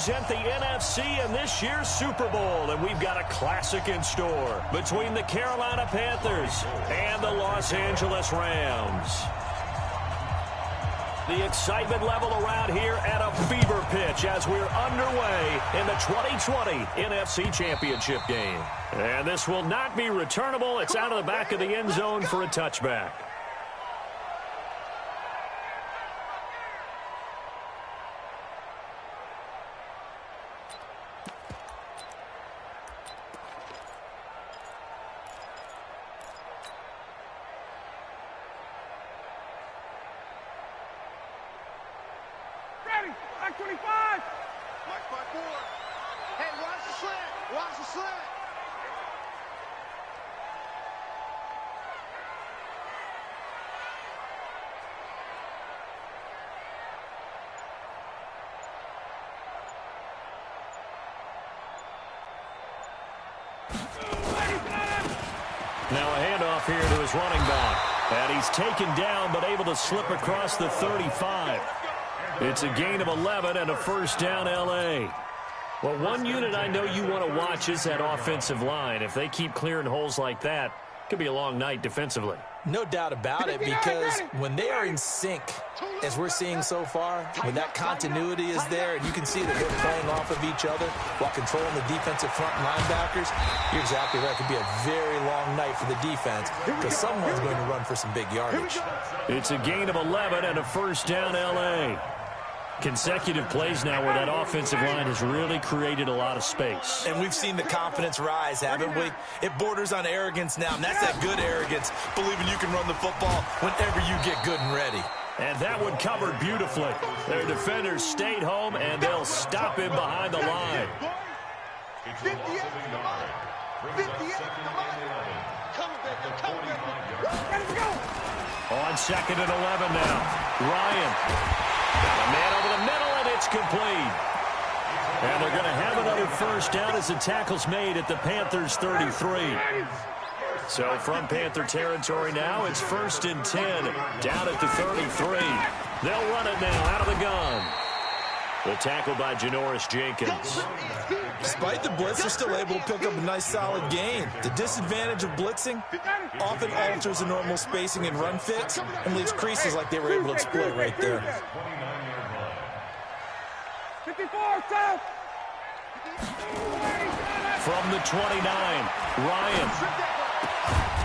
Present the NFC in this year's Super Bowl, and we've got a classic in store between the Carolina Panthers and the Los Angeles Rams. The excitement level around here at a fever pitch as we're underway in the 2020 NFC Championship game. And this will not be returnable. It's out of the back of the end zone for a touchback. Mike 25. Mike 5-4. Hey, watch the slant. Watch the slant. Now a handoff here to his running back. And he's taken down but able to slip across the 35. It's a gain of 11 and a first down, L.A. Well, one unit I know you want to watch is that offensive line. If they keep clearing holes like that, it could be a long night defensively. No doubt about it, because when they are in sync, as we're seeing so far, when that continuity is there and you can see that they're playing off of each other while controlling the defensive front linebackers, you're exactly right. It could be a very long night for the defense because someone's going to run for some big yardage. It's a gain of 11 and a first down, L.A. Consecutive plays now where that offensive line has really created a lot of space. And we've seen the confidence rise, haven't we? It borders on arrogance now, and that's that good arrogance, believing you can run the football whenever you get good and ready. And that one covered beautifully. Their defenders stayed home, and they'll stop him behind the line. 58 to the line. 58 to the line. Come on, baby. Come on, baby. Let's go. On second and 11 now. Ryan. Got a man over the middle, and it's complete. And they're going to have another first down as the tackle's made at the Panthers' 33. So from Panther territory now, it's 1st and 10, down at the 33. They'll run it now out of the gun. The tackle by Janoris Jenkins. Despite the blitz, they're still able to pick up a nice solid gain. The disadvantage of blitzing often alters the normal spacing and run fits and leaves creases like they were able to exploit right there. 54, South. From the 29, Ryan.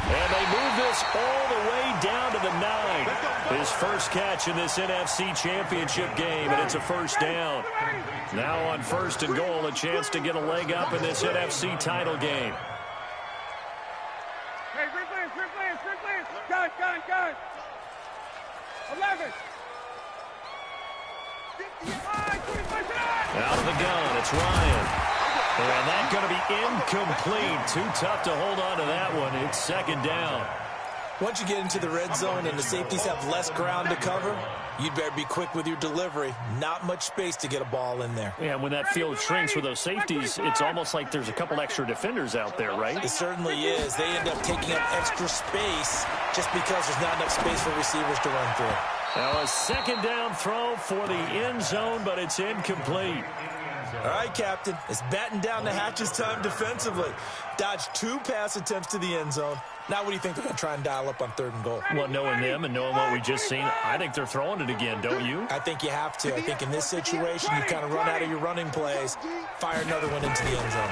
And they move this all the way down to the 9. His first catch in this NFC Championship game, and it's a first down. Now on 1st and goal, a chance to get a leg up in this NFC title game. Hey, sprint plans. Gun. 11. 55. Out of the gun, it's Ryan. And that's going to be incomplete. Too tough to hold on to that one. It's 2nd down. Once you get into the red zone and the safeties have less ground to cover, you'd better be quick with your delivery. Not much space to get a ball in there. Yeah, when that field shrinks with those safeties, it's almost like there's a couple extra defenders out there, right? It certainly is. They end up taking up extra space just because there's not enough space for receivers to run through. Now a 2nd down throw for the end zone, but it's incomplete. All right, Captain. It's batten down the hatches time defensively. Dodged 2 pass attempts to the end zone. Now what do you think they're going to try and dial up on 3rd and goal? Well, knowing them and knowing what we just seen, I think they're throwing it again, don't you? I think you have to. I think in this situation, you kind of run out of your running plays, fire another one into the end zone.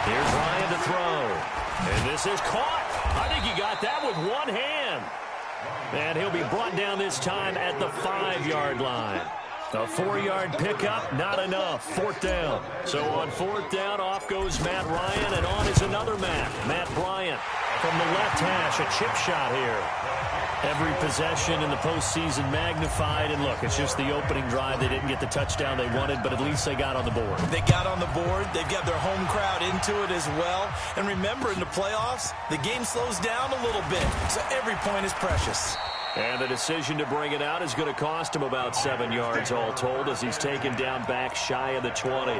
Here's Ryan to throw. And this is caught. I think he got that with one hand. And he'll be brought down this time at the 5-yard line. A 4-yard pickup, not enough. 4th down. So on 4th down, off goes Matt Ryan, and on is another Matt Bryant. From the left hash, a chip shot here. Every possession in the postseason magnified, and look, it's just the opening drive. They didn't get the touchdown they wanted, but at least they got on the board. They got on the board. They've got their home crowd into it as well. And remember, in the playoffs, the game slows down a little bit, so every point is precious. And the decision to bring it out is going to cost him about 7 yards all told as he's taken down back shy of the 20.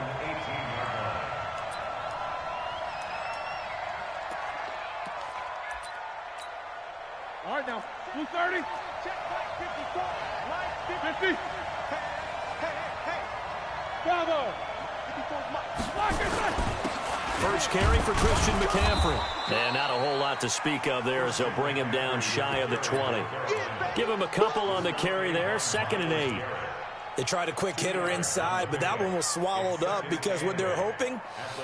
All right, now, 230. Check back 54. Line 50. Hey. First carry for Christian McCaffrey. And not a whole lot to speak of there as they'll bring him down shy of the 20. Give him a couple on the carry there, 2nd and 8. They tried a quick hitter inside, but that one was swallowed up because what they're hoping,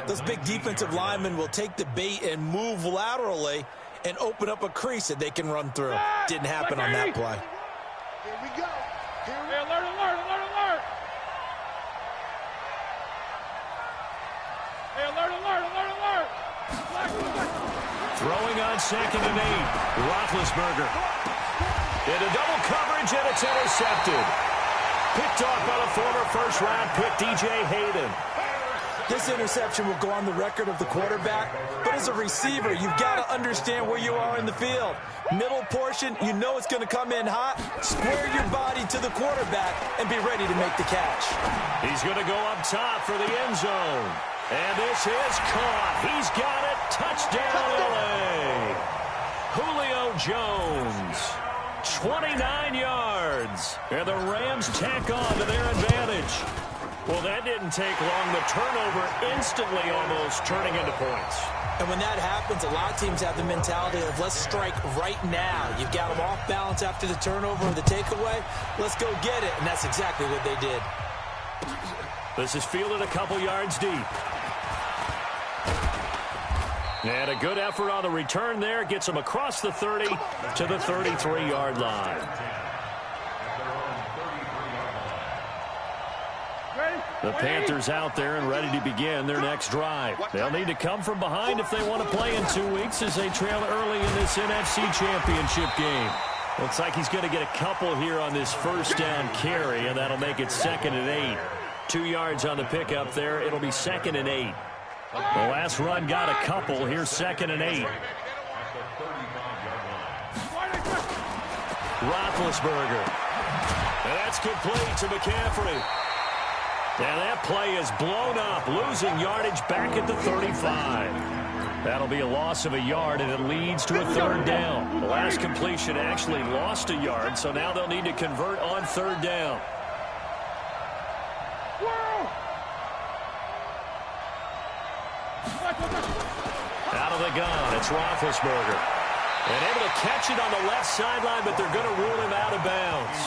those big defensive linemen will take the bait and move laterally and open up a crease that they can run through. Didn't happen on that play. Here we go. Hey, alert. Hey, alert. Throwing on 2nd and 8. Roethlisberger. Into double coverage, and it's intercepted. Picked off by the former first-round pick, DJ Hayden. This interception will go on the record of the quarterback, but as a receiver, you've got to understand where you are in the field. Middle portion, you know it's going to come in hot. Square your body to the quarterback and be ready to make the catch. He's going to go up top for the end zone. And this is caught. He's got it. Touchdown, LA. Julio Jones. 29 yards. And the Rams tack on to their advantage. Well, that didn't take long. The turnover instantly almost turning into points. And when that happens, a lot of teams have the mentality of let's strike right now. You've got them off balance after the turnover or the takeaway. Let's go get it. And that's exactly what they did. This is fielded a couple yards deep. And a good effort on the return there. Gets him across the 30 to the 33-yard line. The Panthers out there and ready to begin their next drive. They'll need to come from behind if they want to play in 2 weeks as they trail early in this NFC Championship game. Looks like he's going to get a couple here on this first down carry, and that'll make it 2nd and 8. 2 yards on the pickup there. It'll be 2nd and 8. The last run got a couple. Here's 2nd and 8. Roethlisberger. And that's complete to McCaffrey. And that play is blown up, losing yardage back at the 35. That'll be a loss of a yard, and it leads to a 3rd down. The last completion actually lost a yard, so now they'll need to convert on 3rd down. Out of the gun, it's Roethlisberger. And able to catch it on the left sideline, but they're going to rule him out of bounds.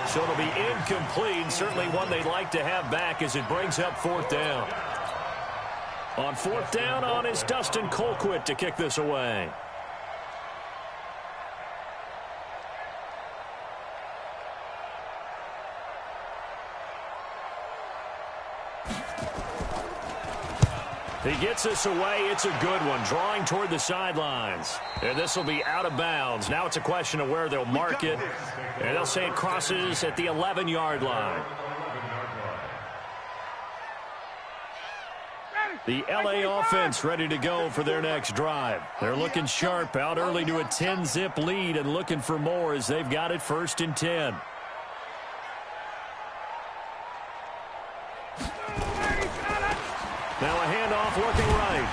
So it'll be incomplete, certainly one they'd like to have back as it brings up 4th down. On 4th down on is Dustin Colquitt to kick this away. He gets this away. It's a good one, drawing toward the sidelines. And this will be out of bounds. Now it's a question of where they'll mark it. And they'll say it crosses at the 11-yard line. The LA offense ready to go for their next drive. They're looking sharp, out early to a 10-zip lead and looking for more as they've got it 1st and 10. Now a handoff looking right.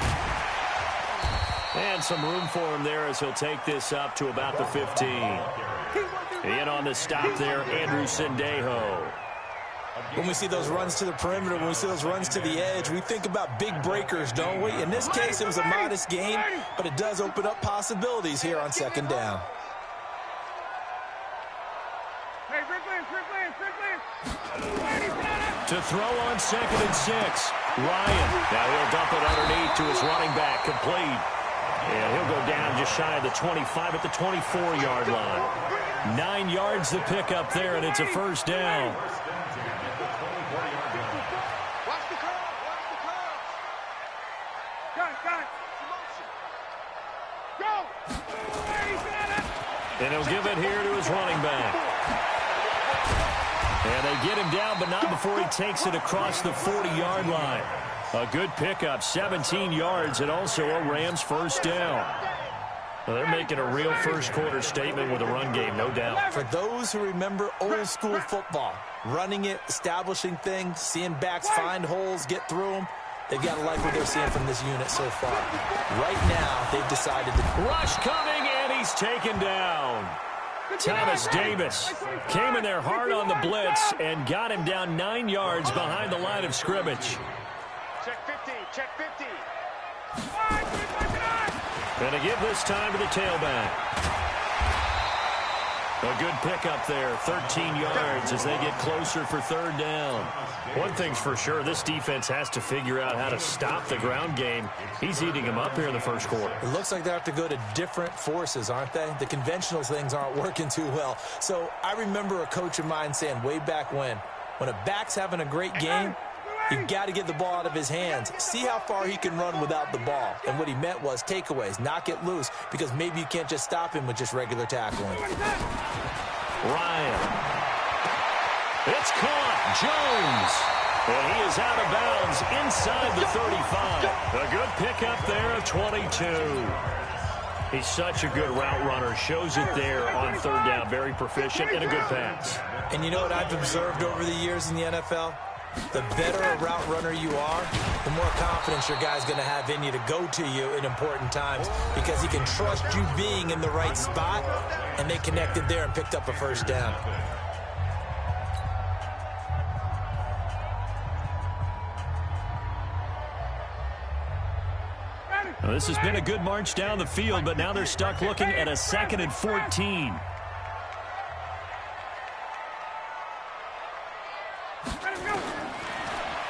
And some room for him there as he'll take this up to about the 15. In on the stop there, Andrew Sendejo. When we see those runs to the perimeter, when we see those runs to the edge, we think about big breakers, don't we? In this case, it was a modest gain, but it does open up possibilities here on 2nd down. To throw on 2nd and 6. Ryan. Now he'll dump it underneath to his running back, complete. And he'll go down just shy of the 25 at the 24-yard line. 9 yards to pick up there, and it's a 1st down. And he'll give it here to his running back. And they get him down, but not before he takes it across the 40-yard line. A good pickup, 17 yards, and also a Rams 1st down. Well, they're making a real first-quarter statement with a run game, no doubt. For those who remember old-school football, running it, establishing things, seeing backs find holes, get through them, they've got to like what they're seeing from this unit so far. Right now, they've decided to... Rush coming, and he's taken down. Thomas Davis came in there hard on the blitz and got him down 9 yards behind the line of scrimmage. Check 50, check 50. Going to give this time to the tailback. A good pickup there, 13 yards as they get closer for third down. One thing's for sure, this defense has to figure out how to stop the ground game. He's eating them up here in the first quarter. It looks like they have to go to different forces, aren't they? The conventional things aren't working too well. So I remember a coach of mine saying way back when a back's having a great game, you've got to get the ball out of his hands. See how far he can run without the ball. And what he meant was takeaways, knock it loose, because maybe you can't just stop him with just regular tackling. Ryan. It's caught. Jones. And he is out of bounds inside the 35. A good pickup there of 22. He's such a good route runner. Shows it there on third down. Very proficient and a good pass. And you know what I've observed over the years in the NFL? The better a route runner you are, the more confidence your guy's going to have in you to go to you in important times because he can trust you being in the right spot, and they connected there and picked up a first down. Well, this has been a good march down the field, but now they're stuck looking at a 2nd and 14.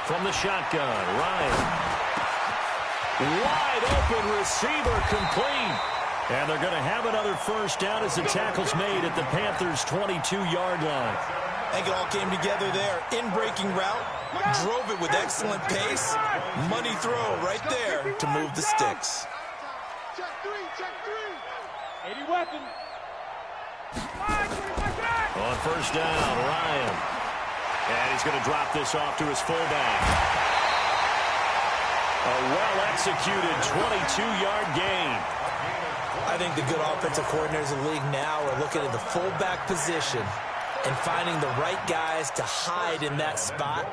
From the shotgun, Ryan. Wide open receiver complete. And they're going to have another first down as the tackle's made at the Panthers' 22-yard line. I think it all came together there. In-breaking route, drove it with excellent pace. Money throw right there to move the sticks. Check three. 80 weapon. On first down, Ryan. And he's going to drop this off to his fullback. A well-executed 22-yard gain. I think the good offensive coordinators in the league now are looking at the fullback position and finding the right guys to hide in that spot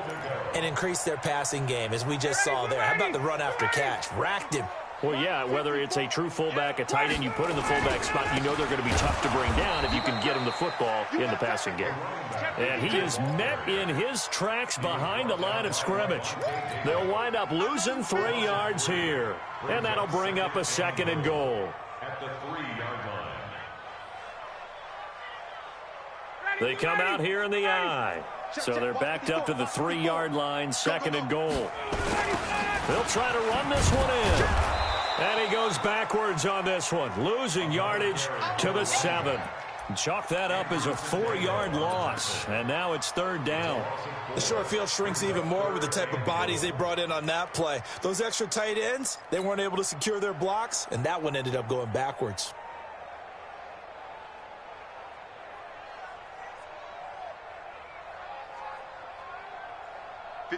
and increase their passing game, as we just saw there. How about the run after catch? Racked him. Well, yeah, whether it's a true fullback, a tight end, you put in the fullback spot, you know they're going to be tough to bring down if you can get him the football in the passing game. And he is met in his tracks behind the line of scrimmage. They'll wind up losing 3 yards here. And that'll bring up a 2nd and goal. At the 3-yard line. They come out here in the I. So they're backed up to the 3-yard line, 2nd and goal. They'll try to run this one in. And he goes backwards on this one, losing yardage to the 7. Chalk that up as a 4-yard loss, and now it's third down. The short field shrinks even more with the type of bodies they brought in on that play. Those extra tight ends, they weren't able to secure their blocks, and that one ended up going backwards.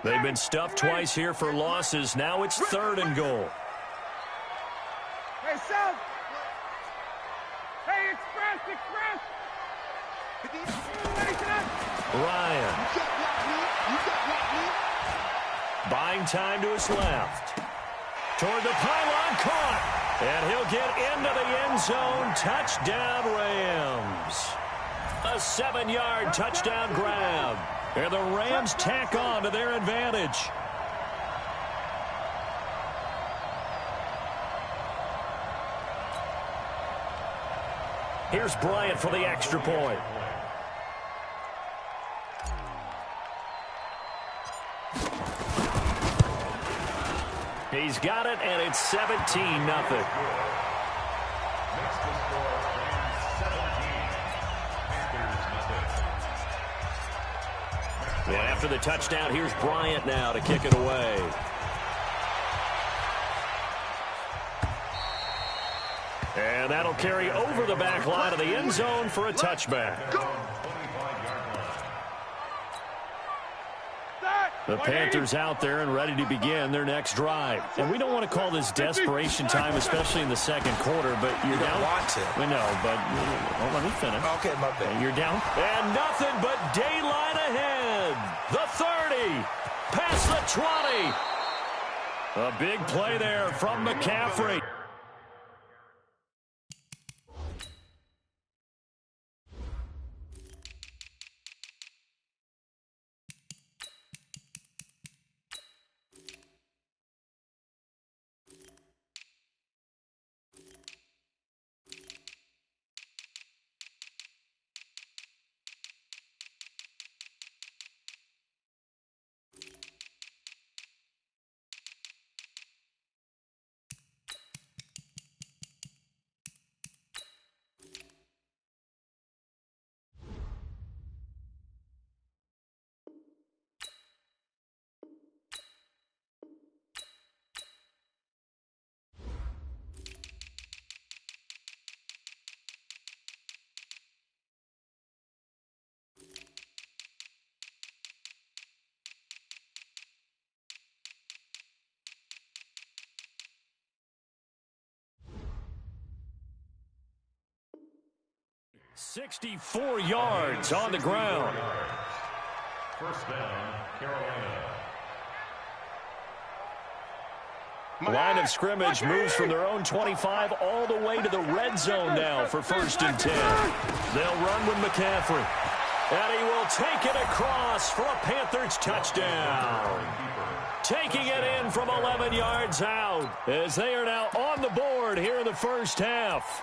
They've been stuffed twice here for losses. Now it's 3rd and goal. Hey, South. Hey, Express. Ryan. Buying time to his left. Toward the pylon, caught. And he'll get into the end zone. Touchdown, Rams. A 7-yard touchdown grab. And the Rams tack on to their advantage. Here's Bryant for the extra point. He's got it, and it's 17-0. Well, after the touchdown, here's Bryant now to kick it away. And that'll carry over the back line of the end zone for a touchback. The Panthers out there and ready to begin their next drive. And we don't want to call this desperation time, especially in the second quarter, but you're down. Want to. We know, but let me finish. Okay, my bad. You're down. And nothing but daylight ahead. The 30. Past the 20. A big play there from McCaffrey. 64 yards on the ground. First down, Carolina. Line of scrimmage moves from their own 25 all the way to the red zone now for 1st and 10. They'll run with McCaffrey. And he will take it across for a Panthers touchdown. Taking it in from 11 yards out as they are now on the board here in the first half.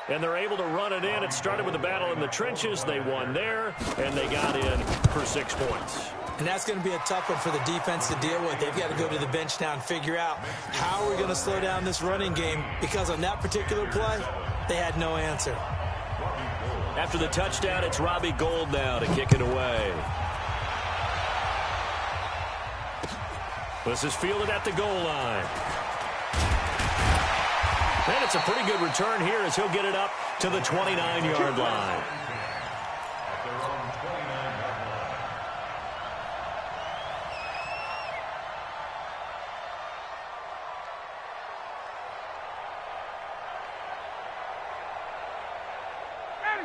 And they're able to run it in. It started with a battle in the trenches. They won there, and they got in for 6 points. And that's going to be a tough one for the defense to deal with. They've got to go to the bench now and figure out how we're going to slow down this running game, because on that particular play, they had no answer. After the touchdown, it's Robbie Gould now to kick it away. This is fielded at the goal line. And it's a pretty good return here as he'll get it up to the 29-yard line.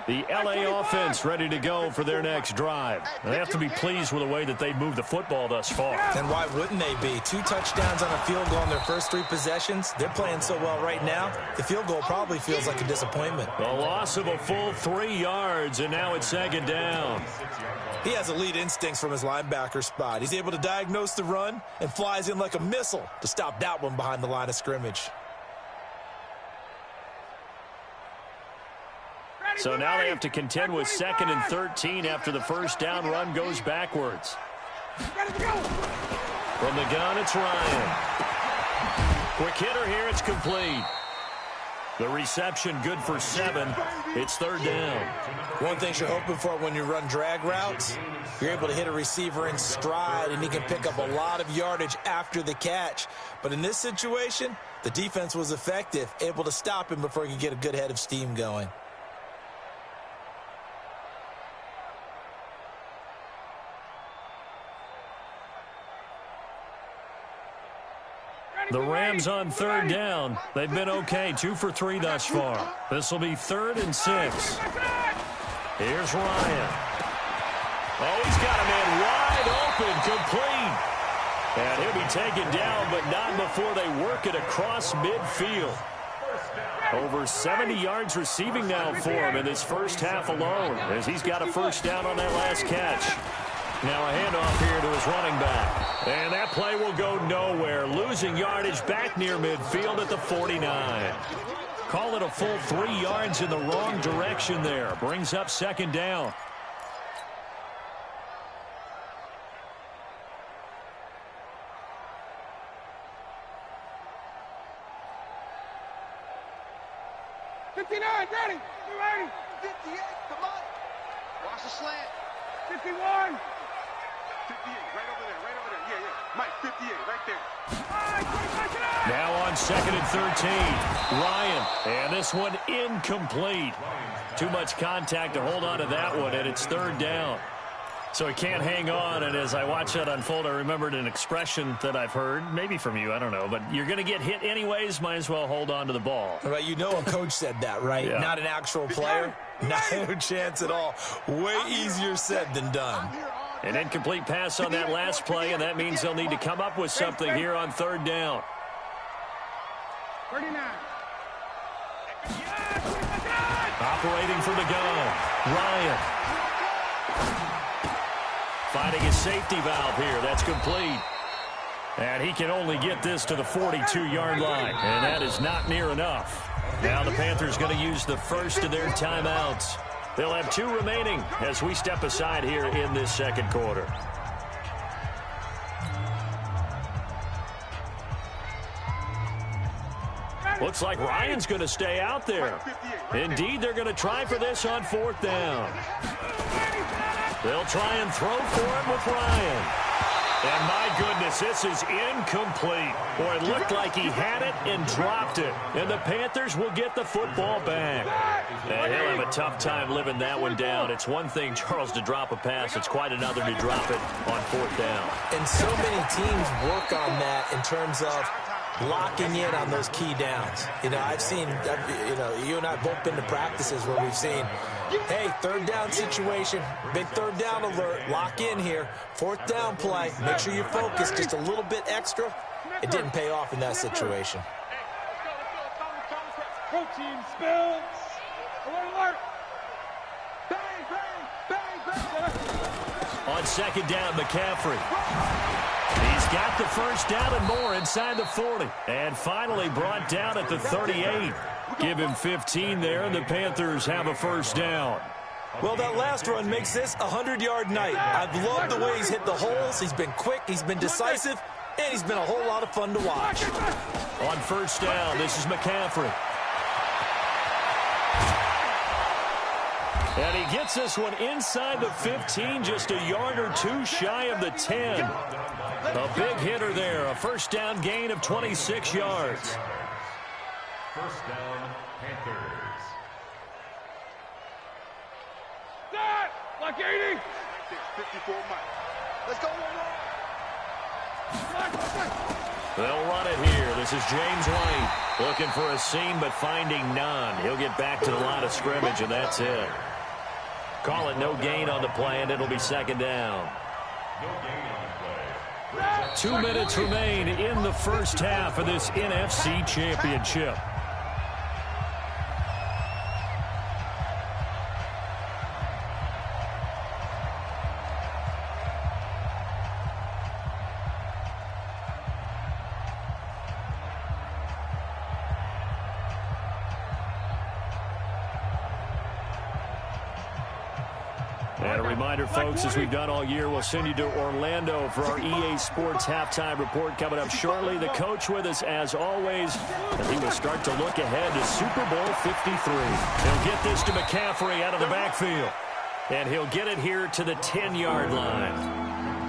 The LA offense ready to go for their next drive. They have to be pleased with the way that they've moved the football thus far. And why wouldn't they be? 2 touchdowns on a field goal in their first 3 possessions. They're playing so well right now, the field goal probably feels like a disappointment. A loss of a full 3 yards, and now it's 2nd down. He has elite instincts from his linebacker spot. He's able to diagnose the run and flies in like a missile to stop that one behind the line of scrimmage. So now they have to contend with 2nd and 13 after the first down run goes backwards. From the gun, it's Ryan. Quick hitter here, it's complete. The reception good for 7. It's 3rd down. One thing you're hoping for when you run drag routes, you're able to hit a receiver in stride, and he can pick up a lot of yardage after the catch. But in this situation, the defense was effective, able to stop him before he could get a good head of steam going. The Rams on 3rd down. They've been okay, 2 for 3 thus far. This will be 3rd and 6. Here's Ryan. Oh, he's got a man wide open, complete. And he'll be taken down, but not before they work it across midfield. Over 70 yards receiving now for him in this first half alone, as he's got a first down on that last catch. Now a handoff here to his running back. And that play will go nowhere. Losing yardage back near midfield at the 49. Call it a full 3 yards in the wrong direction there. Brings up 2nd down. Ready? 58, come on. Watch the slant. 51. 58, right over there. Yeah. Mike, 58, right there. Now on 2nd and 13. Ryan, and this one incomplete. Too much contact to hold on to that one, and it's 3rd down. So he can't hang on, and as I watch that unfold, I remembered an expression that I've heard, maybe from you, I don't know, but you're going to get hit anyways, might as well hold on to the ball. Right, you know a coach said that, right? Yeah. Not an actual player. No chance at all. Way easier said than done. An incomplete pass on that last play, and that means they'll need to come up with something here on 3rd down. 39. Operating from the gun, Ryan. Finding his safety valve here. That's complete. And he can only get this to the 42-yard line, and that is not near enough. Now the Panthers going to use the first of their timeouts. They'll have 2 remaining as we step aside here in this 2nd quarter. Looks like Ryan's going to stay out there. Indeed, they're going to try for this on 4th down. They'll try and throw for it with Ryan. And my goodness, this is incomplete. Boy, it looked like he had it and dropped it. And the Panthers will get the football back. And he'll have a tough time living that one down. It's one thing, Charles, to drop a pass. It's quite another to drop it on 4th down. And so many teams work on that in terms of locking in on those key downs. You know, I've seen, you and I have both been to practices where we've seen, hey, third down situation, big third down alert, lock in here, fourth down play, make sure you focus just a little bit extra. It didn't pay off in that situation. Protein spills. Alert, alert. Bang, bang, bang, bang. On second down, McCaffrey. He's got the first down and more inside the 40. And finally brought down at the 38. Give him 15 there, and the Panthers have a first down. Well, that last run makes this a 100-yard night. I've loved the way he's hit the holes. He's been quick, he's been decisive, and he's been a whole lot of fun to watch. On first down, this is McCaffrey. And he gets this one inside the 15, just a yard or two shy of the 10. A big hitter there, a first down gain of 26 yards. First down, Panthers. Set. Like 80. 54 miles. Let's go, They'll run it here. This is James White looking for a seam but finding none. He'll get back to the line of scrimmage, and that's it. Call it no gain on the play, and it'll be second down. No gain on the play. 2 minutes remain in the first half of this NFC Championship. And a reminder, folks, as we've done all year, we'll send you to Orlando for our EA Sports halftime report coming up shortly. The coach with us, as always, and he will start to look ahead to Super Bowl 53. He'll get this to McCaffrey out of the backfield. And he'll get it here to the 10-yard line.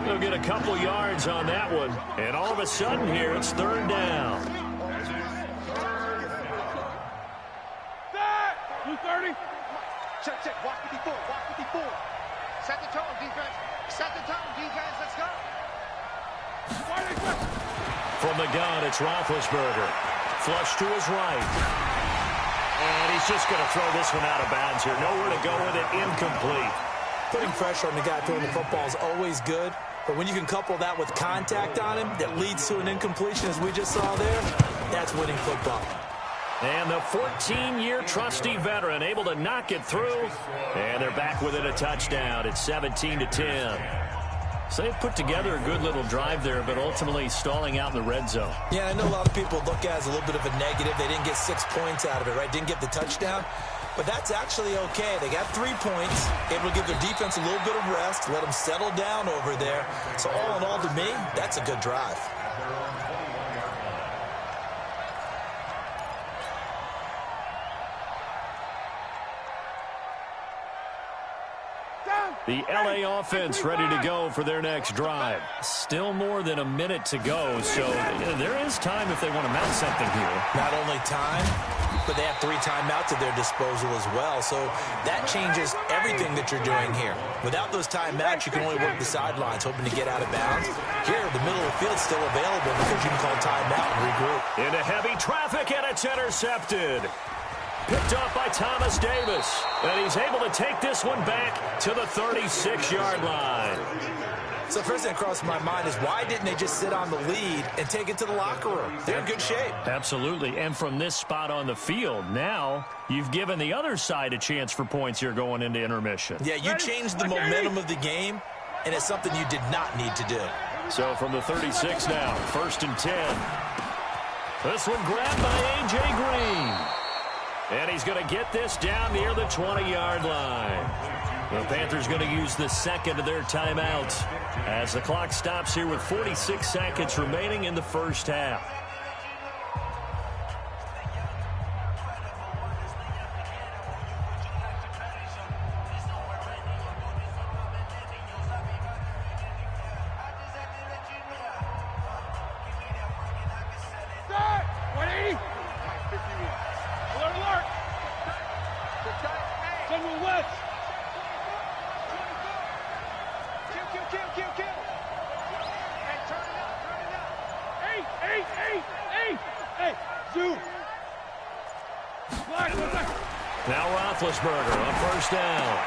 He'll get a couple yards on that one. And all of a sudden here, it's third down. Set. 230. Check, check. Walk 54, walk 54. Set the tone, defense. Set the tone, defense. Let's go. From the gun, it's Roethlisberger. Flush to his right. And he's just going to throw this one out of bounds here. Nowhere to go with it. Incomplete. Putting pressure on the guy throwing the football is always good, but when you can couple that with contact on him that leads to an incompletion, as we just saw there, that's winning football. And the 14-year trusty veteran able to knock it through. And they're back within a touchdown. It's 17-10. So they've put together a good little drive there, but ultimately stalling out in the red zone. Yeah, I know a lot of people look at it as a little bit of a negative. They didn't get 6 points out of it, right? Didn't get the touchdown. But that's actually okay. They got 3 points, able to give their defense a little bit of rest, let them settle down over there. So all in all, to me, that's a good drive. The LA offense ready to go for their next drive. Still more than a minute to go, so there is time if they want to mount something here. Not only time, but they have 3 timeouts at their disposal as well, so that changes everything that you're doing here. Without those timeouts, you can only work the sidelines, hoping to get out of bounds. Here, the middle of the field's still available because you can call timeout and regroup. Into heavy traffic, and it's intercepted. Picked off by Thomas Davis. And he's able to take this one back to the 36-yard line. So first thing that crossed my mind is why didn't they just sit on the lead and take it to the locker room? They're in good shape. Absolutely. And from this spot on the field, now you've given the other side a chance for points here going into intermission. Yeah, you changed the momentum of the game, and it's something you did not need to do. So from the 36 now, 1st and 10. This one grabbed by A.J. Green. And he's going to get this down near the 20-yard line. The Panthers going to use the second of their timeouts as the clock stops here with 46 seconds remaining in the first half. Hey, shoot. Now Roethlisberger on first down.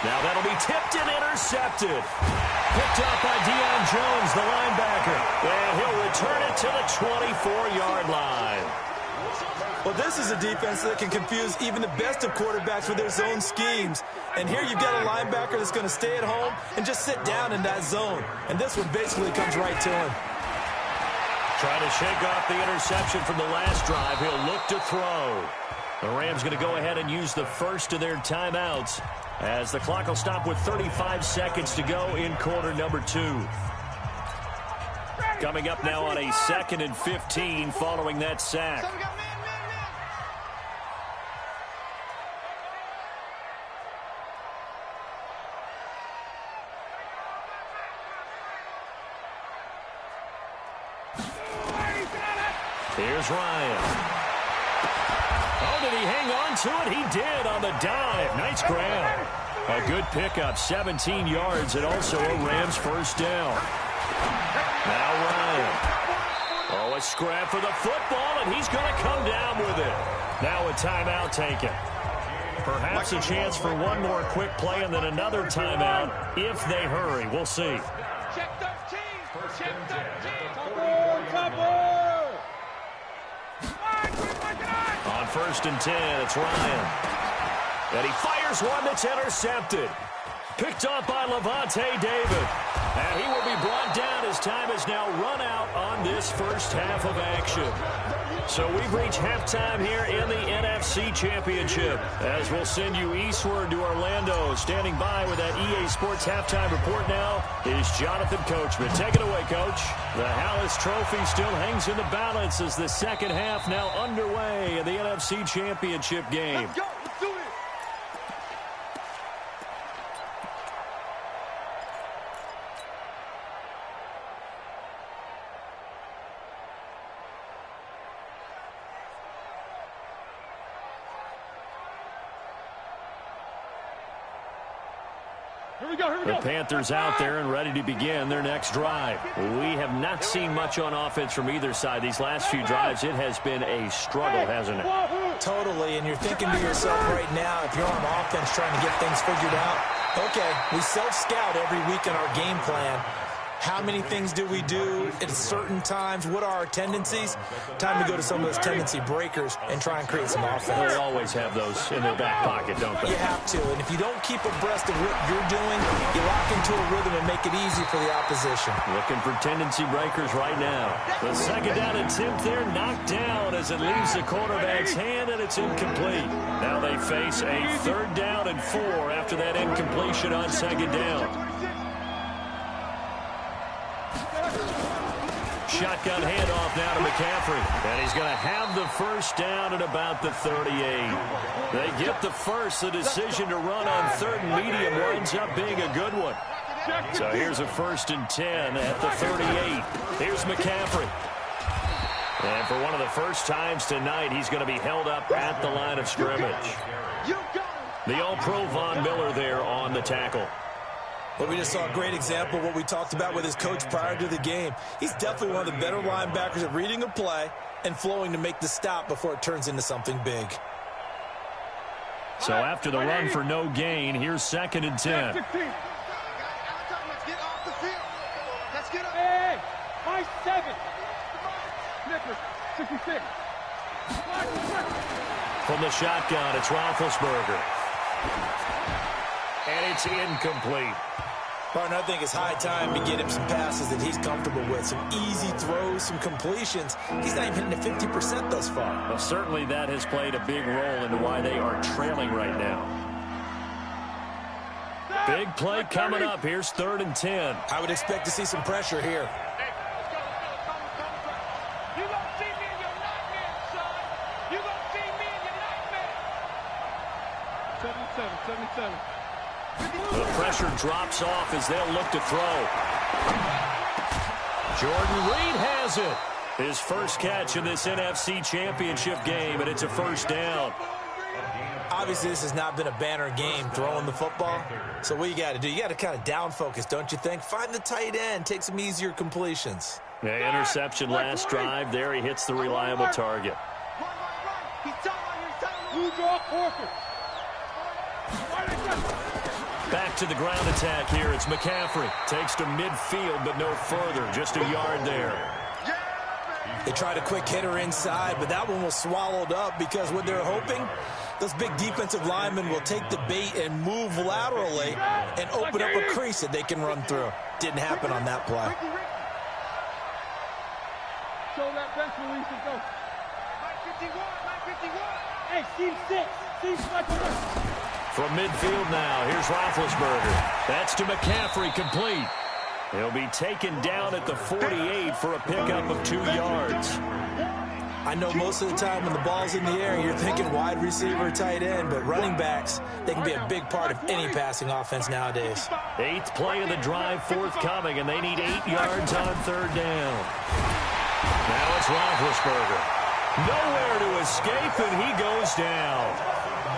Now that'll be tipped and intercepted. Picked up by Deion Jones, the linebacker. And he'll return it to the 24-yard line. Well, this is a defense that can confuse even the best of quarterbacks with their zone schemes. And here you've got a linebacker that's going to stay at home and just sit down in that zone. And this one basically comes right to him. Trying to shake off the interception from the last drive. He'll look to throw. The Rams going to go ahead and use the first of their timeouts as the clock will stop with 35 seconds to go in quarter number 2. Coming up now on a 2nd and 15 following that sack. Here's Ryan. Oh, did he hang on to it? He did on the dive. Nice grab. A good pickup, 17 yards, and also a Rams first down. Now Ryan. Oh, a scrap for the football, and he's going to come down with it. Now a timeout taken. Perhaps a chance for one more quick play and then another timeout if they hurry. We'll see. Check 13. Check 13. On 1st and 10, it's Ryan. And he fires one that's intercepted. Picked up by Lavonte David. And he will be brought down as time is now run out on this first half of action. So we've reached halftime here in the NFC Championship. As we'll send you eastward to Orlando. Standing by with that EA Sports halftime report now is Jonathan Coachman. Take it away, Coach. The Hallis Trophy still hangs in the balance as the second half now underway in the NFC Championship game. Let's go. Let's do it. The Panthers out there and ready to begin their next drive. We have not seen much on offense from either side. These last few drives, it has been a struggle, hasn't it? Totally, and you're thinking to yourself right now, if you're on offense trying to get things figured out, okay, we self-scout every week in our game plan. How many things do we do at certain times? What are our tendencies? Time to go to some of those tendency breakers and try and create some offense. They always have those in their back pocket, don't they? You have to, and if you don't keep abreast of what you're doing, you lock into a rhythm and make it easy for the opposition. Looking for tendency breakers right now. The second down attempt there knocked down as it leaves the quarterback's hand, and it's incomplete. Now they face a 3rd down and 4 after that incompletion on 2nd down. Shotgun handoff now to McCaffrey. And he's going to have the first down at about the 38. They get the first. The decision to run on 3rd and medium winds up being a good one. So here's a 1st and 10 at the 38. Here's McCaffrey. And for one of the first times tonight, he's going to be held up at the line of scrimmage. The All-Pro Von Miller there on the tackle. Well, we just saw a great example of what we talked about with his coach prior to the game. He's definitely one of the better linebackers at reading a play and flowing to make the stop before it turns into something big. So after the run for no gain, here's 2nd and 10. Let's get off the field. Let's get up. Hey, my 7. Snippers, 66. From the shotgun, it's Roethlisberger. And it's incomplete. Partner, I think it's high time to get him some passes that he's comfortable with. Some easy throws, some completions. He's not even hitting the 50% thus far. Well, certainly that has played a big role into why they are trailing right now. Big play coming up. Here's 3rd and 10. I would expect to see some pressure here. You gonna see me in your nightmare, son. You gonna see me in your nightmare. 77. The pressure drops off as they'll look to throw. Jordan Reed has it. His first catch in this NFC Championship game, and it's a 1st down. Obviously, this has not been a banner game throwing the football. So what you got to do, you got to kind of down focus, don't you think? Find the tight end, take some easier completions. Yeah, interception last drive. There he hits the reliable target. Back to the ground attack here. It's McCaffrey. Takes to midfield, but no further. Just a yard there. They tried a quick hitter inside, but that one was swallowed up because what they're hoping, those big defensive linemen will take the bait and move laterally and open up a crease that they can run through. Didn't happen on that play. Show that best release and go. 951, 951. Hey, Steve 6. Steve 6. From midfield now, here's Roethlisberger. That's to McCaffrey, complete. He'll be taken down at the 48 for a pickup of 2 yards. I know most of the time when the ball's in the air, you're thinking wide receiver, tight end, but running backs, they can be a big part of any passing offense nowadays. 8th play of the drive forthcoming, and they need 8 yards on 3rd down. Now it's Roethlisberger. Nowhere to escape, and he goes down.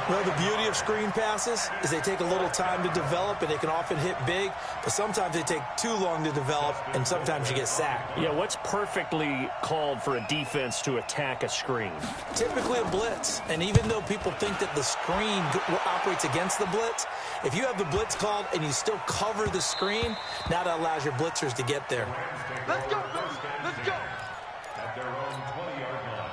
Well, the beauty of screen passes is they take a little time to develop, and they can often hit big, but sometimes they take too long to develop, and sometimes you get sacked. Yeah, what's perfectly called for a defense to attack a screen? Typically a blitz, and even though people think that the screen operates against the blitz, if you have the blitz called and you still cover the screen, now that allows your blitzers to get there. Let's go, baby. Let's go. At their own 20-yard line.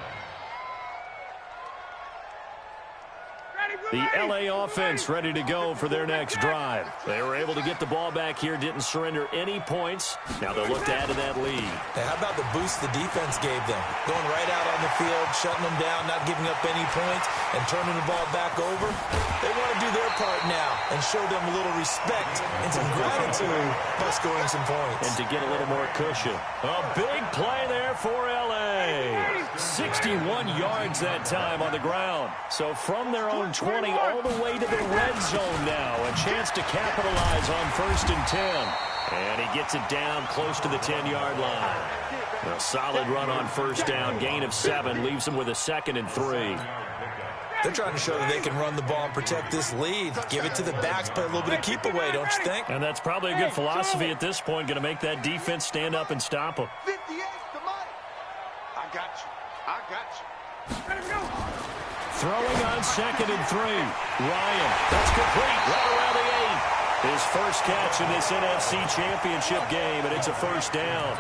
The L.A. offense ready to go for their next drive. They were able to get the ball back here, didn't surrender any points. Now they'll look to add to that lead. Hey, how about the boost the defense gave them? Going right out on the field, shutting them down, not giving up any points, and turning the ball back over. They want to do their part now and show them a little respect and some gratitude by scoring some points. And to get a little more cushion. A big play there for L.A. 61 yards that time on the ground. So from their own 20 all the way to the red zone now. A chance to capitalize on 1st and 10. And he gets it down close to the 10-yard line. A solid run on 1st down. Gain of 7 leaves him with a 2nd and 3. They're trying to show that they can run the ball and protect this lead. Give it to the backs, play a little bit of keep away, don't you think? And that's probably a good philosophy at this point. Going to make that defense stand up and stop them. 58 to Mike. I got you. I got you. Let him go. Throwing on 2nd and 3. Ryan, that's complete. Right around the 8. His first catch in this NFC Championship game, and it's a 1st down.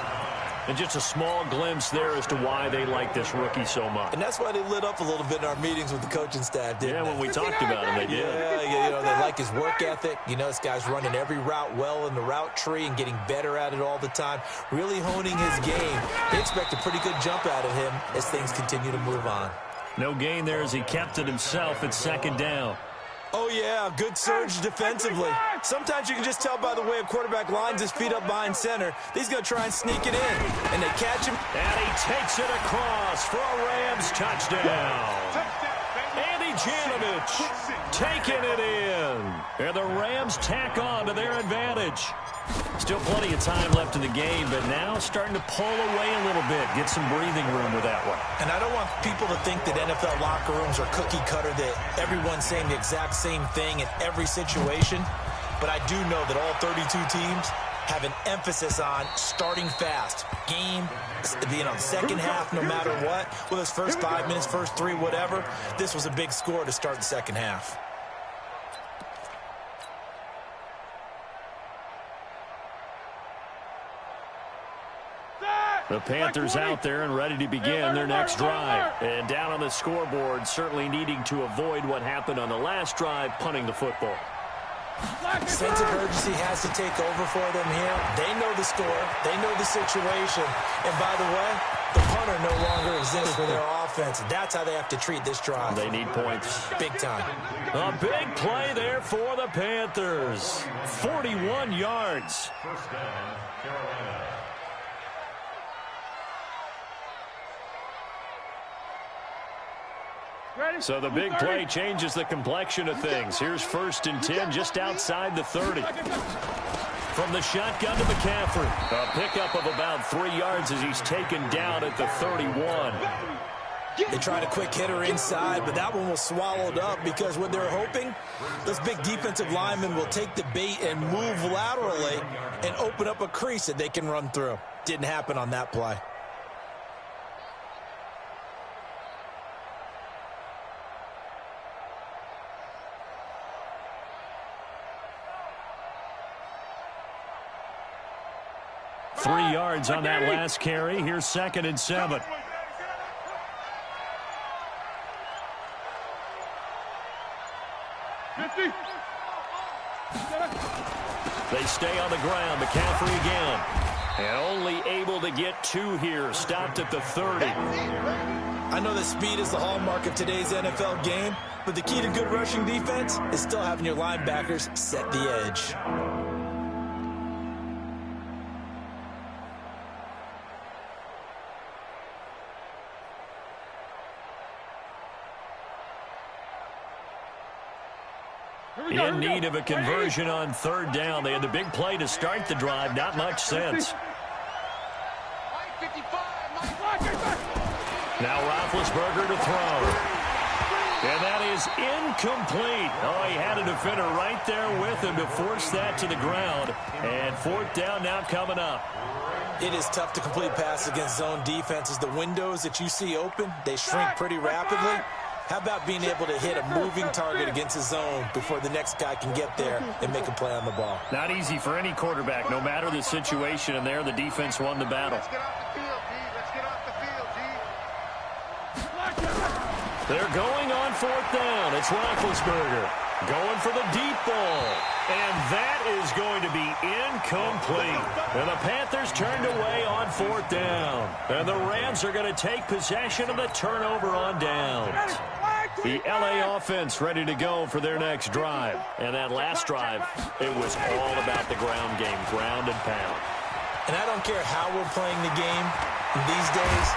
And just a small glimpse there as to why they like this rookie so much. And that's why they lit up a little bit in our meetings with the coaching staff, didn't they? When we talked about him, they did. Yeah, you know, they like his work ethic. You know, this guy's running every route well in the route tree and getting better at it all the time, really honing his game. They expect a pretty good jump out of him as things continue to move on. No gain there as he kept it himself at 2nd down. Oh, yeah, good surge defensively. Sometimes you can just tell by the way a quarterback lines his feet up behind center. He's going to try and sneak it in, and they catch him. And he takes it across for a Rams touchdown. Andy Janovich taking it in. And the Rams tack on to their advantage. Still plenty of time left in the game, but now starting to pull away a little bit. Get some breathing room with that one. And I don't want people to think that NFL locker rooms are cookie cutter, that everyone's saying the exact same thing in every situation. But I do know that all 32 teams have an emphasis on starting fast. Game, second half, no matter what. Whether it's first 5 minutes, first 3, whatever. This was a big score to start the second half. The Panthers out there and ready to begin their next drive. And down on the scoreboard, certainly needing to avoid what happened on the last drive, punting the football. Sense of urgency has to take over for them here. They know the score. They know the situation. And by the way, the punter no longer exists for their offense. That's how they have to treat this drive. They need points. Big time. A big play there for the Panthers. 41 yards. 1st down, Carolina. So the big play changes the complexion of things. Here's 1st and 10 just outside the 30. From the shotgun to McCaffrey. A pickup of about 3 yards as he's taken down at the 31. They tried a quick hitter inside, but that one was swallowed up because what they're hoping, those big defensive linemen will take the bait and move laterally and open up a crease that they can run through. Didn't happen on that play. Three yards on that last carry. Here's 2nd and 7. They stay on the ground. McCaffrey again. And only able to get 2 here. Stopped at the 30. I know that speed is the hallmark of today's NFL game, but the key to good rushing defense is still having your linebackers set the edge. In need of a conversion on 3rd down. They had the big play to start the drive. Not much sense. Now Roethlisberger to throw. And that is incomplete. Oh, he had a defender right there with him to force that to the ground. And 4th down now coming up. It is tough to complete passes against zone defenses. The windows that you see open, they shrink pretty rapidly. How about being able to hit a moving target against a zone before the next guy can get there and make a play on the ball? Not easy for any quarterback, no matter the situation. And there, the defense won the battle. Let's get off the field, G. Let's get off the field, G. They're going on 4th down. It's Roethlisberger going for the deep ball. And that is going to be incomplete. And the Panthers turned away on 4th down. And the Rams are going to take possession of the turnover on downs. The LA offense ready to go for their next drive. And that last drive, it was all about the ground game, ground and pound. And I don't care how we're playing the game these days,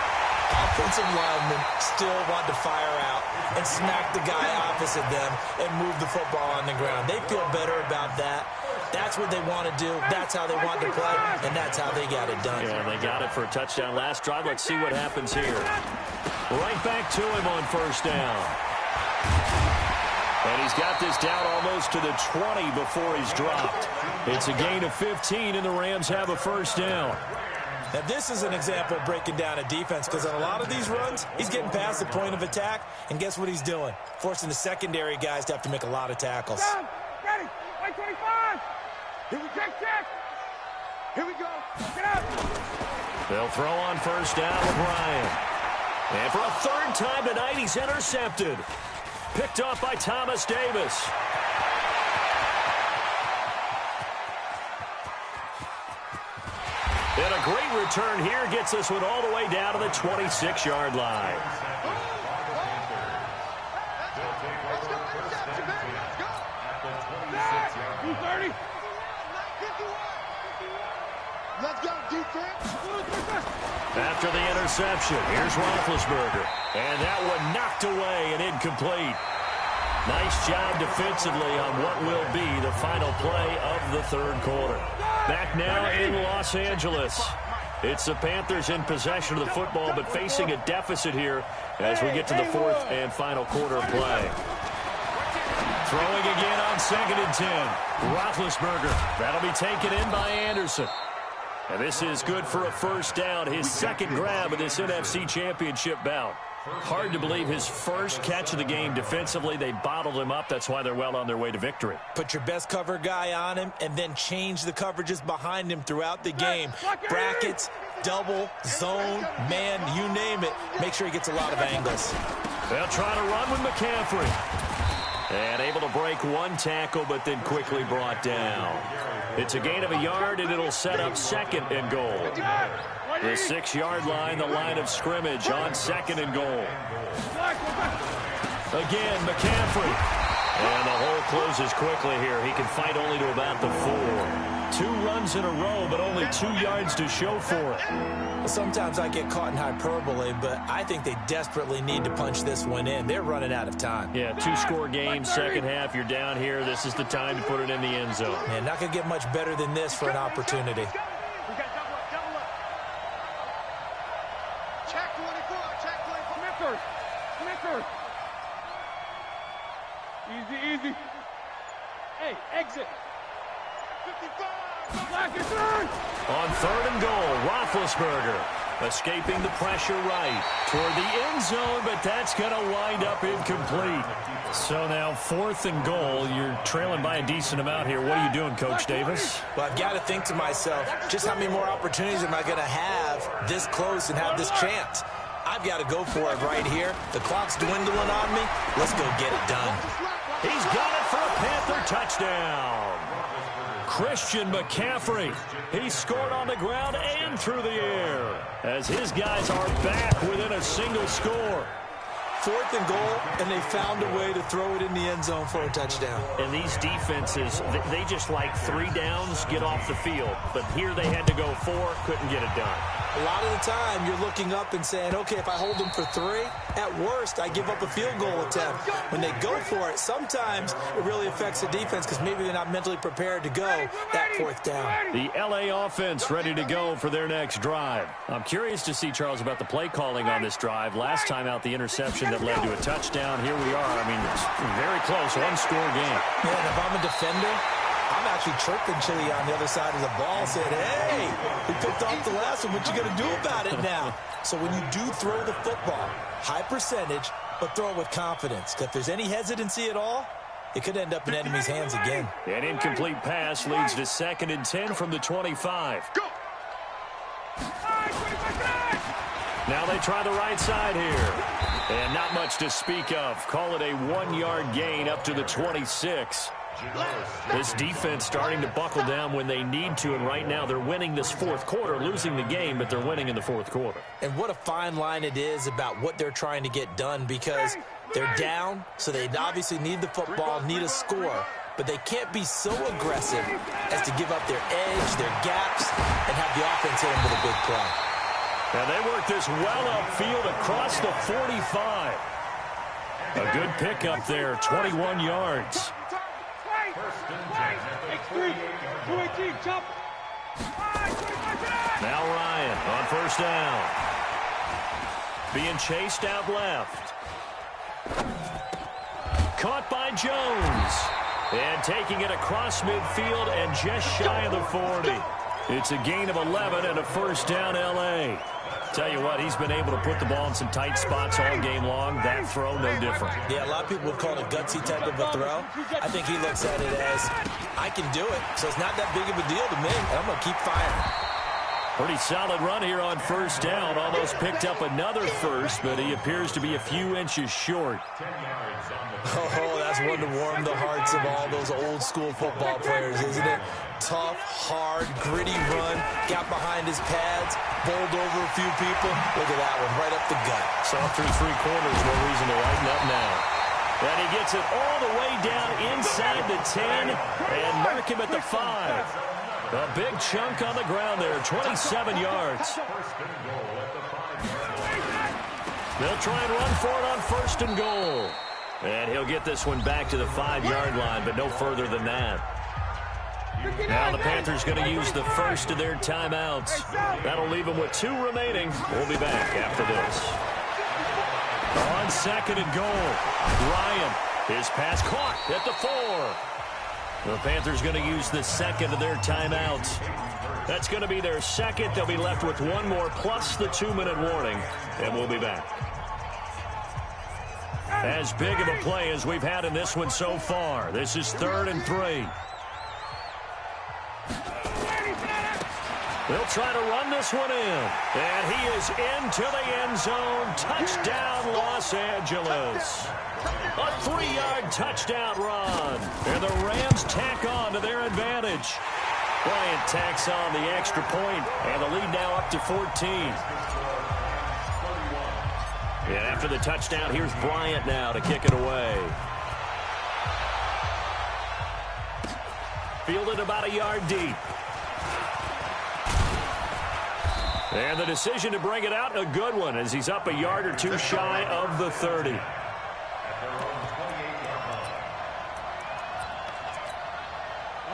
offensive linemen still want to fire out and smack the guy opposite them and move the football on the ground. They feel better about that. That's what they want to do. That's how they want to play, and that's how they got it done. Yeah, they got it for a touchdown last drive. Let's see what happens here. Right back to him on 1st down. And he's got this down almost to the 20 before he's dropped. It's a gain of 15, and the Rams have a 1st down. Now, this is an example of breaking down a defense because on a lot of these runs, he's getting past the point of attack, and guess what he's doing? Forcing the secondary guys to have to make a lot of tackles. Down. Ready. 25. Here we go. Check. Here we go. Get out. They'll throw on 1st down with Ryan. And for a 3rd time tonight, he's intercepted. Picked off by Thomas Davis. And a great return here gets us one all the way down to the 26-yard line. Let's go, defense. After the interception, here's Roethlisberger. And that one knocked away and incomplete. Nice job defensively on what will be the final play of the 3rd quarter. Back now in Los Angeles. It's the Panthers in possession of the football, but facing a deficit here as we get to the 4th and final quarter play. Throwing again on 2nd and 10. Roethlisberger. That'll be taken in by Anderson. And this is good for a 1st down. His 2nd grab of this NFC Championship bout. Hard to believe his 1st catch of the game defensively. They bottled him up. That's why they're well on their way to victory. Put your best cover guy on him and then change the coverages behind him throughout the game. Brackets, double, zone, man, you name it. Make sure he gets a lot of angles. They'll try to run with McCaffrey. And able to break one tackle, but then quickly brought down. It's a gain of a yard, and it'll set up 2nd and goal. The 6-yard line, the line of scrimmage on 2nd and goal. Again, McCaffrey. And the hole closes quickly here. He can fight only to about the 4. 2 runs in a row, but only 2 yards to show for it. Sometimes I get caught in hyperbole, but I think they desperately need to punch this one in. They're running out of time. Yeah, 2-score game, 2nd half. You're down here. This is the time to put it in the end zone. Man, not going to get much better than this for an opportunity. Check 24. Check 24. Smackers. Smackers. Easy, easy. Hey, exit. 55. Black is third. On 3rd and goal, Roethlisberger escaping the pressure right toward the end zone, but that's going to wind up incomplete. So now 4th and goal. You're trailing by a decent amount here. What are you doing, Coach Davis? Well, I've got to think to myself, just how many more opportunities am I going to have this close and have this chance? I've got to go for it right here. The clock's dwindling on me. Let's go get it done. He's got it for a Panther touchdown. Christian McCaffrey. He scored on the ground and through the air as his guys are back within a single score. 4th and goal, and they found a way to throw it in the end zone for a touchdown. And these defenses, they just like 3 downs, get off the field. But here they had to go 4, couldn't get it done. A lot of the time, you're looking up and saying, okay, if I hold them for 3, at worst, I give up a field goal attempt. When they go for it, sometimes it really affects the defense because maybe they're not mentally prepared to go that 4th down. The LA offense ready to go for their next drive. I'm curious to see, Charles, about the play calling on this drive. Last time out, the interception that led to a touchdown. Here we are. I mean, it's very close, 1-score game. Yeah, and if I'm a defender, I'm actually chirping Chili on the other side of the ball, saying, hey, we picked off the last one. What you going to do about it now? So when you do throw the football, high percentage, but throw it with confidence. Because if there's any hesitancy at all, it could end up in enemy's hands again. An incomplete pass leads to 2nd and 10 from the 25. Go. Now they try the right side here. And not much to speak of. Call it a 1-yard gain up to the 26. This defense starting to buckle down when they need to, and right now they're winning this 4th quarter, losing the game, but they're winning in the 4th quarter. And what a fine line it is about what they're trying to get done, because they're down, so they obviously need the football, need a score, but they can't be so aggressive as to give up their edge, their gaps, and have the offense hit them with a big play. And they work this well upfield across the 45. A good pickup there, 21 yards. Now Ryan on 1st down. Being chased out left. Caught by Jones. And taking it across midfield and just shy of the 40. It's a gain of 11 and a 1st down L.A. Tell you what, he's been able to put the ball in some tight spots all game long. That throw, no different. Yeah, a lot of people would call it a gutsy type of a throw. I think he looks at it as, I can do it, so it's not that big of a deal to me, and I'm going to keep firing. Pretty solid run here on 1st down. Almost picked up another first, but he appears to be a few inches short. Oh, that's one to warm the hearts of all those old school football players, isn't it? Tough, hard, gritty run, got behind his pads, bowled over a few people. Look at that one, right up the gut. So through 3 quarters, no reason to lighten up now. And he gets it all the way down inside the 10 and mark him at the 5. A big chunk on the ground there, 27 yards. They'll try and run for it on 1st and goal. And he'll get this one back to the 5-yard line, but no further than that. Now the Panthers going to use the first of their timeouts. That'll leave them with 2 remaining. We'll be back after this. On 2nd and goal, Ryan. His pass caught at the 4. The Panthers going to use the 2nd of their timeouts. That's going to be their 2nd. They'll be left with 1 more plus the 2-minute warning, and we'll be back. As big of a play as we've had in this one so far. This is 3rd and 3. They'll try to run this one in. And he is into the end zone. Touchdown, Los Angeles. A 3-yard touchdown run. And the Rams tack on to their advantage. Bryant tacks on the extra point, and the lead now up to 14. And after the touchdown, here's Bryant now to kick it away. Fielded about a yard deep. And the decision to bring it out, a good one, as he's up a yard or 2 shy of the 30. All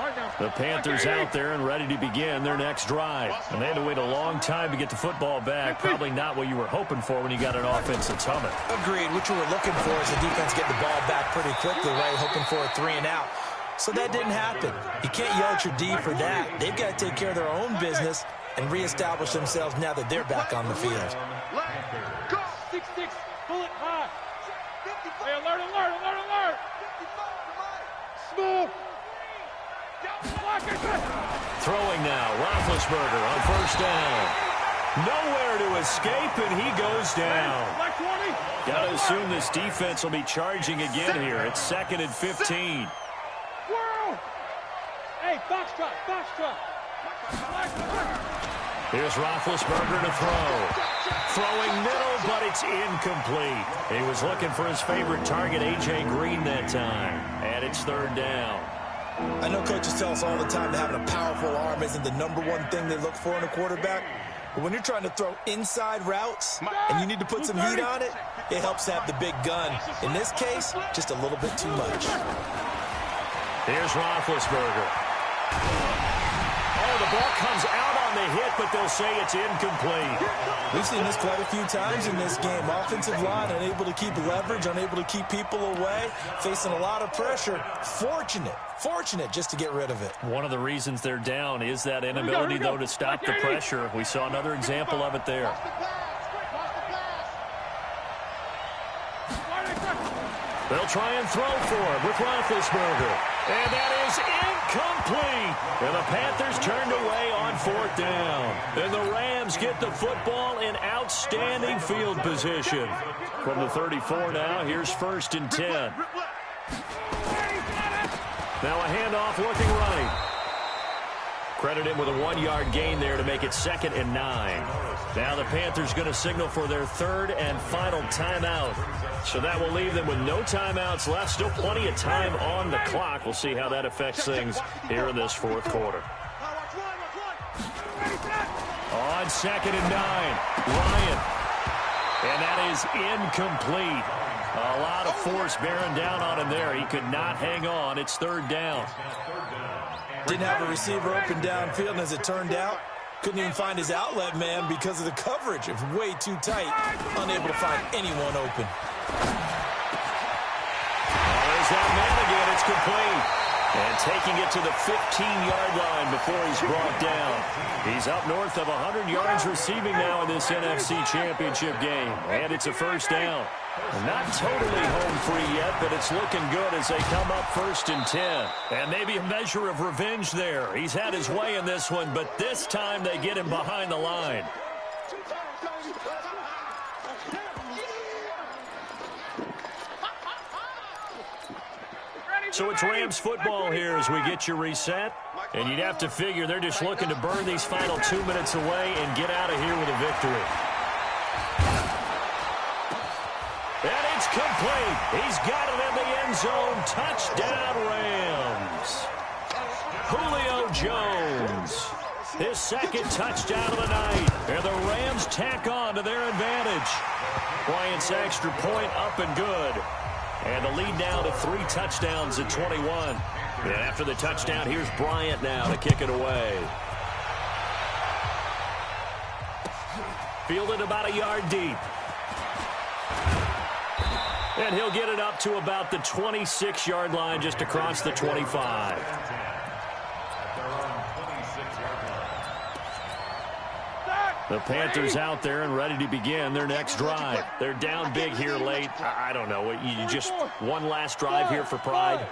right, now The Panthers out there and ready to begin their next drive. And they had to wait a long time to get the football back. Probably not what you were hoping for when you got an offense that's humming. Agreed. What you were looking for is the defense get the ball back pretty quickly, right? Hoping for a 3 and out. So that didn't happen. You can't yell at your D for that. They've got to take care of their own business and reestablish themselves now that they're back on the field. 6-6, pull it high. Hey, alert, alert, alert, alert. Smooth. Throwing now, Roethlisberger on first down. Nowhere to escape, and he goes down. Got to assume this defense will be charging again here. It's 2nd and 15. Hey, box truck, box truck. Here's Roethlisberger to throw. Throwing middle, but it's incomplete. He was looking for his favorite target, A.J. Green, that time. And it's 3rd down. I know coaches tell us all the time that having a powerful arm isn't the #1 thing they look for in a quarterback. But when you're trying to throw inside routes and you need to put some heat on it, it helps to have the big gun. In this case, just a little bit too much. Here's Roethlisberger. Oh, the ball comes out on the hit, but they'll say it's incomplete. We've seen this quite a few times in this game. Offensive line unable to keep leverage, unable to keep people away, facing a lot of pressure. Fortunate just to get rid of it. One of the reasons they're down is that inability, though, to stop the pressure. We saw another example of it there. They'll try and throw for him with Roethlisberger. And that is incomplete. And the Panthers turned away on 4th down. And the Rams get the football in outstanding field position. From the 34 now, here's 1st and 10. Now a handoff looking right. Credit him with a 1-yard gain there to make it 2nd and 9. Now the Panthers going to signal for their 3rd and final timeout. So that will leave them with no timeouts left. Still plenty of time on the clock. We'll see how that affects things here in this 4th quarter. On 2nd and 9, Ryan. And that is incomplete. A lot of force bearing down on him there. He could not hang on. It's 3rd down. Didn't have a receiver open downfield, and as it turned out, couldn't even find his outlet man because of the coverage. It was way too tight, unable to find anyone open. There's that man again. It's complete. And taking it to the 15-yard line before he's brought down. He's up north of 100 yards receiving now in this NFC Championship game. And it's a 1st down. Not totally home free yet, but it's looking good as they come up 1st and 10. And maybe a measure of revenge there. He's had his way in this one, but this time they get him behind the line. So it's Rams football here as we get you reset. And you'd have to figure they're just looking to burn these final 2 minutes away and get out of here with a victory. And it's complete. He's got it in the end zone. Touchdown, Rams. Julio Jones. His 2nd touchdown of the night. And the Rams tack on to their advantage. Bryant's extra point up and good. And the lead now to 3 touchdowns at 21. And after the touchdown, here's Bryant now to kick it away. Fielded about a yard deep. And he'll get it up to about the 26-yard line, just across the 25. The Panthers out there and ready to begin their next drive. They're down big here late. I don't know. You just one last drive here for pride.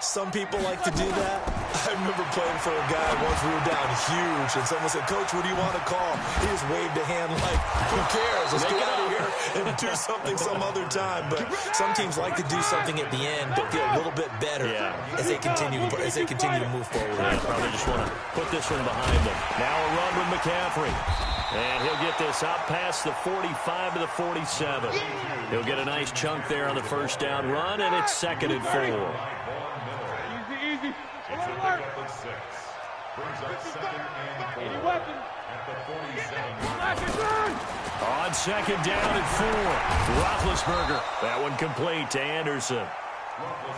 Some people like to do that. I remember playing for a guy once. We were down huge, and someone said, "Coach, what do you want to call?" He just waved a hand like, "Who cares? Let's get out of here and do something some other time." But some teams like to do something at the end, but feel a little bit better as they continue to move forward. Yeah, probably just want to put this one behind them. Now a run with McCaffrey. And he'll get this out past the 45 to the 47. He'll get a nice chunk there on the 1st down run, and it's 2nd and 4. Easy. It's a pickup of 6. Brings up 2nd and 4 Any weapon. at the 47. On 2nd down and 4. Roethlisberger. That one complete to Anderson.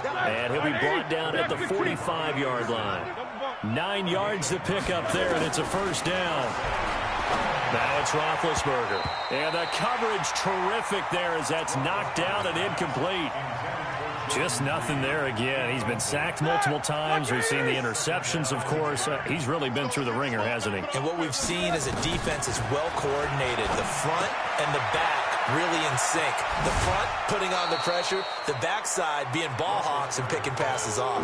And he'll be brought down at the 45-yard line. 9 yards to pick up there, and it's a first down. Now it's Roethlisberger. And the coverage terrific there as that's knocked down and incomplete. Just nothing there again. He's been sacked multiple times. We've seen the interceptions, of course. He's really been through the ringer, hasn't he? And what we've seen is a defense is well coordinated. The front and the back really in sync. The front putting on the pressure, the backside being ball hawks and picking passes off.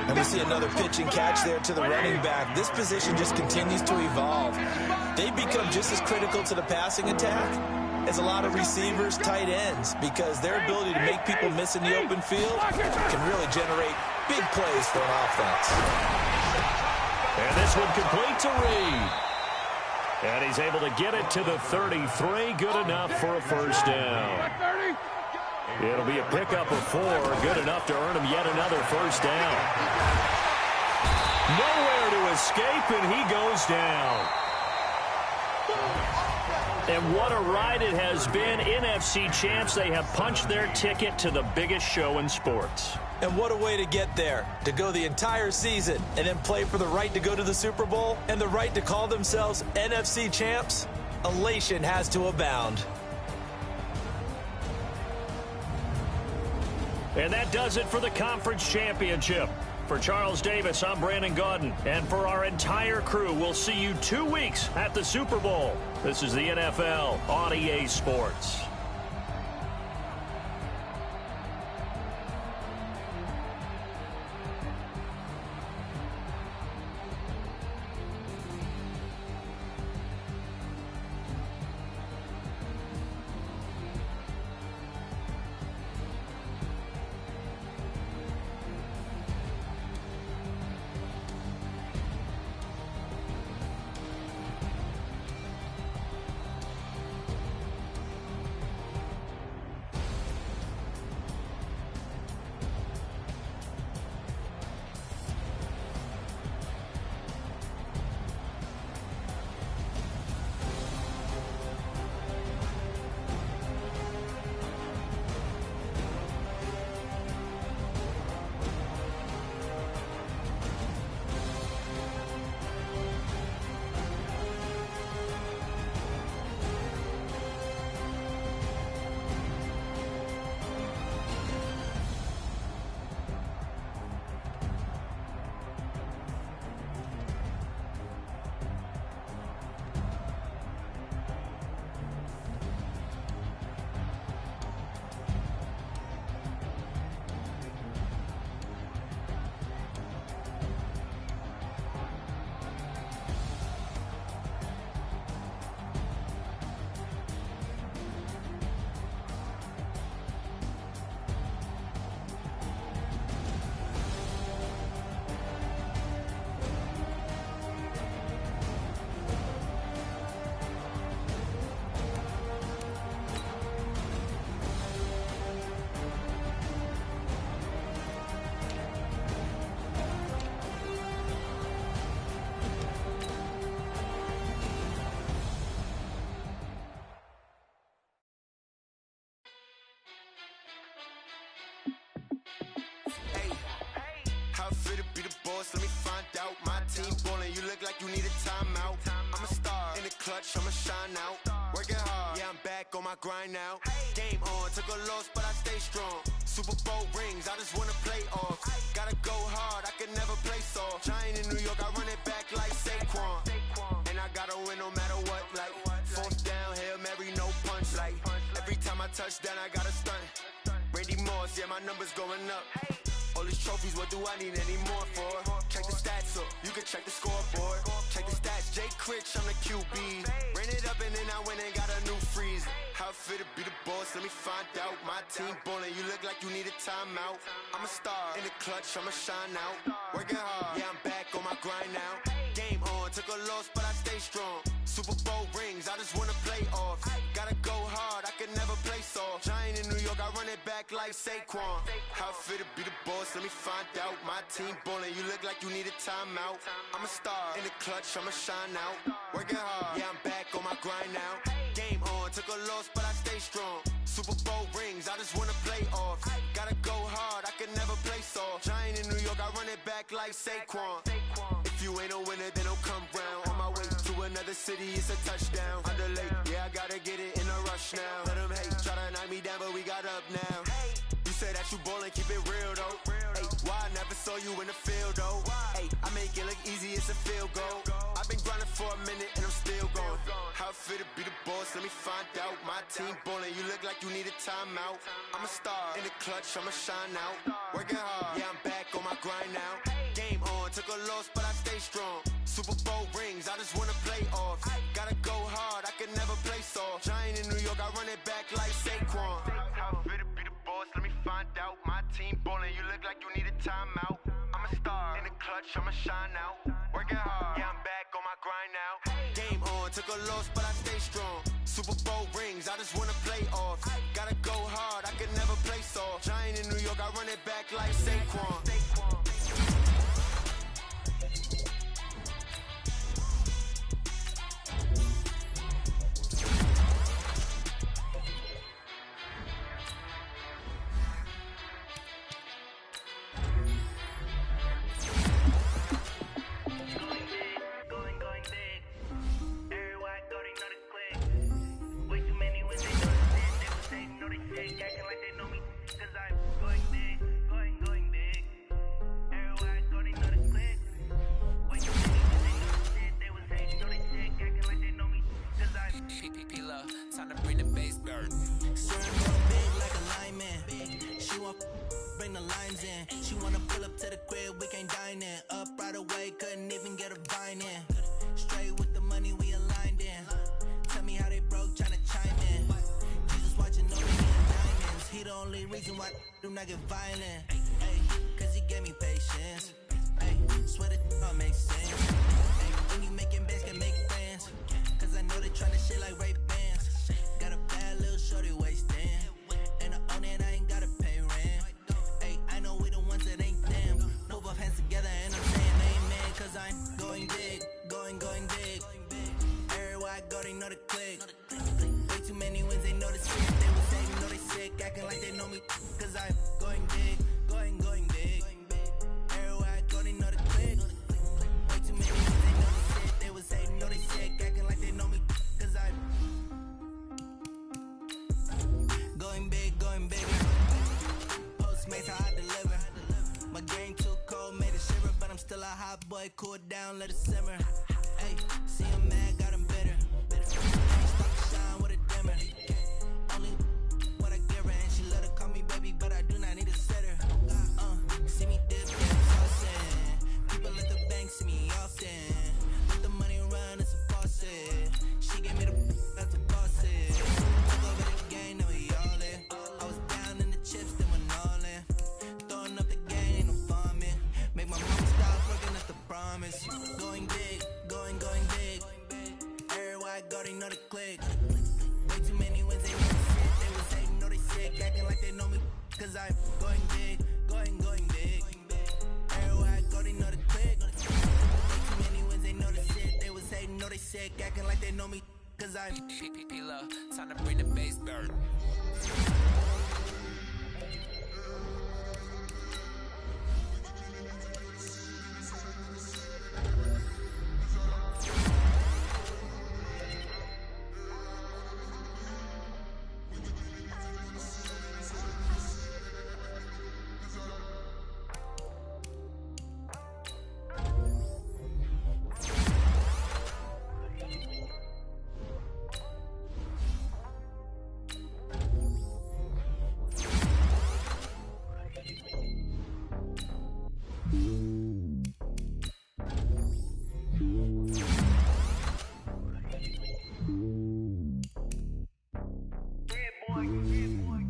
And we see another pitch and catch there to the running back. This position just continues to evolve. They become just as critical to the passing attack as a lot of receivers, tight ends, because their ability to make people miss in the open field can really generate big plays for an offense. And this one complete to Reed. And he's able to get it to the 33. Good enough for a first down. It'll be a pickup of 4. Good enough to earn him yet another first down. Nowhere to escape, and he goes down. And what a ride it has been. NFC champs, they have punched their ticket to the biggest show in sports. And what a way to get there, to go the entire season and then play for the right to go to the Super Bowl and the right to call themselves NFC champs. Elation has to abound. And that does it for the conference championship. For Charles Davis, I'm Brandon Gaudin. And for our entire crew, we'll see you 2 weeks at the Super Bowl. This is the NFL on EA Sports. Fit to be the boss, let me find out. My team ballin', you look like you need a timeout. I'm a star in the clutch, I'ma shine out. Working hard, yeah, I'm back on my grind now. Game on, took a loss, but I stay strong. Super Bowl rings, I just wanna play off. Gotta go hard, I can never play soft. Giant in New York, I run it back like Saquon. And I gotta win no matter what, like fourth down, Hail Mary, no punch. Like every time I touch down, I gotta stunt. Randy Moss, yeah, my numbers going up. All these trophies, what do I need any more for? Check the stats up, you can check the scoreboard. Check the stats, Jay Critch, I'm the QB. Ran it up and then I went and got a new freeze. How fit to be the boss, let me find out. My team ballin', you look like you need a timeout. I'm a star in the clutch, I'ma shine out. Working hard, yeah, I'm back on my grind now. Game on, took a loss, but I stay strong. Super Bowl rings, I just wanna play off. Gotta go hard, I can never play soft. Giant in New York, I run it back like Saquon. How fit to be the boss, let me find out. My team ballin', you look like you need a timeout. I'm a star in the clutch, I'ma shine out. Working hard, yeah, I'm back on my grind now. Game on, took a loss, but I stay strong. Super Bowl rings, I just wanna play off. Gotta go hard, I can never play soft. Giant in New York, I run it back like Saquon. If you ain't a winner, then don't come round. On my way to another city, it's a touchdown. Underlay, yeah, I gotta get it in a rush now. Let them hate, try to knock me down, but we got up now. You say that you ballin', keep it real though. Ay, why I never saw you in the field though? Ay, I make it look easy, it's a field goal. I've been grinding for a minute and I'm still going. How it feel to be the boss, let me find out. My team ballin', you look like you need a timeout. I'm a star in the clutch, I'ma shine out. Working hard, yeah, I'm back on my grind now. Game on, took a loss, but I stay strong. Super Bowl rings, I just wanna play off. Gotta go hard, I can never play soft. Giant in New York, I run it back like Saquon. How it feel to be the boss, let me find out. My team ballin', you look like you need a timeout. I'm a star in the clutch, I'ma shine out. Working hard, yeah, I'm back on my grind now. Game on, took a loss, but I stay strong. Super Bowl rings, I just wanna play off. Gotta go hard, I can never play soft. Giant in New York, I run it back like Saquon. I get violent, ay, cause he gave me patience, ay, swear that all makes sense, ay, when you making bands can make friends, cause I know they tryna shit like Ray-Bans, got a bad little shorty wasting, and I own it, I ain't gotta pay rent, ay, I know we the ones that ain't them, move our hands together and I'm saying amen, cause I'm going big, going big, everywhere I go they know the click, way too many wins, they know the shit, they was saying, know they sick, acting like they know me, cause I'm going big, going big. Everywhere I go, they know the click. Way too many wins, they know the shit. They was hating, know they sick, acting like they know me, cause I'm going big. Postmates, how I deliver. My game too cold, made it shiver, but I'm still a hot boy, cool down, let it simmer. Hey, see him mad, got him bitter. Ain't stop to shine with a dimmer. Only what I give her, and she let her call me baby, but I do not need a sitter. See me dip, saucing. People at the bank see me often. Let the money run, it's a faucet. She gave me the that's a faucet. Took over the game, now we all in. I was down in the chips, then went all in. Throwing up the game, ain't no farming. Make my mom stop working at the promise. Going big, going big. Everywhere I go, they know the click. Way too many wins, they know the shit. They was hating, know they sick, acting like they know me. Cause I'm going big, going big. Everywhere I go, they know the click. Way too many wins, they know the shit. They was hating, know they sick, acting like they know me. Cause I'm P-P-P-Love, time to bring the bass bird.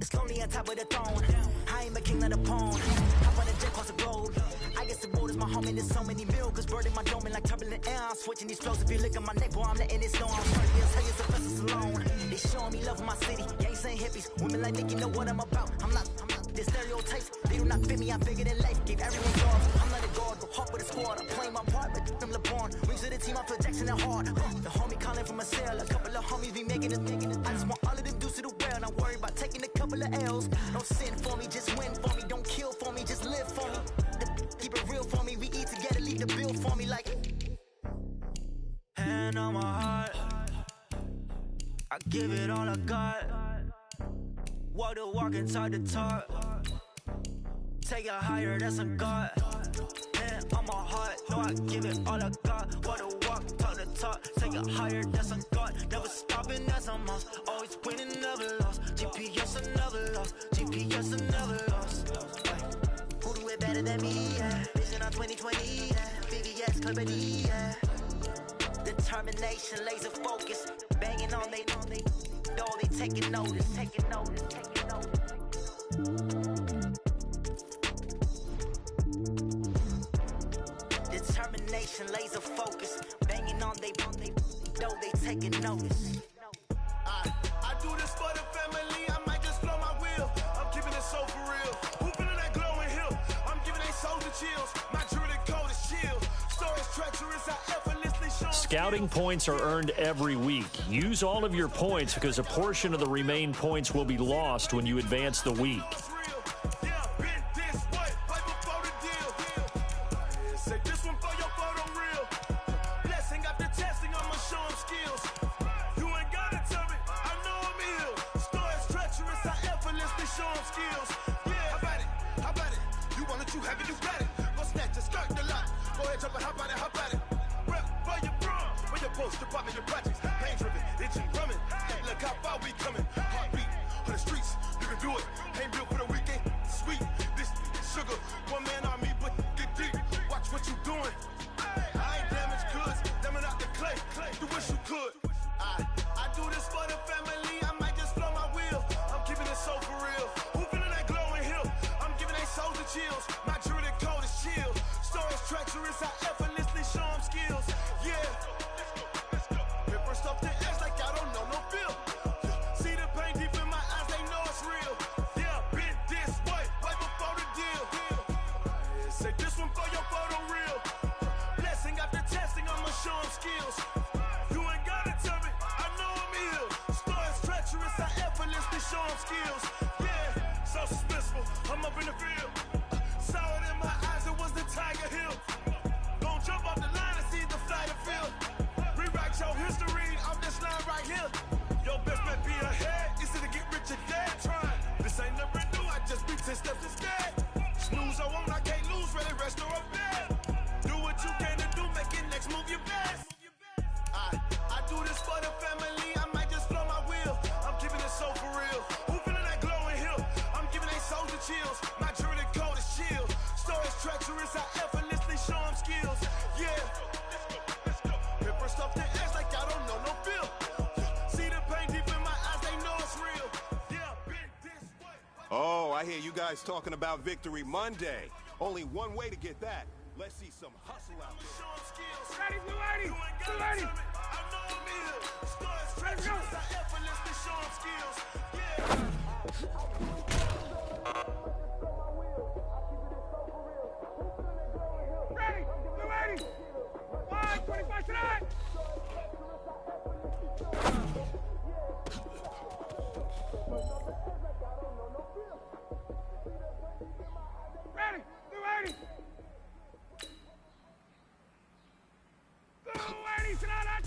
It's lonely on top of the throne. I ain't a king of the pawn. Hop on the jet across the globe. I guess the road is my home and there's so many miracles burning my dome and like turbulent air. I'm switching these flows. If you look at my neck, boy, I'm letting it snow. I'm starting to tell you Sylvester Stallone. They showing me love in my city. Gangsta and hippies. Women like Nick, you know what I'm about. I'm not the stereotypes. They do not fit me. I'm bigger than life. Gave everyone jobs. I'm not a guard. Go hard with a squad. I'm playing my part, but I'm LeBron. Rings to the team. I feel Jackson and hard. The homie calling from a cell. A couple of homies be making it. I just want all of them dudes to the well. Not worry about taking a couple of L's. Don't sin for me, just win for me. I got. Walk the walk and talk the talk. Take it higher, that's a God. Man, I'm a heart, no, I give it all I got. Walk the walk, talk the talk. Take it higher, that's a God. Never stopping, that's a must. Always winning, never lost. GPS, I never lost. GPS, I never lost. Who do it better than me? Yeah. Vision on 2020. Yeah. VVS, company. Yeah. Determination, laser focus. Banging on they door, they taking notice. Taking notice. Taking notice. Determination, laser focus. Banging on they door, they taking notice. I do this for the family, I might just blow my wheel. I'm keeping it so for real. Who feeling that glowing hill? I'm giving they souls the chills. My druidic code is chill. Stories treacherous, I effortlessly show. Scouting points are earned every week. Use all of your points because a portion of the remaining points will be lost when you advance the week. Department your projects, pain driven, itching, drumming. Look how far we coming. Heartbeat on the streets, you can do it. Ain't built for the weekend, sweet. This sugar, one man army, but get deep. Watch what you doing. I ain't damaged goods, damning out the clay. You wish you could. I do this for the family. I might just blow my wheel. I'm keeping it so for real. Who feeling that glowing hill? I'm giving they souls the chills. My druidic code is chill. Stories treacherous, I effortlessly show them skills. Yeah. Stuff the edge like I don't know no feel. See the pain deep in my eyes, they know it's real. Yeah, been this way, right before the deal. Say this one for your photo real. Blessing after testing, I'ma show them skills. You ain't gotta tell me, I know I'm ill. Stories treacherous, I effortlessly show them skills. Yeah, so suspenseful, I'm up in the field. Saw it in my eyes, it was the Tiger Hill. Don't jump off the line and see the flight of field. Rewrite your history. This line right here, your best bet be ahead. Is it to get rich or dead? Trying. This ain't never new. I just be 10 steps instead. Snooze I won't, I can't lose. Ready, rest or a bed. Do what you can to do. Make it next move your best. I do this for the family. I might just blow my wheel. I'm keeping it so for real. Who feeling that glowing hill? I'm giving they souls the chills. My druidic code is chill. Stories treacherous. I effortlessly show them skills. Yeah. Pepper stuff the edge like I don't know no feel. See the pain deep in my eyes, they know it's real. Yeah, been this way. Oh, I hear you guys talking about Victory Monday. Only one way to get that. Let's see some hustle out there. Ready, blue lady! Blue lady! I know I'm ill. Stories treacherous, I effortlessly show them skills. Yeah. Ready, blue lady! 125 tonight! Ready, blue lady! Blue lady tonight!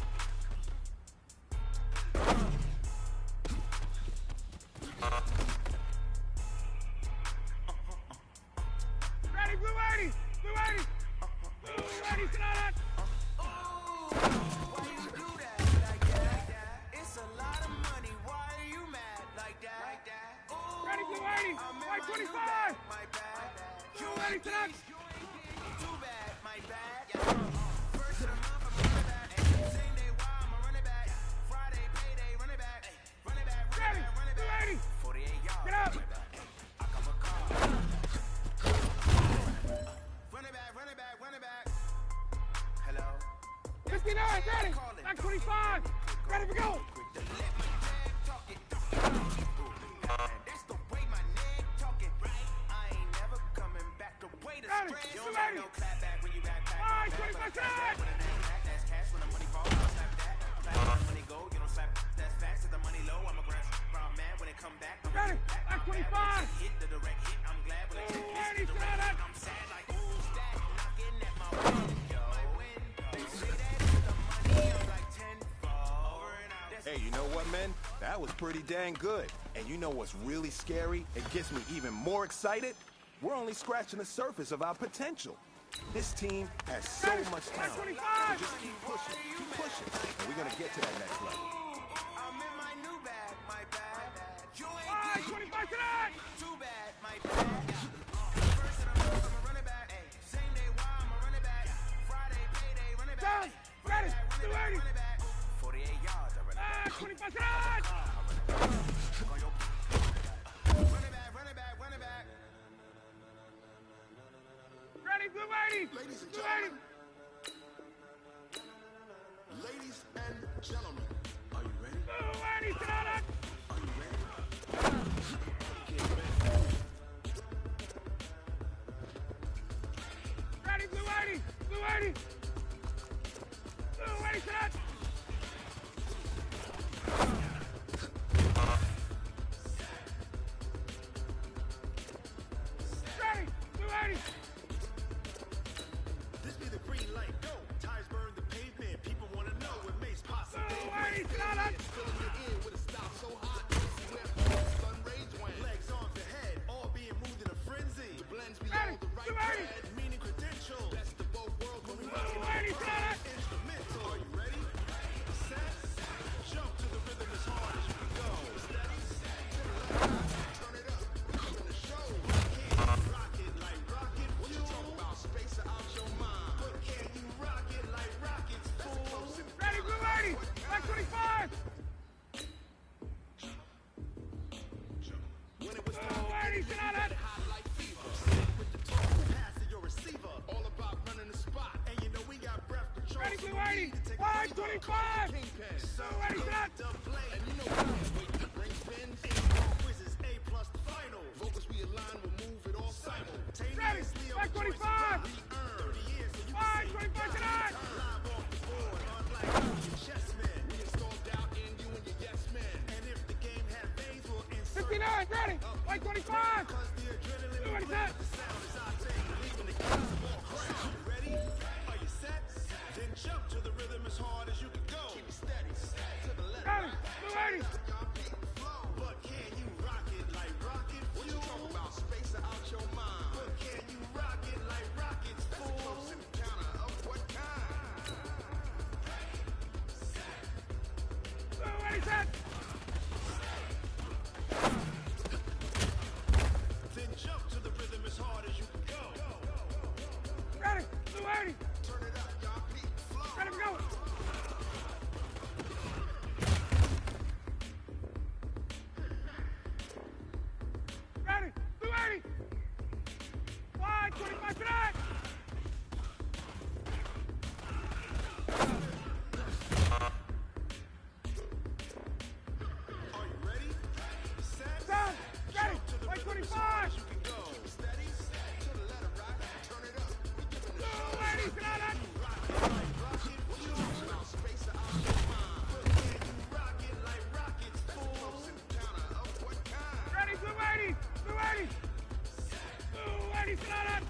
Ready, blue lady! Blue lady! Blue lady tonight! Why you do that like that? It's a lot of money. Why are you mad like that? Ooh, Ready, blue lady! I'm in White my new 25! bag, my bad. Blue lady tonight! Too bad, my bad. First of the month, I'm running back. Same day, why I'm a running back. Friday, payday, running back. Running back, Ready, running blue back. lady! 48 yards. Get up! I come a car. Running back, running back. Hello. 59, ready! Back 25! Ready to go! That's the way my neck talking. I ain't never coming back the way to Ready, spread. You you don't ready? got no clap back when you back. All right, 25 tonight! That's cash when the money fall. I'll slap that. Clap when the money go. You don't slap. That's fast. If the money low, I'm a ground man when it come back. Ready, back 25! Hit the direct hit. I'm glad when Blue it lady hit the tonight! direct. I'm sad like who's that knocking at my window? They say that the money I'm like 10 over and out. That was pretty dang good. And you know what's really scary? It gets me even more excited? We're only scratching the surface of our potential. This team has so much talent. So just keep pushing, and we're gonna get to that next level. I'm in my new bag, my bag. You ain't 25 tonight! Too bad, my bag. First and I'm running back. Same day, why I'm a running back. Friday, payday, running back. Ready, 280. 48 yards, I run back. 25 tonight! Running back. Ready, blue 80. Ladies and 280. gentlemen. Ladies and gentlemen. Are you ready? Blue 80 tonight! Are you ready? Ready, blue 80. Blue 80. Blue 80 tonight! Ready, blue 80. This be the green light. Go. Tires burn the pavement. People want to know what makes possible. Blue 80 tonight! Filling it in with a style so hot. Where sun rays when legs on the head, all being moved in a frenzy. The blends be all the right bread, meaning credential. Best of both worlds when we rock it. Instrumental. Are you ready? Set. Jump to the rhythm as hard as you can go. Steady. Turn it up. In the show. Can't rock it like rocket. What you talking about? Space out your mind. But can you rock it like rockets, fool? Ready, blue 80. Like 25. When it was Blue 80 tonight! hot like fever. Sick with the talk, pass to your receiver. All about running the spot. And you know we got breath control. Ready, so blue no 80. need to take a Wide breather. 25. Kingpin. Blue 80 tonight! Dub play. And you know we can't wait to bring spins. A quizzes, A plus the final. Vocals we align, we'll move it all simultaneously. Ready, like 25. 30 years, so you Wide can 25 tonight! live off the board, unlike your chess men. We install doubt in you and your yes men. And if the game had veins, we'll insert 59, ready! Like 25! cause the adrenaline Do will it, blend set. with the sound as I take, leaving the kids all crowd. Ready? Are you set? Then jump to the rhythm as hard as you can go. Keep it steady, to the left. Ready, blue 80. Y'all beat the flow. But can you rock it like rocket? What you talking about? Space out your mind. But can you rock it like rockets? That's a close encounter of what kind? Blue 80 set! Then jump to the rhythm as hard as you can go. Ready, blue 80. Turn it up, y'all beat the flow. Ready, go! Ready, blue 80. Wide 25 tonight! Are you ready? Set. Done! Ready, To the like rhythm as 25! hard as you can go. Keep it steady, to the letter rock. Turn it up. We giving the show. Blue 80 tonight! Rock it like rocket. What you talking about? Space out your mind. But can you rock it like rockets, fool? Close encounter of what kind? Ready, blue 80. Blue 80. Blue 80 tonight!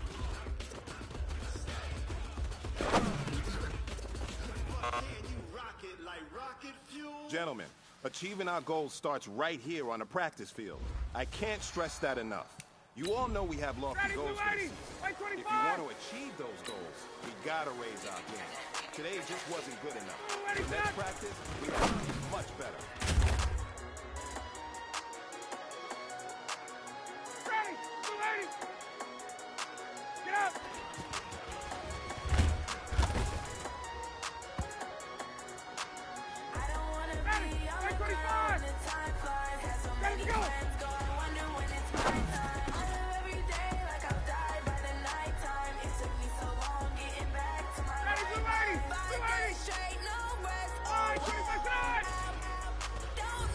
Can you rock it like rocket fuel? Gentlemen, achieving our goals starts right here on the practice field. I can't stress that enough. You all know we have lofty Ready, goals blue for 80. this season. Like If you 25! want to achieve those goals, we gotta raise our game. Today just wasn't good enough. Ready, The next set. practice, we have to be much better. Ready, blue 80. Get up! I don't wanna Ready, be on like the 25. ground when the time flies. Had so many Let's go. friends go, I wonder when it's my time. I live every day like I've died by the nighttime. It took me so long getting back to my Ready, blue 80. right mind. 5 Blue 80. days straight, no rest. Wide 25 tonight! Don't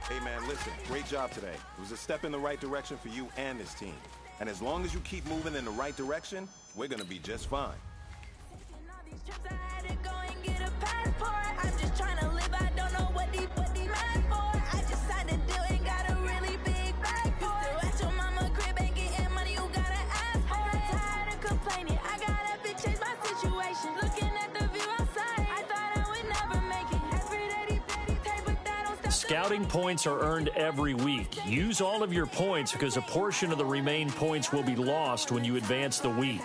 Hey, man, listen, great job today. It was a step in the right direction for you and this team. And as long as you keep moving in the right direction, we're going to be just fine. Scouting points are earned every week. Use all of your points because a portion of the remaining points will be lost when you advance the week.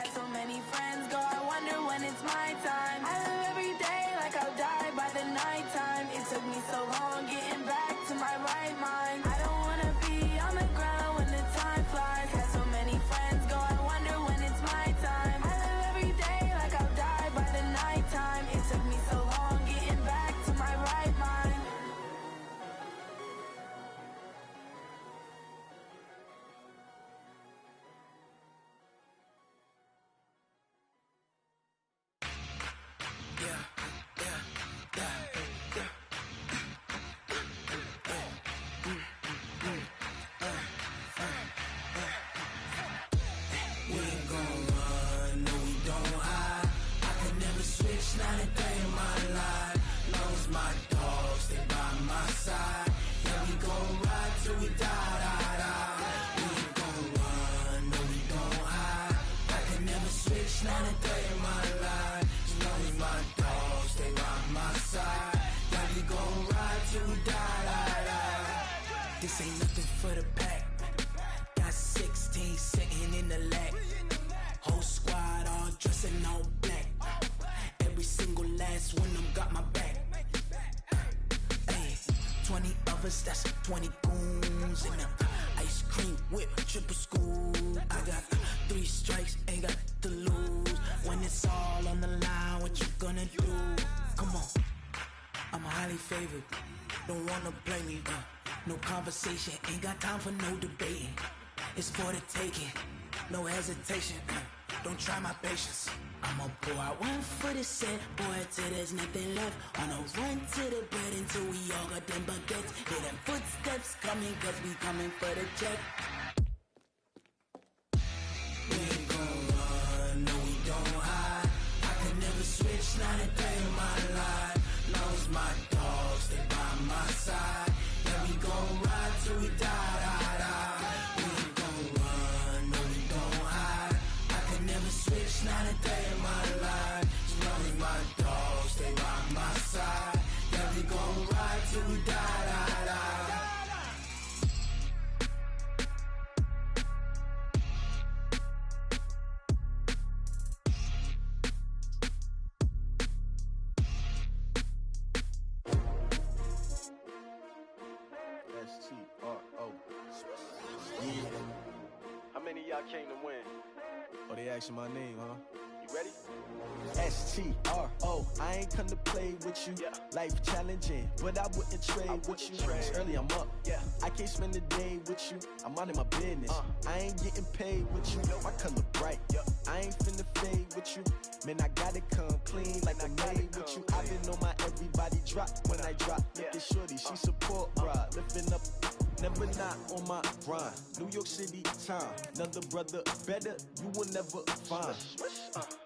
This ain't nothing for the pack. Got 16 sitting in the lag. Whole squad all dressing all black. Every single last one of them got my back. Hey, 20 of us, that's 20 goons in the ice cream whip, triple scoop. I got 3 strikes, ain't got to lose. When it's all on the line, what you gonna do? Come on, I'm highly favored. Don't wanna play me, no conversation, ain't got time for no debating. It's for the taking, no hesitation. Don't try my patience. I'ma pour out one for the set, boy, till there's nothing left. On a run to the bread until we all got them baguettes. Hear them footsteps coming, cause we coming for the check. We ain't gon' run, no we don't hide. I can never switch, not a day in my life. Long as my dogs stay by my side. Yeah, we gon' ride till we die. We ain't gon' run, no we don't hide. I can never switch, not a day in my life. As long as my dogs stay by my side. Yeah, we gon' ride till we die. S-T-R-O. Yeah. How many of y'all came to win? Oh, they asking my name, huh? You ready? S-T-R-O. I ain't come to play with you. Yeah. Life challenging, but I wouldn't trade with you. It's early, I'm up. Yeah. I can't spend the day with you. I'm minding my business. I ain't getting paid with you. My color bright. Yeah. I ain't finna fade with you. Man, I gotta come clean like I made with you. I've been on my everybody drop when I drop. Look at shorty, she support, bruh. Lifting up, never not on my grind. New York City time, another brother better, you will never find.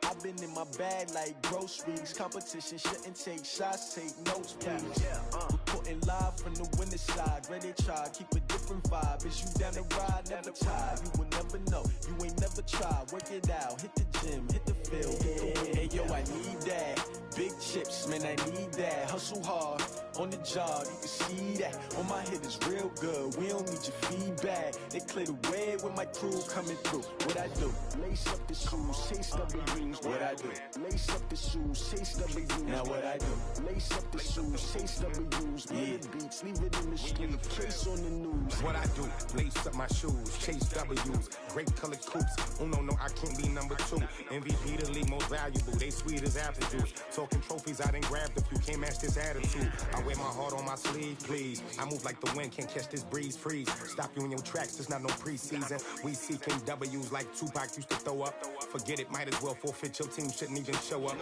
I've been in my bag like groceries. Competition shouldn't take shots, take notes, please. Reporting live from the winning side. Ready to try, keep a different vibe. Is you down the ride, never tired. You will never know, you ain't never tried. Work it out, hit the gym, hit the field, hit the win. Hey yo, I need that. Big chips, man, I need that. Hustle hard, on the job, you can see that. On my hit is real good, we don't need your feedback. They clear the way with my crew coming through. What I do? Lace up the shoes, chase W's. What I do? Lace up the shoes, chase W's. Now what I do? Lace up the shoes, chase W's. Yeah. Beats, leave it in the street, case on the news. What I do? Lace up my shoes, chase W's. Great colored coops. Oh no, I can't be number 2. MVP the league most valuable. They sweet as apple juice. Talking trophies, I done grabbed a few. Can't match this attitude. I wear my heart on my sleeve, please. I move like the wind, can't catch this breeze. Freeze. Stop you in your tracks. There's not no preseason. We seeking W's like Tupac used to throw up. Forget it, might as well forfeit. Your team shouldn't even show up.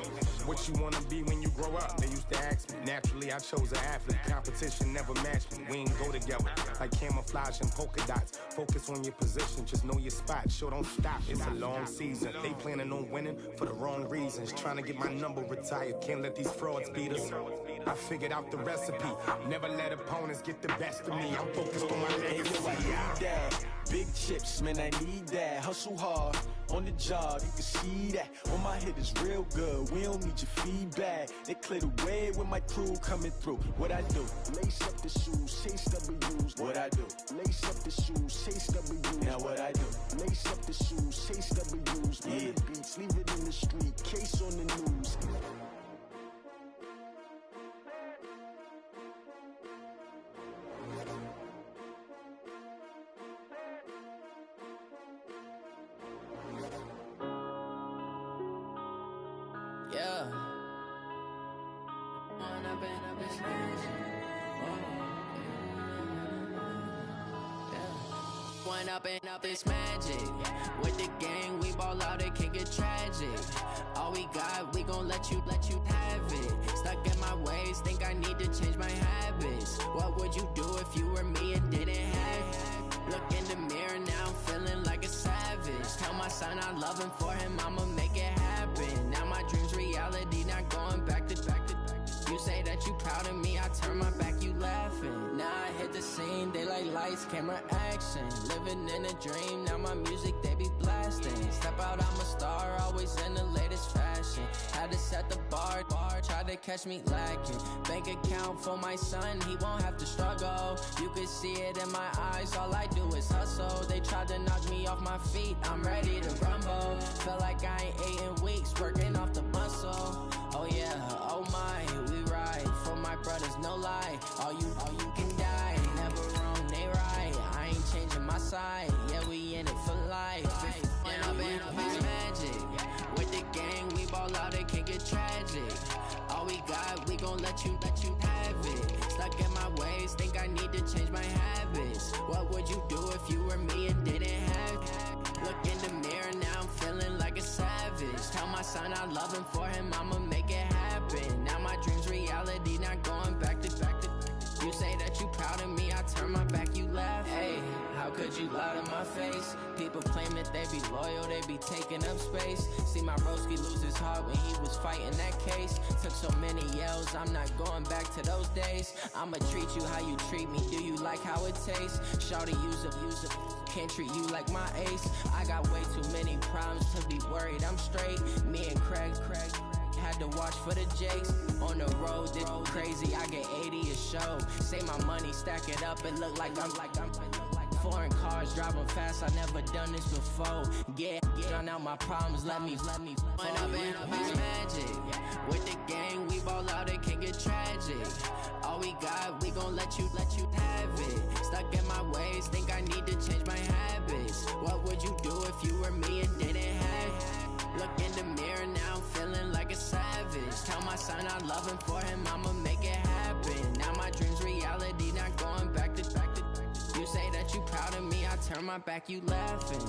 What you wanna be when you grow up? They used to ask me. Naturally, I chose an athlete. Competition never matched me. We ain't go together like camouflage and polka dots. Focus on your position, just know your spot. Sure, don't stop. It's a long season. They planning on winning for the wrong reasons. Trying to get my number retired. Can't let these frauds beat us. I figured out the recipe. Never let opponents get the best of me. I'm focused on my legacy. Big chips, man, I need that. Hustle hard, on the job, you can see that. On my hit is real good, we don't need your feedback. They clear the way with my crew coming through. What I do? Lace up the shoes, chase W's. What I do? Lace up the shoes, chase W's. Now what I do? Lace up the shoes, chase W's. Yeah. Beats, leave it in the street, case on the news. Yeah. One up and up, it's magic. With the gang, we ball out, it can get tragic. All we got, we gon' let you have it. Stuck in my ways, think I need to change my habits. What would you do if you were me and didn't have it? Look in the mirror now, I'm feeling like a savage. Tell my son I love him, for him I'ma make it happen. Now my dream's reality, not going back to. You say that you proud of me, I turn my back, you laughing. Now I hit the scene, they like lights, camera, action. Living in a dream, now my music, they be blasting. Step out, I'm a star, always in the latest fashion. Had to set the bar, try to catch me lacking. Bank account for my son, he won't have to struggle. You can see it in my eyes, all I do is hustle. They tried to knock me off my feet, I'm ready to rumble. Feel like I ain't ate in weeks, working off the muscle. Oh yeah, oh my, we ride for my brothers, no lie. All you can die, never wrong, they right. I ain't changing my side, yeah, we in it for life. And up it's magic. With the gang, we ball out, it can get tragic. All we got, we gon' let you have it. Stuck in my ways, think I need to change my habits. What would you do if you were me and didn't have it? Look in the mirror, now I'm feeling like a savage. Tell my son I love him, for him I'ma make it happen. Now my dream's reality, not going back to. You say that you proud of me, I turn my back, you laugh. Hey, how could you lie to my face? People claim that they be loyal, they be taking up space. See my broski lose his heart when he was fighting that case. Took so many yells, I'm not going back to those days. I'ma treat you how you treat me, do you like how it tastes? Shawty, use up, can't treat you like my ace. I got way too many problems to be worried, I'm straight. Me and Craig had to watch for the Jakes. On the road, this crazy, I get 80 a show. Say my money, stack it up, and look like I'm foreign cars, driving fast, I never done this before. Get on out my problems, let me One up and up is magic. With the gang, we ball out, it can get tragic. All we got, we gon' let you have it. Stuck in my ways, think I need to change my habits. What would you do if you were me and didn't have it? Look in the mirror, now I'm feeling like a savage. Tell my son I love him, for him I'ma make it happen. Now my dream's reality, not going back to. You say that you proud of me, I turn my back, you laughing.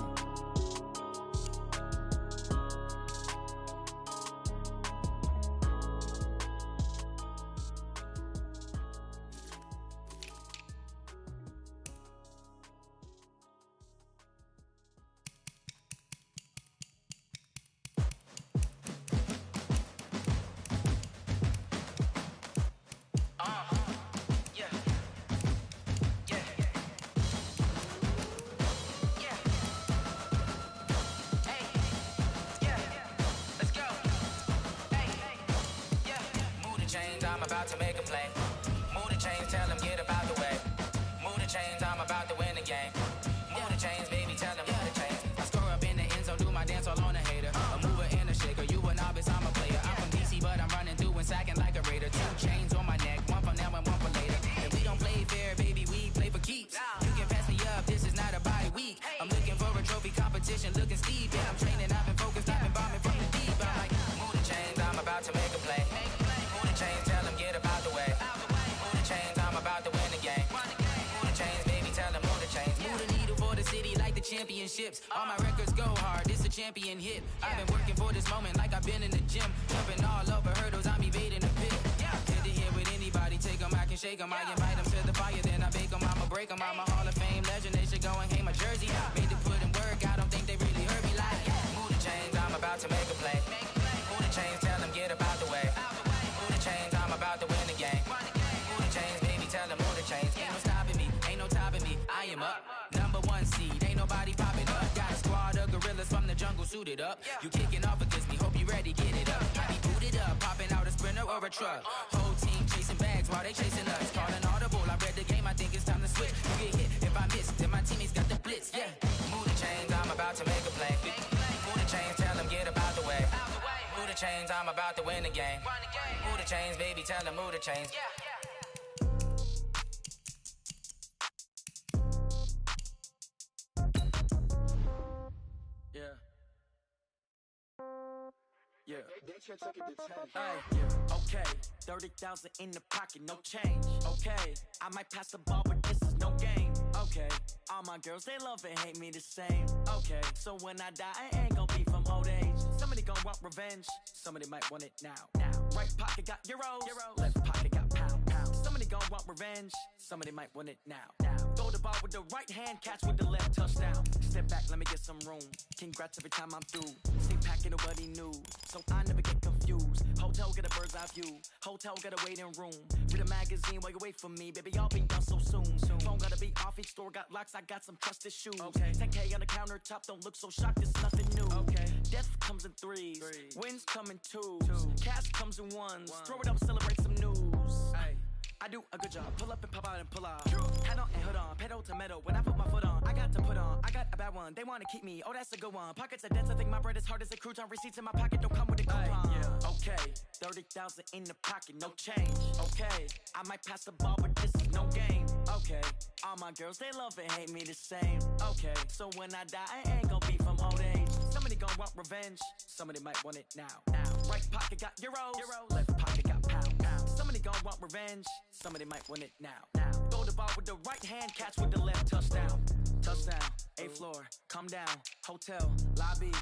championships. All my records go hard, this a champion hit. I've been working for this moment like I've been in the gym. Jumping all over hurdles, I'm evading the pit. Hit the hit with anybody, take them, I can shake them. I invite them to the fire, then I bake them, I'ma break them. I'm a Hall of Fame legend, they should go and hang my jersey. Made to put in work, I don't think they really heard me like. Move the chains, I'm about to make a play. Move the chains, tell them get up out the way. Move the chains, I'm about to win the game. Move the chains, baby, tell them move the chains. Ain't no stopping me, ain't no topping me. I am up, #1 seed, ain't nobody popping up. Got a squad of gorillas from the jungle suited up. You kicking off against me, hope you ready, get it up. I be booted up, popping out a Sprinter or a truck. Whole team chasing bags while they chasing us. Calling audible, I read the game, I think it's time to switch. You get hit, if I miss, then my teammates got the blitz, yeah. Move the chains, I'm about to make a play. Move the chains, tell them get up out the way. Move the chains, I'm about to win the game. Move the chains, baby, tell them move the chains. Okay, 30,000 in the pocket, no change. Okay, I might pass the ball, but this is no game. Okay, all my girls, they love and hate me the same. Okay, so when I die, I ain't gonna be from old age. Somebody gon' want revenge, somebody might want it now. Right pocket got euros, left pocket got pounds. Somebody gon' want revenge, somebody might want it now. Throw the ball with the right hand, catch with the left, touchdown. Step back, let me get some room. Congrats every time I'm through. Stay packing, nobody knew, so I never get confused. Hotel get a bird's eye view. Hotel got a waiting room. Read a magazine while you wait for me, baby. I'll be done so soon. Phone gotta be off. Each store got locks. I got some trusted shoes. Okay. 10K on the countertop. Don't look so shocked. It's nothing new. Okay. Death comes in threes. Wins come in twos. Cash comes in ones. Throw it up, celebrate some news. Ay. I do a good job. Pull up and pop out and pull out. Head on and hood on. Pedal to metal. When I put my foot on, I got to put on. I got a bad one. They want to keep me. Oh, that's a good one. Pockets are dense. I think my bread is hard as a crouton. Receipts in my pocket don't come with a coupon. Okay. 30,000 in the pocket. No change. Okay. I might pass the ball, but this is no game. Okay. All my girls, they love and hate me the same. Okay. So when I die, I ain't gonna be from old age. Somebody gon' want revenge. Somebody might want it now. Right pocket got euros. Left pocket got pounds. Somebody gon' want revenge. Somebody might want it now. Throw the ball with the right hand, catch with the left, touchdown. Touchdown, 8th floor, come down, hotel, lobby.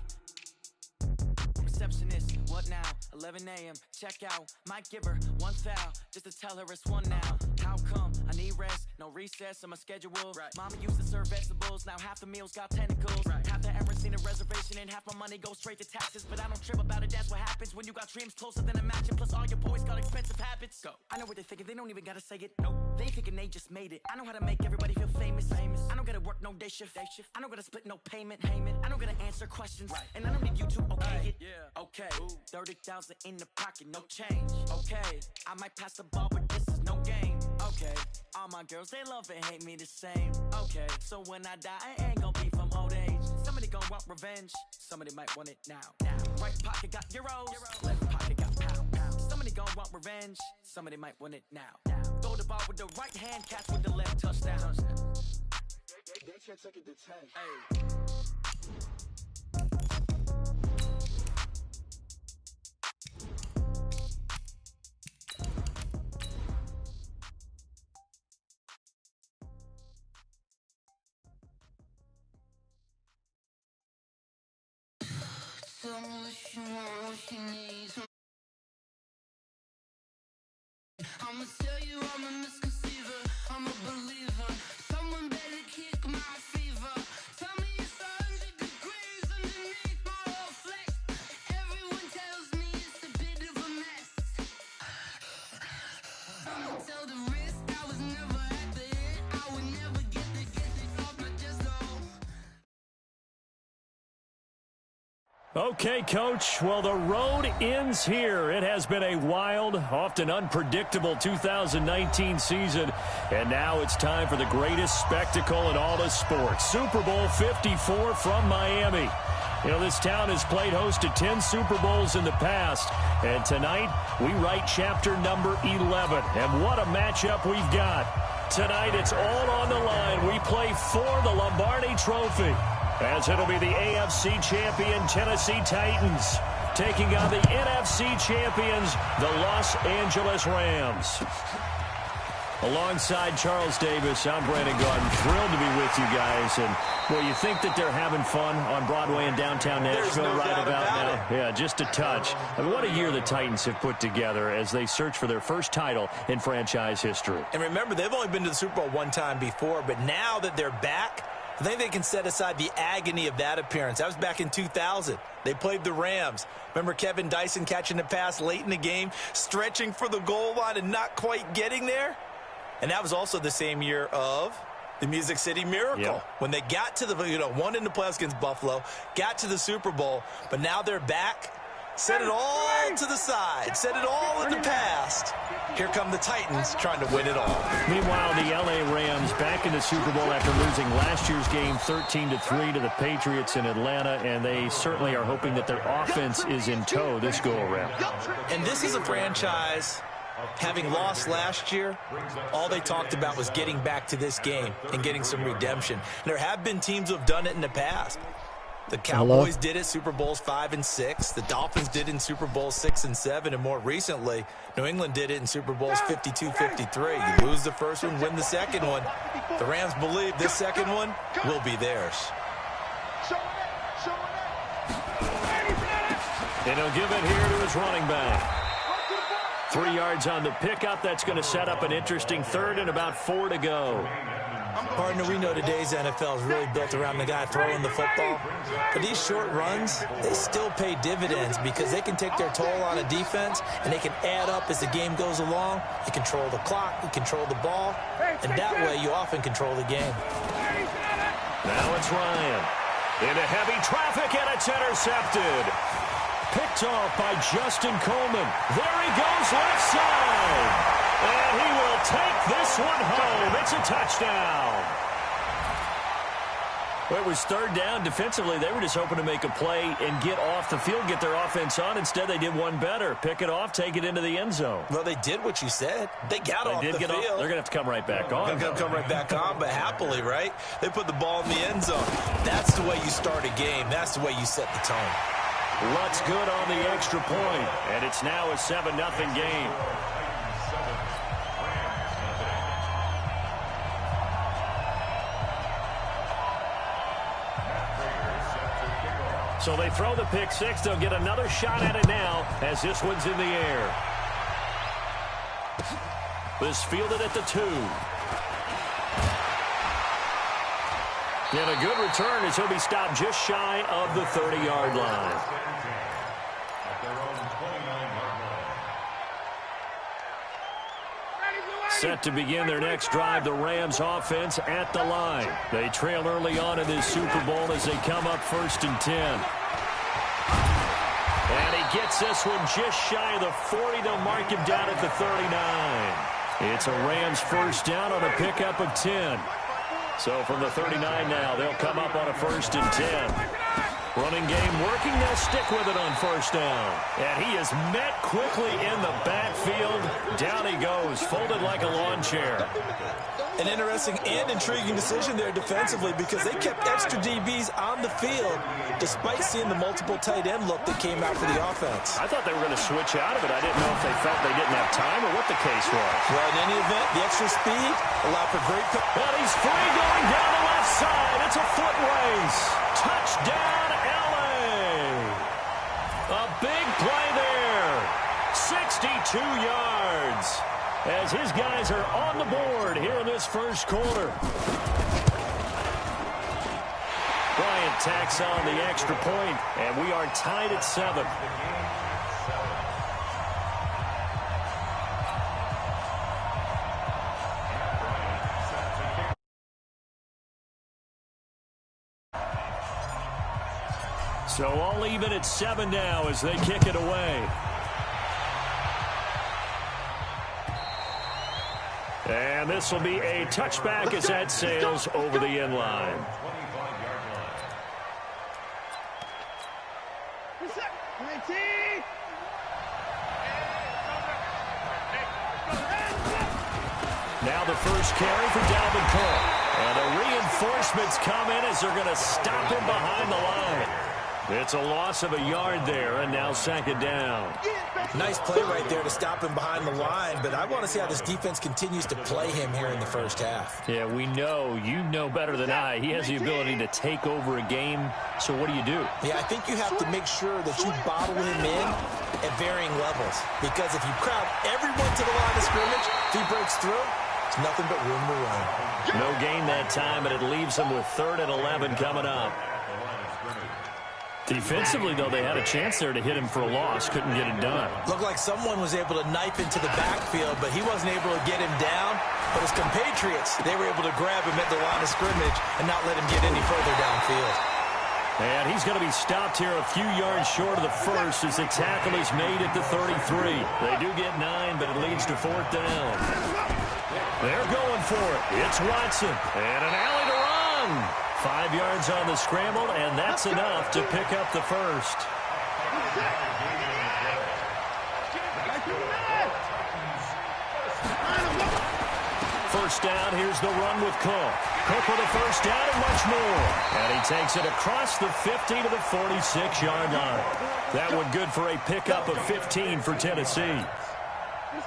Receptionist, what now? 11 a.m., check out. Might give her one foul, just to tell her it's one now. How come? I need rest, no recess in my schedule. Mama used to serve vegetables, now half the meals got tentacles. Half the errands need a reservation and half my money goes straight to taxes. But I don't trip about it, that's what happens when you got dreams closer than a match. And plus all your boys got expensive habits. Go. I know what they're thinking, they don't even gotta say it. Nope. They ain't thinking they just made it. I know how to make everybody feel famous. I don't gotta work no day shift. I don't gotta split no payment. I don't gotta answer questions. And I don't need you to okay it. Okay, 30,000 in the pocket, no change. Okay, I might pass the ball, but this is no game. Okay, all my girls, they love and hate me the same. Okay, so when I die, I ain't gonna be from old age. Somebody gon' want revenge, somebody might want it now. Right pocket got euros, left pocket got pounds. Somebody gon' want revenge, somebody might want it now. Throw the ball with the right hand, catch with the left, touchdown. They can't take it to 10. Tell me what she want, what she needs. I'ma tell you I'm a misconceiver, I'm a believer. Someone better kick my fever. Tell me it's 100 degrees underneath my whole flesh. Everyone tells me it's a bit of a mess. I'ma tell the risk I was never at the end. I would never get it off my chest though. Okay, Coach. Well, the road ends here. It has been a wild, often unpredictable 2019 season. And now it's time for the greatest spectacle in all of sports. Super Bowl 54 from Miami. You know, this town has played host to 10 Super Bowls in the past. And tonight, we write chapter number 11. And what a matchup we've got. Tonight, it's all on the line. We play for the Lombardi Trophy, as it'll be the AFC champion Tennessee Titans taking on the NFC champions, the Los Angeles Rams. Alongside Charles Davis, I'm Brandon Gaudin. Thrilled to be with you guys. And, well, you think that they're having fun on Broadway in downtown Nashville right about now? Yeah, just a touch. I mean, what a year the Titans have put together as they search for their first title in franchise history. And remember, they've only been to the Super Bowl one time before, but now that they're back, I think they can set aside the agony of that appearance. That was back in 2000. They played the Rams. Remember Kevin Dyson catching the pass late in the game, stretching for the goal line and not quite getting there? And that was also the same year of the Music City Miracle. Yep. When they got to the, won in the playoffs against Buffalo, got to the Super Bowl, but now they're back. Set it all to the side. Set it all in the past. Here come the Titans trying to win it all. Meanwhile, the L.A. Rams back in the Super Bowl after losing last year's game 13-3 to the Patriots in Atlanta, and they certainly are hoping that their offense is in tow this go-around. And this is a franchise, having lost last year, all they talked about was getting back to this game and getting some redemption. And there have been teams who have done it in the past. The Cowboys did it Super Bowls 5 and 6. The Dolphins did it in Super Bowls 6 and 7. And more recently, New England did it in Super Bowls 52-53. You lose the first one, win the second one. The Rams believe this second one will be theirs. And he'll give it here to his running back. 3 yards on the pickup. That's going to set up an interesting third and about 4 to go. Partner, we know today's NFL is really built around the guy throwing the football. But these short runs, they still pay dividends because they can take their toll on a defense and they can add up as the game goes along. You control the clock, you control the ball, and that way you often control the game. Now it's Ryan. Into heavy traffic, and it's intercepted. Picked off by Justin Coleman. There he goes left side. And he will take this one home. It's a touchdown. Well, it was third down. Defensively, they were just hoping to make a play and get off the field, get their offense on. Instead, they did one better. Pick it off, take it into the end zone. Well, they did what you said. They got off the field. They're going to have to come right back on. They're going to come right back on, but happily, right? They put the ball in the end zone. That's the way you start a game. That's the way you set the tone. Lutt's good on the extra point, and it's now a 7-0 game. So they throw the pick six. They'll get another shot at it now as this one's in the air. This fielded at the 2. And a good return as he'll be stopped just shy of the 30-yard line. Set to begin their next drive, the Rams offense at the line. They trail early on in this Super Bowl as they come up 1st and 10. And he gets this one just shy of the 40. They'll mark him down at the 39. It's a Rams first down on a pickup of 10. So from the 39 now, they'll come up on a 1st and 10. Running game working. They'll stick with it on 1st down. And he is met quickly in the backfield. Down he goes, folded like a lawn chair. An interesting and intriguing decision there defensively because they kept extra DBs on the field despite seeing the multiple tight end look that came out for the offense. I thought they were going to switch out of it. I didn't know if they felt they didn't have time or what the case was. Well, in any event, the extra speed allowed for great... But he's free going down the left side. It's a foot race. Touchdown, L.A. A big play there. 62 yards. As his guys are on the board here in this first quarter. Bryant tacks on the extra point, and we are tied at 7. So all even at 7 now as they kick it away. And this will be a touchback as that sails over the end line. Now the first carry for Dalvin Cook. And the reinforcements come in as they're going to stop him behind the line. It's a loss of a yard there, and now second down. Nice play right there to stop him behind the line, but I want to see how this defense continues to play him here in the first half. Yeah, we know. You know better than I. He has the ability to take over a game, so what do you do? Yeah, I think you have to make sure that you bottle him in at varying levels, because if you crowd everyone to the line of scrimmage, if he breaks through, it's nothing but room to run. No gain that time, and it leaves him with 3rd and 11 coming up. Defensively, though, they had a chance there to hit him for a loss. Couldn't get it done. Looked like someone was able to knife into the backfield, but he wasn't able to get him down. But his compatriots, they were able to grab him at the line of scrimmage and not let him get any further downfield. And he's going to be stopped here a few yards short of the first as the tackle is made at the 33. They do get 9, but it leads to 4th down. They're going for it. It's Watson. And an alley to run. 5 yards on the scramble, and that's enough to pick up the first. First down, here's the run with Cook. Cook with a first down and much more. And he takes it across the 50 to the 46-yard line. That one good for a pickup of 15 for Tennessee.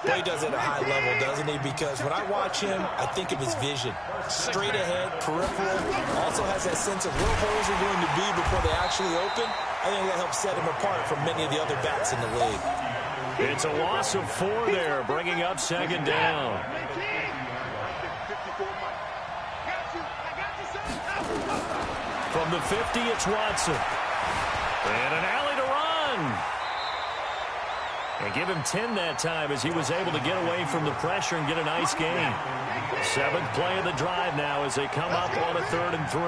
Well, he does it at a high level, doesn't he? Because when I watch him, I think of his vision. Straight ahead, peripheral. Also has that sense of where holes are going to be before they actually open. I think that helps set him apart from many of the other backs in the league. It's a loss of 4 there, bringing up second down. From the 50, it's Watson. And an alley to run. And give him 10 that time as he was able to get away from the pressure and get a nice gain. 7th play of the drive now as they come up on a 3rd and 3.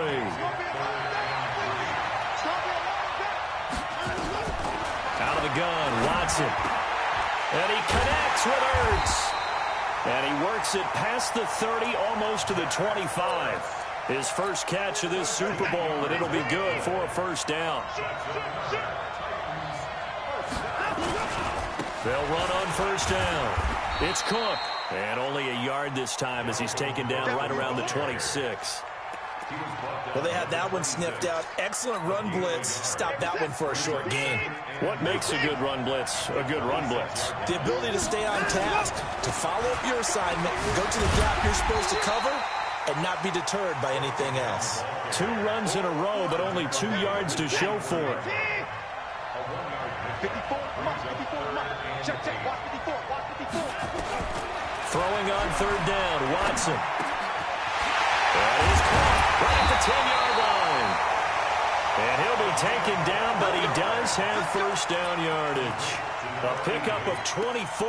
Out of the gun, Watson. And he connects with Ertz. And he works it past the 30, almost to the 25. His first catch of this Super Bowl, and it'll be good for a first down. They'll run on first down. It's Cook. And only a yard this time as he's taken down right around the 26. Well, they had that one sniffed out. Excellent run blitz. Stopped that one for a short gain. What makes a good run blitz a good run blitz? The ability to stay on task, to follow up your assignment, go to the gap you're supposed to cover, and not be deterred by anything else. 2 runs in a row, but only 2 yards to show for it. Throwing on 3rd down, Watson. That is caught right at the 10-yard line. And he'll be taken down, but he does have first down yardage. A pickup of 24,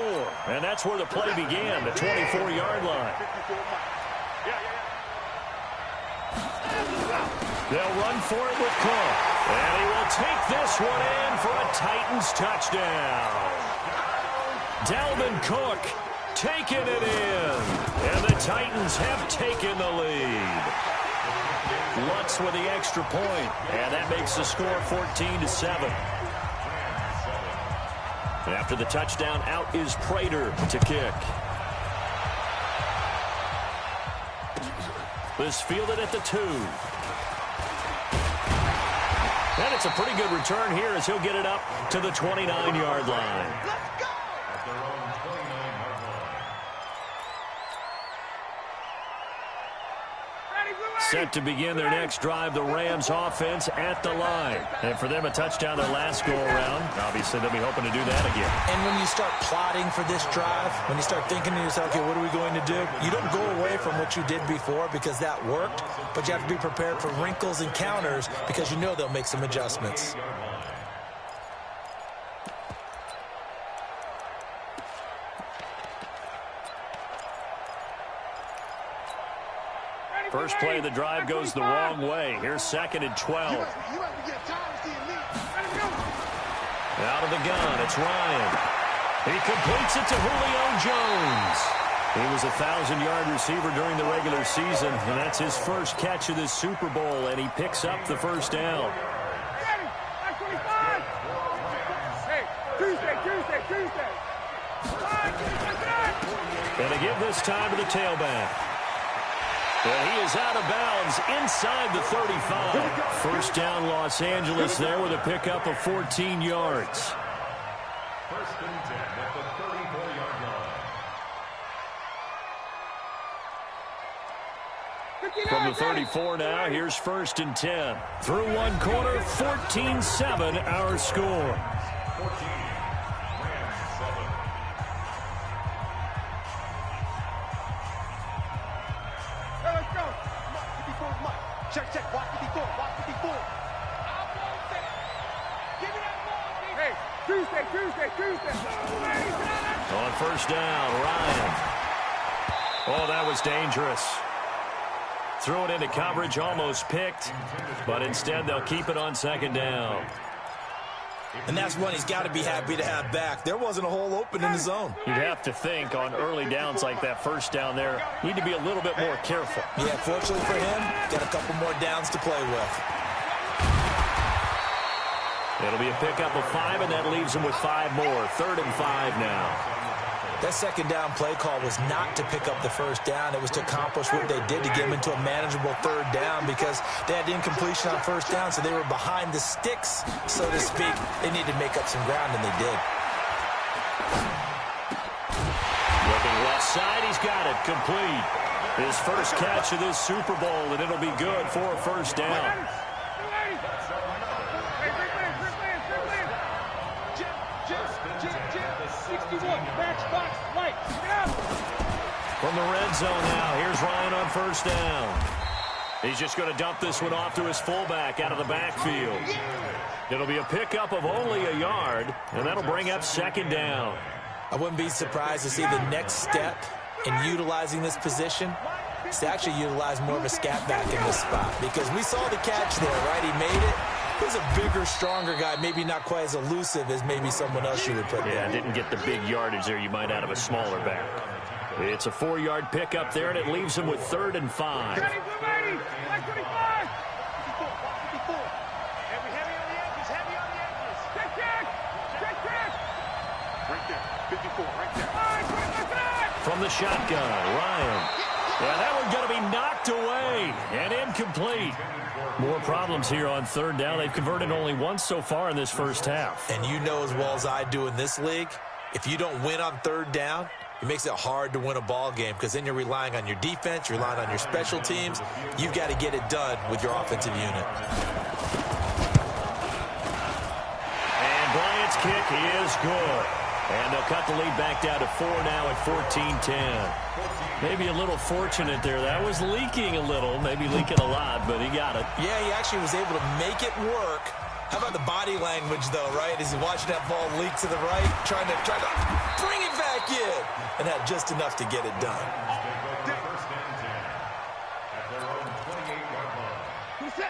and that's where the play began, the 24-yard line. They'll run for it with Cook. And he will take this one in for a Titans touchdown. Dalvin Cook taking it in. And the Titans have taken the lead. Lutz with the extra point. And that makes the score 14-7. After the touchdown, out is Prater to kick. This fielded at the 2. And it's a pretty good return here as he'll get it up to the 29-yard line. Set to begin their next drive, the Rams offense at the line. And for them, a touchdown their last go-around. Obviously, they'll be hoping to do that again. And when you start plotting for this drive, when you start thinking to yourself, okay, what are we going to do? You don't go away from what you did before because that worked, but you have to be prepared for wrinkles and counters because you know they'll make some adjustments. First play of the drive goes the wrong way. Here's 2nd and 12. Out of the gun, it's Ryan. He completes it to Julio Jones. He was a 1,000-yard receiver during the regular season, and that's his first catch of this Super Bowl, and he picks up the first down. And they give this time to the tailback. And he is out of bounds inside the 35. First down, Los Angeles there with a pickup of 14 yards. First and 10 at the 34-yard line. From the 34 now, here's first and 10. Through one quarter, 14-7 our score. 14. Check, check, watch 54, watch 54. Give me that ball, hey, Tuesday. On first down, Ryan. Oh, that was dangerous. Threw it into coverage, almost picked, but instead they'll keep it on second down. And that's one he's got to be happy to have back. There wasn't a hole open in the zone. You'd have to think on early downs like that first down there, need to be a little bit more careful. Yeah, fortunately for him, got a couple more downs to play with. It'll be a pickup of 5, and that leaves him with 5 more. 3rd and 5 now. That second down play call was not to pick up the first down. It was to accomplish what they did to get him into a manageable 3rd down because they had incompletion on first down, so they were behind the sticks, so to speak. They needed to make up some ground, and they did. Looking left side, he's got it. Complete. His first catch of this Super Bowl, and it'll be good for a first down. From the red zone now, here's Ryan on first down. He's just going to dump this one off to his fullback out of the backfield. It'll be a pickup of only a yard, and that'll bring up second down. I wouldn't be surprised to see the next step in utilizing this position is to actually utilize more of a scat back in this spot because we saw the catch there, right? He made it. He's a bigger, stronger guy, maybe not quite as elusive as maybe someone else you would put there. Yeah, didn't get the big yardage there you might out of a smaller back. It's a 4-yard pickup there, and it leaves him with 3rd and 5. Heavy on the edges. Check. Right there, 54, right there. From the shotgun, Ryan. Yeah, that one's going to be knocked away and incomplete. More problems here on 3rd down. They've converted only once so far in this first half. And you know as well as I do in this league, if you don't win on 3rd down, it makes it hard to win a ball game because then you're relying on your defense, you're relying on your special teams. You've got to get it done with your offensive unit. And Bryant's kick is good. And they'll cut the lead back down to 4 now at 14-10. Maybe a little fortunate there. That was leaking a little, maybe leaking a lot, but he got it. Yeah, he actually was able to make it work. How about the body language, though, right? As he's watching that ball leak to the right, trying to bring it back in, and had just enough to get it done.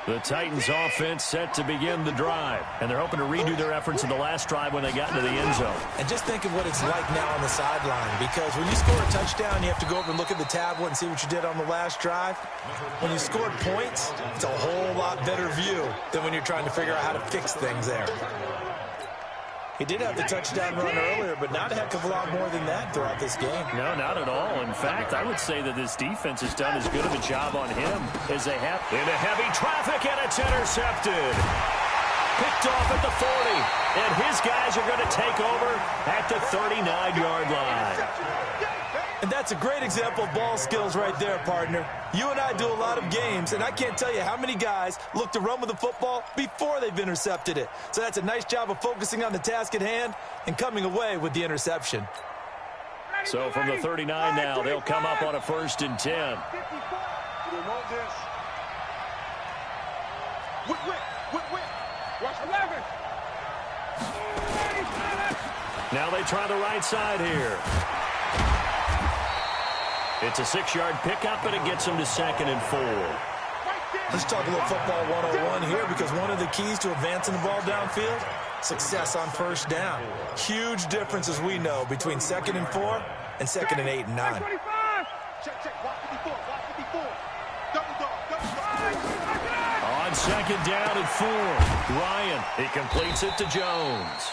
The Titans offense set to begin the drive, and they're hoping to redo their efforts in the last drive when they got into the end zone. And just think of what it's like now on the sideline, because when you score a touchdown, you have to go over and look at the tablet and see what you did on the last drive. When you scored points, it's a whole lot better view than when you're trying to figure out how to fix things there. He did have the touchdown run earlier, but not a heck of a lot more than that throughout this game. No, not at all. In fact, I would say that this defense has done as good of a job on him as they have. Into heavy traffic, and it's intercepted. Picked off at the 40, and his guys are going to take over at the 39-yard line. And that's a great example of ball skills right there, partner. You and I do a lot of games, and I can't tell you how many guys look to run with the football before they've intercepted it. So that's a nice job of focusing on the task at hand and coming away with the interception. So from the 39 now, they'll come up on a 1st and 10. Watch 11. Now they try the right side here. It's a 6-yard pickup, and it gets them to 2nd and 4. Let's talk a little football 101 here, because one of the keys to advancing the ball downfield, success on first down. Huge difference, as we know, between 2nd and 4 and 2nd and 8 and 9. Check, watch 54, watch 54. Double dog. On 2nd down and 4, Ryan, he completes it to Jones.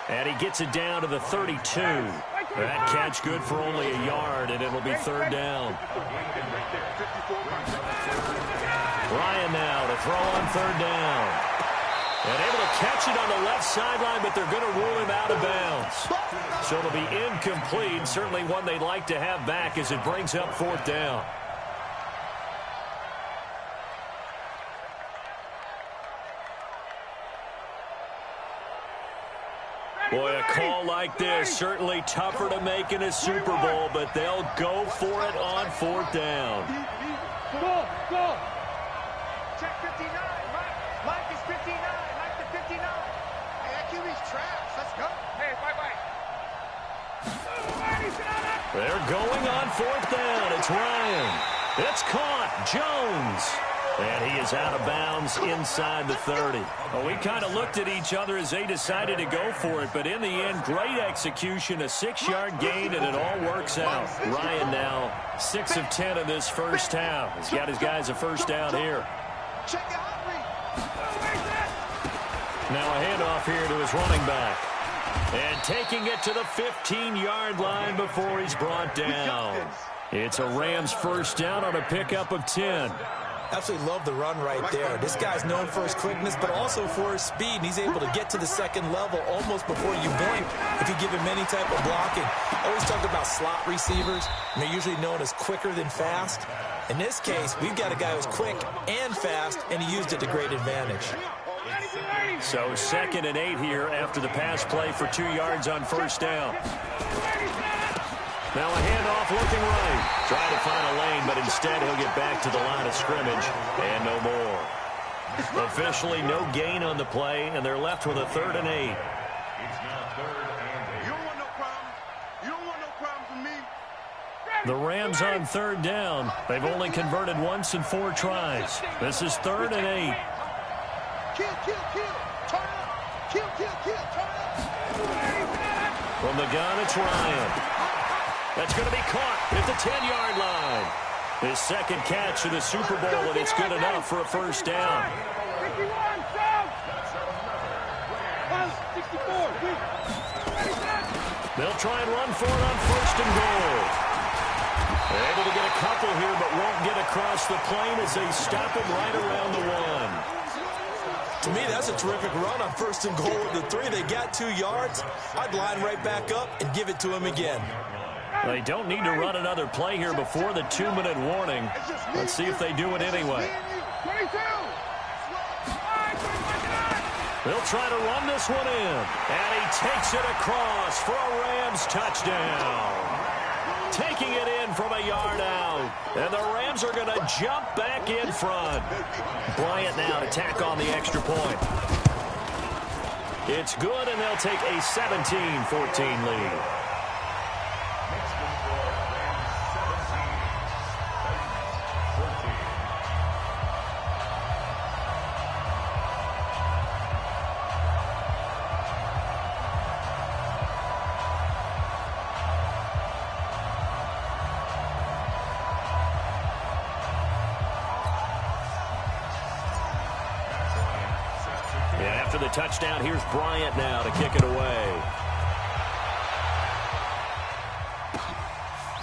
And he gets it down to the 32. That catch good for only a yard, and it'll be third down. Ryan now to throw on third down. And able to catch it on the left sideline, but they're going to rule him out of bounds. So it'll be incomplete. Certainly one they'd like to have back as it brings up fourth down. Boy, a call like this, certainly tougher to make in a Super Bowl, but they'll go for it on fourth down. Go, go. Check 59, Mike is 59, Mike to 59. Hey, that QB's trash. Let's go. Hey, bye-bye. They're going on fourth down. It's Ryan. It's caught. Jones. And he is out of bounds inside the 30. Well, we kind of looked at each other as they decided to go for it, but in the end, great execution, a 6-yard gain, and it all works out. Ryan now 6 of 10 in this first half. He's got his guys a first down here. Now a handoff here to his running back. And taking it to the 15-yard line before he's brought down. It's a Rams first down on a pickup of 10. Absolutely love the run right there. This guy's known for his quickness, but also for his speed. And he's able to get to the second level almost before you blink if you give him any type of blocking. I always talk about slot receivers, and they're usually known as quicker than fast. In this case, we've got a guy who's quick and fast, and he used it to great advantage. So 2nd and 8 here after the pass play for 2 yards on first down. Now a handoff looking right. Trying to find a lane, but instead he'll get back to the line of scrimmage and no more. Officially no gain on the play, and they're left with a 3rd and 8. It's now 3rd and 8. You don't want no problem. You don't want no problem from me. The Rams on 3rd down. They've only converted once in 4 tries. This is 3rd and 8. Kill, kill, kill. Turn up. Kill, kill, kill. Turn up. From the gun, it's Ryan. That's going to be caught at the 10-yard line. His second catch of the Super Bowl, and it's good enough for a first down. 61, 64. They'll try and run for it on 1st and goal. They're able to get a couple here, but won't get across the plane as they stop him right around the 1. To me, that's a terrific run on 1st and goal with the 3. They got 2 yards. I'd line right back up and give it to him again. They don't need to run another play here before the 2-minute warning. Let's see if they do it anyway. They'll try to run this one in. And he takes it across for a Rams touchdown. Taking it in from a yard out. And the Rams are going to jump back in front. Bryant now to tack on the extra point. It's good, and they'll take a 17-14 lead. The touchdown. Here's Bryant now to kick it away.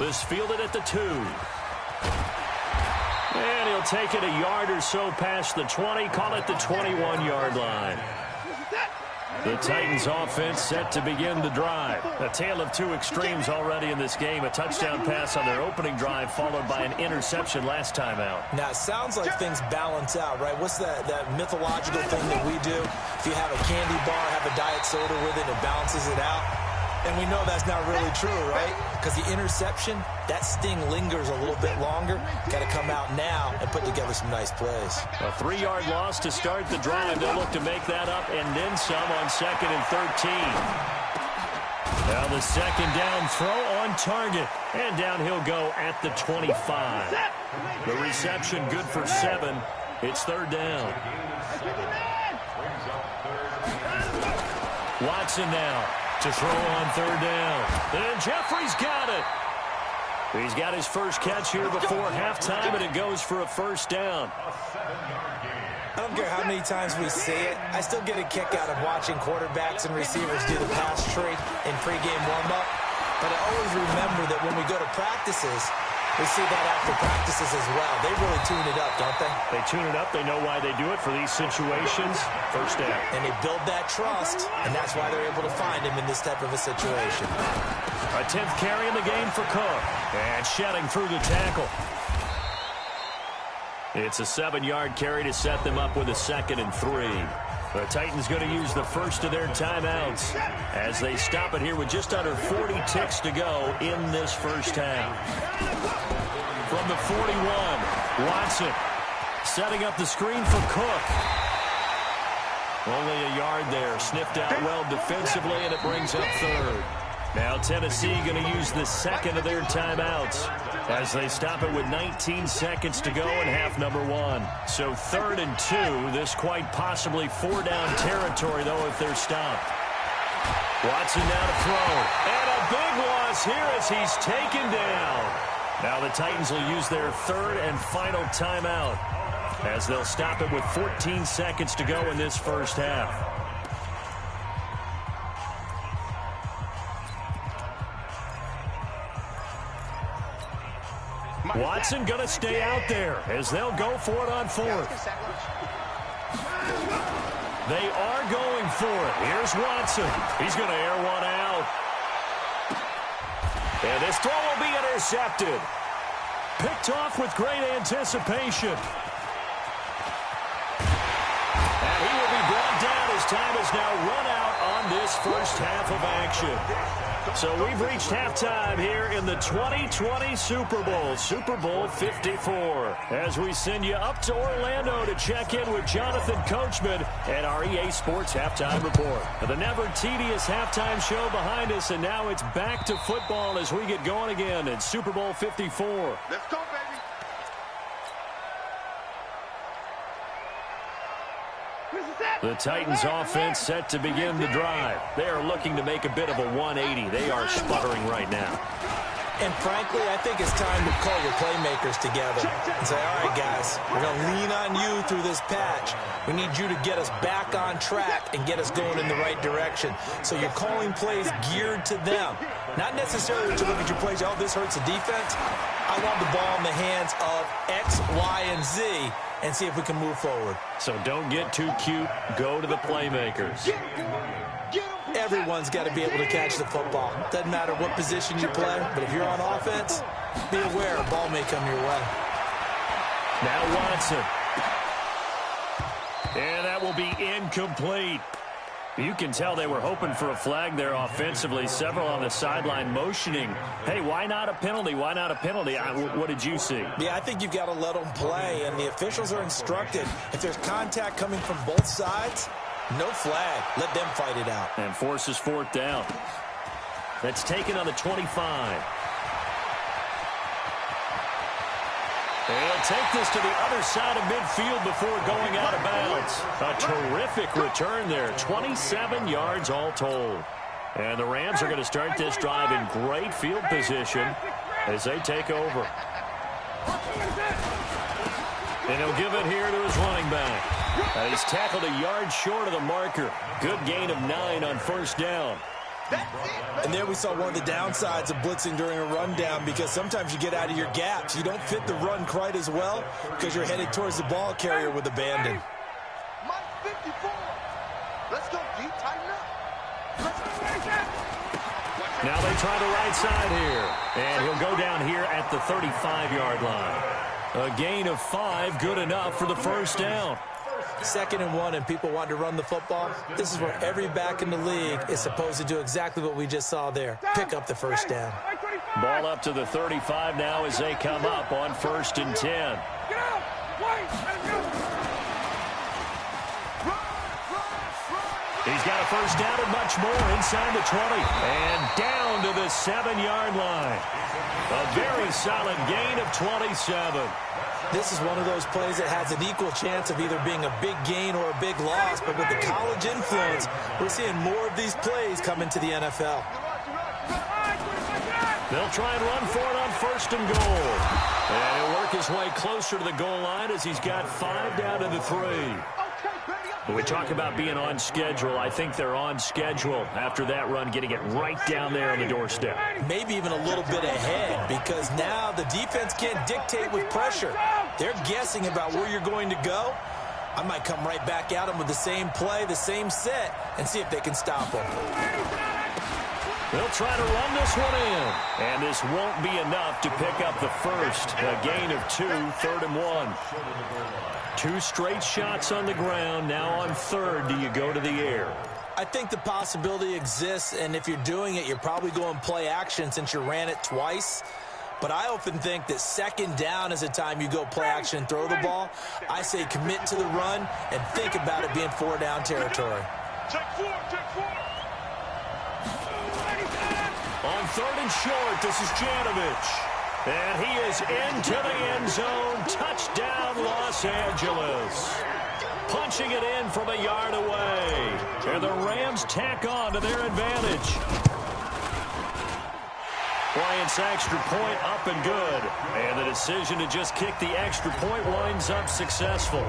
This fielded at the 2. And he'll take it a yard or so past the 20, call it the 21-yard line. The Titans offense set to begin the drive. A tale of 2 extremes already in this game. A touchdown pass on their opening drive followed by an interception last time out. Now, it sounds like things balance out, right? What's that mythological thing that we do? If you have a candy bar, have a diet soda with it, it balances it out. And we know that's not really true, right? Because the interception, that sting lingers a little bit longer. Got to come out now and put together some nice plays. A 3-yard loss to start the drive. They'll look to make that up and then some on 2nd and 13. Now the second down throw on target. And down he'll go at the 25. The reception good for 7. It's 3rd down. Watson now to throw on 3rd down. And Jeffrey's got it. He's got his first catch here before halftime, and it goes for a first down. I don't care how many times we see it. I still get a kick out of watching quarterbacks and receivers do the pass tree in pregame warm-up. But I always remember that when we go to practices, we see that after practices as well. They really tune it up, don't they? They tune it up. They know why they do it for these situations. First down. And they build that trust, and that's why they're able to find him in this type of a situation. A 10th carry in the game for Cook. And shedding through the tackle. It's a 7-yard carry to set them up with a 2nd and 3. The Titans going to use the first of their timeouts as they stop it here with just under 40 ticks to go in this first half. From the 41, Watson setting up the screen for Cook. Only a yard there. Sniffed out well defensively, and it brings up 3rd. Now Tennessee going to use the 2nd of their timeouts as they stop it with 19 seconds to go in half number 1. So 3rd and 2. This quite possibly 4-down territory, though, if they're stopped. Watson now to throw. And a big loss here as he's taken down. Now the Titans will use their 3rd and final timeout as they'll stop it with 14 seconds to go in this first half. Watson going to stay out there as they'll go for it on 4th. They are going for it. Here's Watson. He's going to air one out. And this throw will be intercepted. Picked off with great anticipation. And he will be brought down as time has now run out on this first half of action. So we've reached halftime here in the 2020 Super Bowl, Super Bowl 54. As we send you up to Orlando to check in with Jonathan Coachman and our EA Sports Halftime Report. The never tedious halftime show behind us, and now it's back to football as we get going again in Super Bowl 54. Let's go, baby. The Titans offense set to begin the drive. They are looking to make a bit of a 180. They are sputtering right now. And frankly, I think it's time to call your playmakers together and say, all right, guys, we're going to lean on you through this patch. We need you to get us back on track and get us going in the right direction. So you're calling plays geared to them. Not necessarily to look at your plays, oh, this hurts the defense. I want the ball in the hands of X, Y, and Z and see if we can move forward. So don't get too cute. Go to the playmakers. Everyone's got to be able to catch the football. Doesn't matter what position you play, but if you're on offense, be aware a ball may come your way. Now Watson. And that will be incomplete. You can tell they were hoping for a flag there offensively. Several on the sideline motioning. Hey, why not a penalty? Why not a penalty? What did you see? Yeah, I think you've got to let them play, and the officials are instructed. If there's contact coming from both sides, no flag. Let them fight it out. And forces 4th down. That's taken on the 25. They'll take this to the other side of midfield before going out of bounds. A terrific return there. 27 yards all told. And the Rams are going to start this drive in great field position as they take over. And he'll give it here to his running back. He's tackled a yard short of the marker. Good gain of 9 on first down. And there we saw one of the downsides of blitzing during a rundown, because sometimes you get out of your gaps. You don't fit the run quite as well because you're headed towards the ball carrier with abandon. Mike 54. Let's go deep, tighten up. Now they try the right side here. And he'll go down here at the 35-yard line. A gain of 5, good enough for the first down. 2nd and 1, and people want to run the football. This is where every back in the league is supposed to do exactly what we just saw there. Pick up the first down. Ball up to the 35 now as they come up on 1st and 10. He's got a first down and much more inside the 20. And down to the 7-yard line. A very solid gain of 27. This is one of those plays that has an equal chance of either being a big gain or a big loss, but with the college influence, we're seeing more of these plays come into the NFL. They'll try and run for it on 1st and goal. And he'll work his way closer to the goal line as he's got 5 down to the 3. When we talk about being on schedule, I think they're on schedule after that run, getting it right down there on the doorstep. Maybe even a little bit ahead, because now the defense can't dictate with pressure. They're guessing about where you're going to go. I might come right back at them with the same play, the same set, and see if they can stop them. They'll try to run this one in. And this won't be enough to pick up the first. A gain of 2, 3rd and 1. 2 straight shots on the ground. Now on 3rd, do you go to the air? I think the possibility exists, and if you're doing it, you're probably going play action since you ran it twice. But I often think that 2nd down is the time you go play action and throw the ball. I say commit to the run and think about it being 4-down territory. Check 4, check 4. On 3rd and short, this is Janovich. And he is into the end zone. Touchdown, Los Angeles. Punching it in from a yard away. And the Rams tack on to their advantage. Bryant's extra point up and good. And the decision to just kick the extra point winds up successful.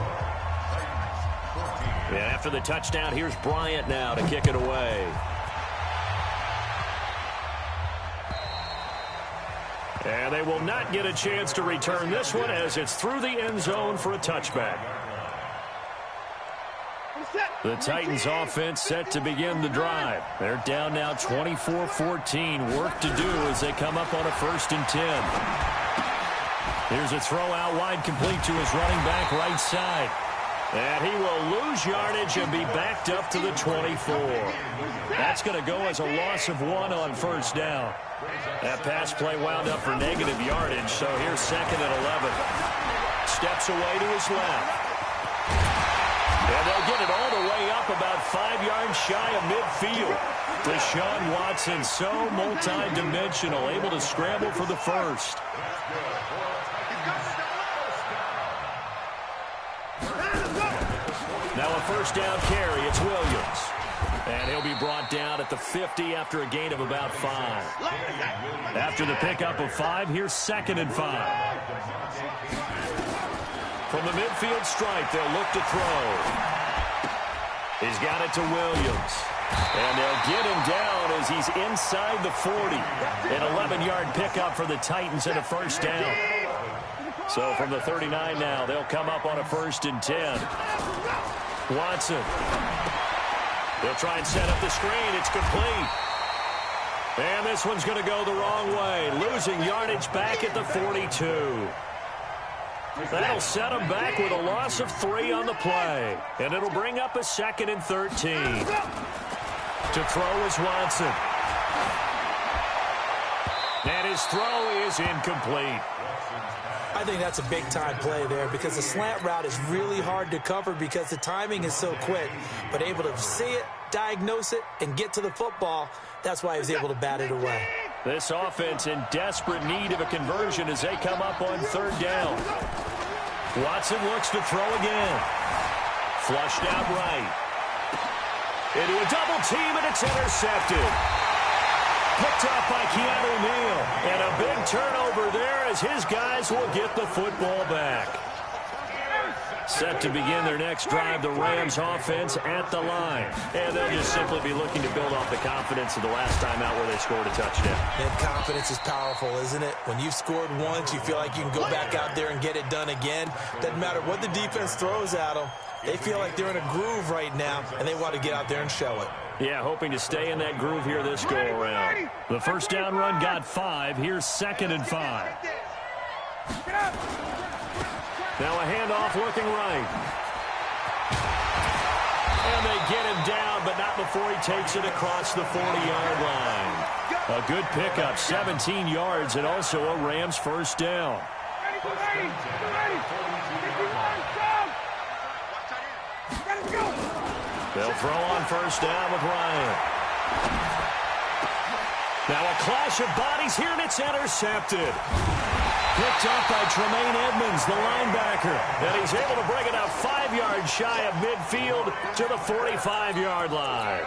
And after the touchdown, here's Bryant now to kick it away. And they will not get a chance to return this one as it's through the end zone for a touchback. The Titans offense set to begin the drive. They're down now 24-14. Work to do as they come up on a 1st and 10. Here's a throw out wide, complete to his running back right side. And he will lose yardage and be backed up to the 24. That's going to go as a loss of 1 on 1st down. That pass play wound up for negative yardage, so here's 2nd and 11. Steps away to his left. And they'll get it all the way up about 5 yards shy of midfield. Deshaun Watson, so multi-dimensional, able to scramble for the first. Now a 1st down carry, it's Williams. And he'll be brought down at the 50 after a gain of about 5. After the pickup of 5, here's 2nd and 5. From the midfield stripe, they'll look to throw. He's got it to Williams. And they'll get him down as he's inside the 40. An 11-yard pickup for the Titans and a 1st down. So from the 39 now, they'll come up on a 1st and 10. Watson. They'll try and set up the screen. It's complete. And this one's going to go the wrong way. Losing yardage back at the 42. That'll set him back with a loss of 3 on the play. And it'll bring up a 2nd and 13. To throw is Watson. And his throw is incomplete. I think that's a big-time play there because the slant route is really hard to cover because the timing is so quick. But able to see it, diagnose it, and get to the football, that's why he was able to bat it away. This offense in desperate need of a conversion as they come up on 3rd down. Watson looks to throw again. Flushed out right. Into a double team, and it's intercepted. Picked up by Keanu Neal. And a big turnover there as his guys will get the football back. Set to begin their next drive, the Rams offense at the line. And they'll just simply be looking to build off the confidence of the last time out where they scored a touchdown. And confidence is powerful, isn't it? When you've scored once, you feel like you can go back out there and get it done again. Doesn't matter what the defense throws at them. They feel like they're in a groove right now, and they want to get out there and show it. Yeah, hoping to stay in that groove here this go-around. The 1st down run got 5. Here's 2nd and 5. Now a handoff looking right. And they get him down, but not before he takes it across the 40-yard line. A good pickup, 17 yards, and also a Rams 1st down. They'll throw on 1st down with Ryan. Now a clash of bodies here, and it's intercepted. Picked up by Tremaine Edmonds, the linebacker. And he's able to bring it up 5 yards shy of midfield to the 45-yard line.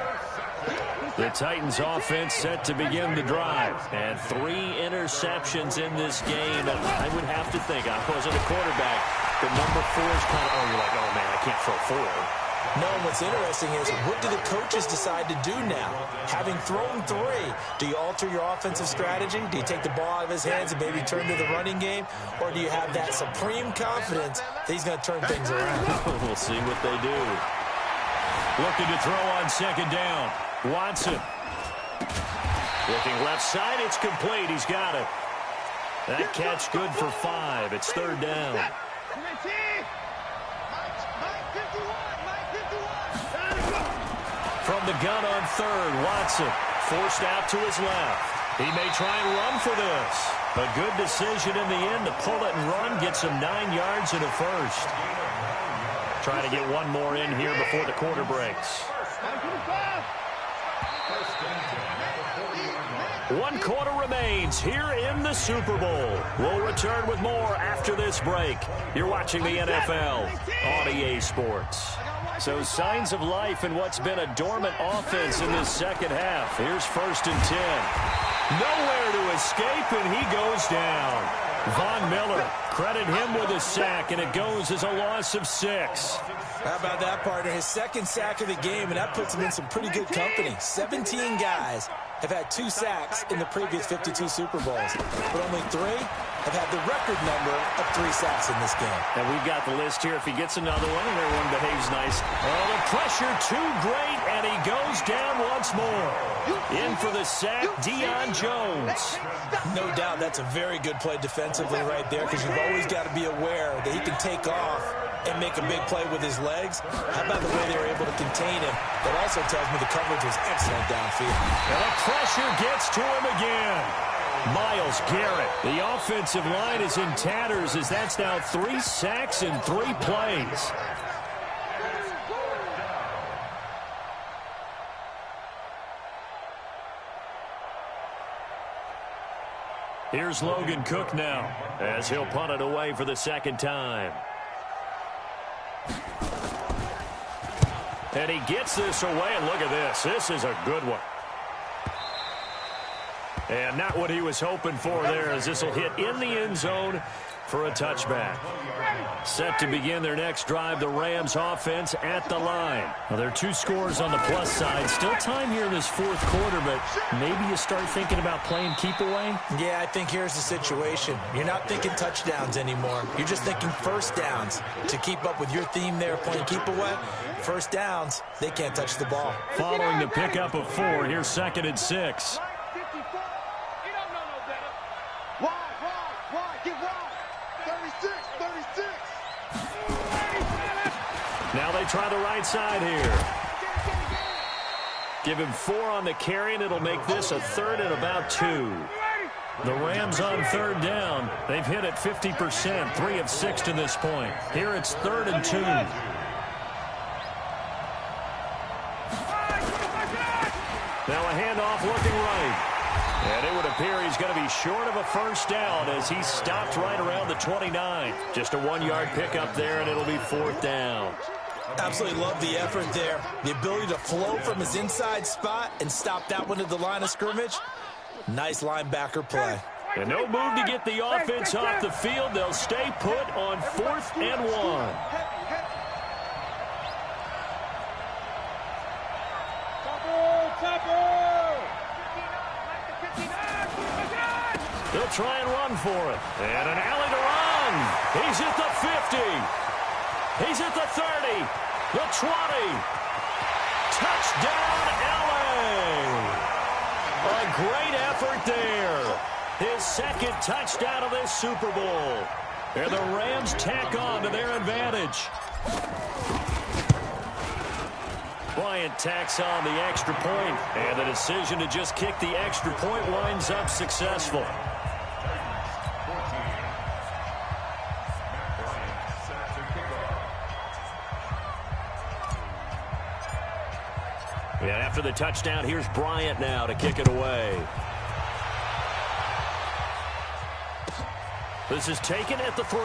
The Titans offense set to begin the drive. And 3 interceptions in this game. And I would have to think, I wasn't a quarterback, but number 4 is kind of, oh, you're like, oh, man, I can't throw 4. No, what's interesting is, what do the coaches decide to do now? Having thrown 3, do you alter your offensive strategy? Do you take the ball out of his hands and maybe turn to the running game? Or do you have that supreme confidence that he's going to turn things around? We'll see what they do. Looking to throw on second down. Watson. Looking left side, it's complete. He's got it. That catch good for 5. It's third down. From the gun on third, Watson forced out to his left. He may try and run for this. A good decision in the end to pull it and run, get some 9 yards and a first. Trying to get one more in here before the quarter breaks. 1 quarter remains here in the Super Bowl. We'll return with more after this break. You're watching the NFL on EA Sports. So signs of life in what's been a dormant offense in this second half. Here's 1st and 10. Nowhere to escape, and he goes down. Von Miller, credit him with a sack, and it goes as a loss of 6. How about that, partner? His 2nd sack of the game, and that puts him in some pretty good company. 17 guys have had 2 sacks in the previous 52 Super Bowls, but only 3 have had the record number of 3 sacks in this game. And we've got the list here. If he gets another one and everyone behaves nice. Oh, the pressure too great, and he goes down once more. In for the sack, Deion Jones. No doubt that's a very good play defensively right there, because you've always got to be aware that he can take off and make a big play with his legs. How about the way they were able to contain him? That also tells me the coverage was excellent downfield. And the pressure gets to him again. Myles Garrett. The offensive line is in tatters as that's now 3 sacks in 3 plays. Here's Logan Cook now as he'll punt it away for the 2nd time. And he gets this away, and look at this. This is a good one. And not what he was hoping for there, as this will hit in the end zone for a touchback. Set to begin their next drive, the Rams offense at the line. Well, there are 2 scores on the plus side. Still time here in this 4th quarter, but maybe you start thinking about playing keep away? Yeah, I think here's the situation. You're not thinking touchdowns anymore. You're just thinking first downs. To keep up with your theme there, playing keep away, first downs, they can't touch the ball. Following the pickup of 4, here's 2nd and 6. Now they try the right side here. Give him 4 on the carry, and it'll make this a 3rd and about 2. The Rams on 3rd down. They've hit it 50%, 3 of 6 to this point. Here it's 3rd and 2. Now a handoff looking right. And it would appear he's going to be short of a first down as he stopped right around the 29. Just a 1-yard pickup there, and it'll be 4th down. Absolutely love the effort there. The ability to flow from his inside spot and stop that one at the line of scrimmage. Nice linebacker play. And no move to get the offense off the field. They'll stay put on 4th and 1. They'll try and run for it. And an alley to run. He's at the 50. He's at the 30. The 20. Touchdown, LA. A great effort there. His 2nd touchdown of this Super Bowl. And the Rams tack on to their advantage. Bryant tacks on the extra point, and the decision to just kick the extra point winds up successful. And after the touchdown, here's Bryant now to kick it away. This is taken at the 3.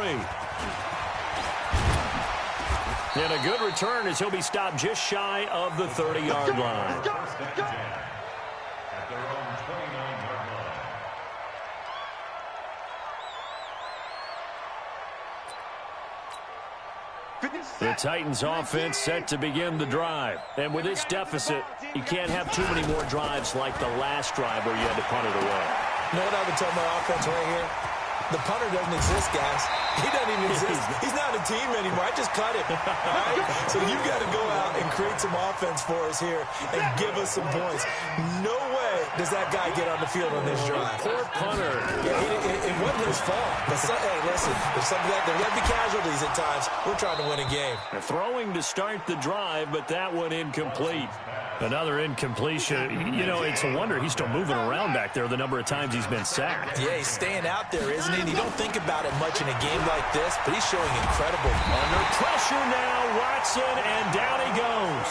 And a good return as he'll be stopped just shy of the 30-yard line. The Titans offense set to begin the drive. And with this deficit, you can't have too many more drives like the last drive where you had to punt it away. You know what I would tell my offense right here? The punter doesn't exist, guys. He doesn't even exist. He's not a team anymore. I just cut him. All right? So you've got to go out and create some offense for us here and give us some points. No way does that guy get on the field on this drive. Poor punter. Yeah, it wasn't his fault. But hey, listen, there's something that there got to be casualties at times. We're trying to win a game. Throwing to start the drive, but that one incomplete. Another incompletion. You know, it's a wonder he's still moving around back there the number of times he's been sacked. Yeah, he's staying out there, isn't he? And you don't think about it much in a game like this, but he's showing incredible. Under pressure now, Watson, and down he goes.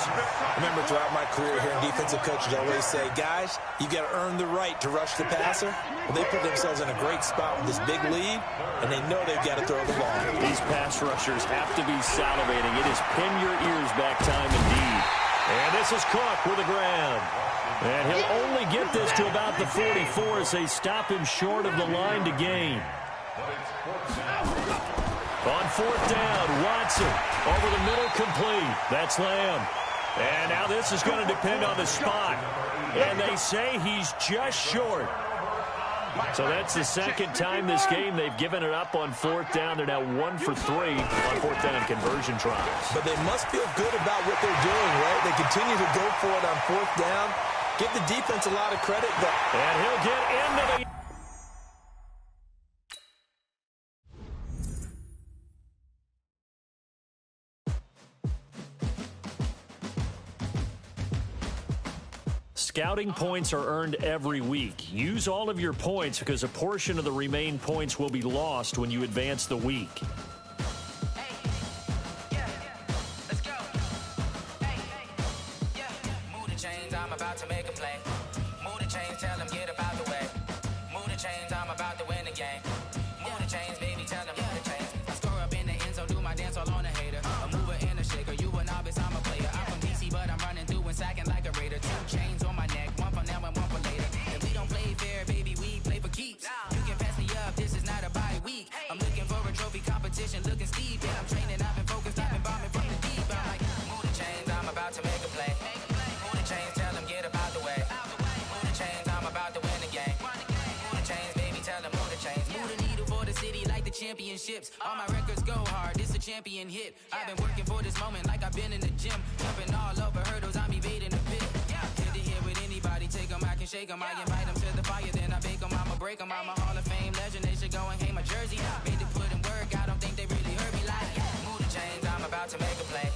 Remember, throughout my career here in defensive coaches, I always say, guys, you got to earn the right to rush the passer. Well, they put themselves in a great spot with this big lead, and they know they've got to throw the ball. These pass rushers have to be salivating. It is pin your ears back time indeed. And this is Cook with a grab. And he'll only get this to about the 44 as they stop him short of the line to gain. On fourth down, Watson over the middle, complete. That's Lamb. And now this is going to depend on the spot. And they say he's just short. So that's the second time this game they've given it up on fourth down. They're now 1 for 3 on fourth down conversion tries. But they must feel good about what they're doing, right? They continue to go for it on fourth down. Give the defense a lot of credit. And he'll get into the... Scouting points are earned every week. Use all of your points because a portion of the remaining points will be lost when you advance the week. Move the chains, I'm about to make a play. Move the chains, tell them get about the way. Move the chains, I'm about to win the game. Move the chains, baby, tell them move the chains. I score up in the end zone, do my dance all on a hater. A mover and a shaker, you a novice, I'm a player. I'm from DC, but I'm running through and sacking like a raider. 2 chains on my neck, one for now and one for later. And we don't play fair, baby, we play for keeps. You can pass me up, this is not a bye week. I'm looking for a trophy competition, looking steep. And I'm training, I've been focused, I've been bombing from the deep. I'm like, move the chains, I'm about to make a play. Move the chains, tell them get about the way. Move the chains, I'm about to win the game. Move the chains, baby, tell them move the chains. Move the needle for the city like the championships. All my records go hard, this a champion hit. I've been working for this moment like I've been in the gym. Jumping all over hurdles, I'm evading the pit. Head to head with anybody, take them, I can shake them. I invite them to the fire, then I bake them, I'ma break them. I'm a Hall of Fame legend, they should go and hang my jersey. Made to put in work, I don't think they really heard me like, move the chains, I'm about to make a play.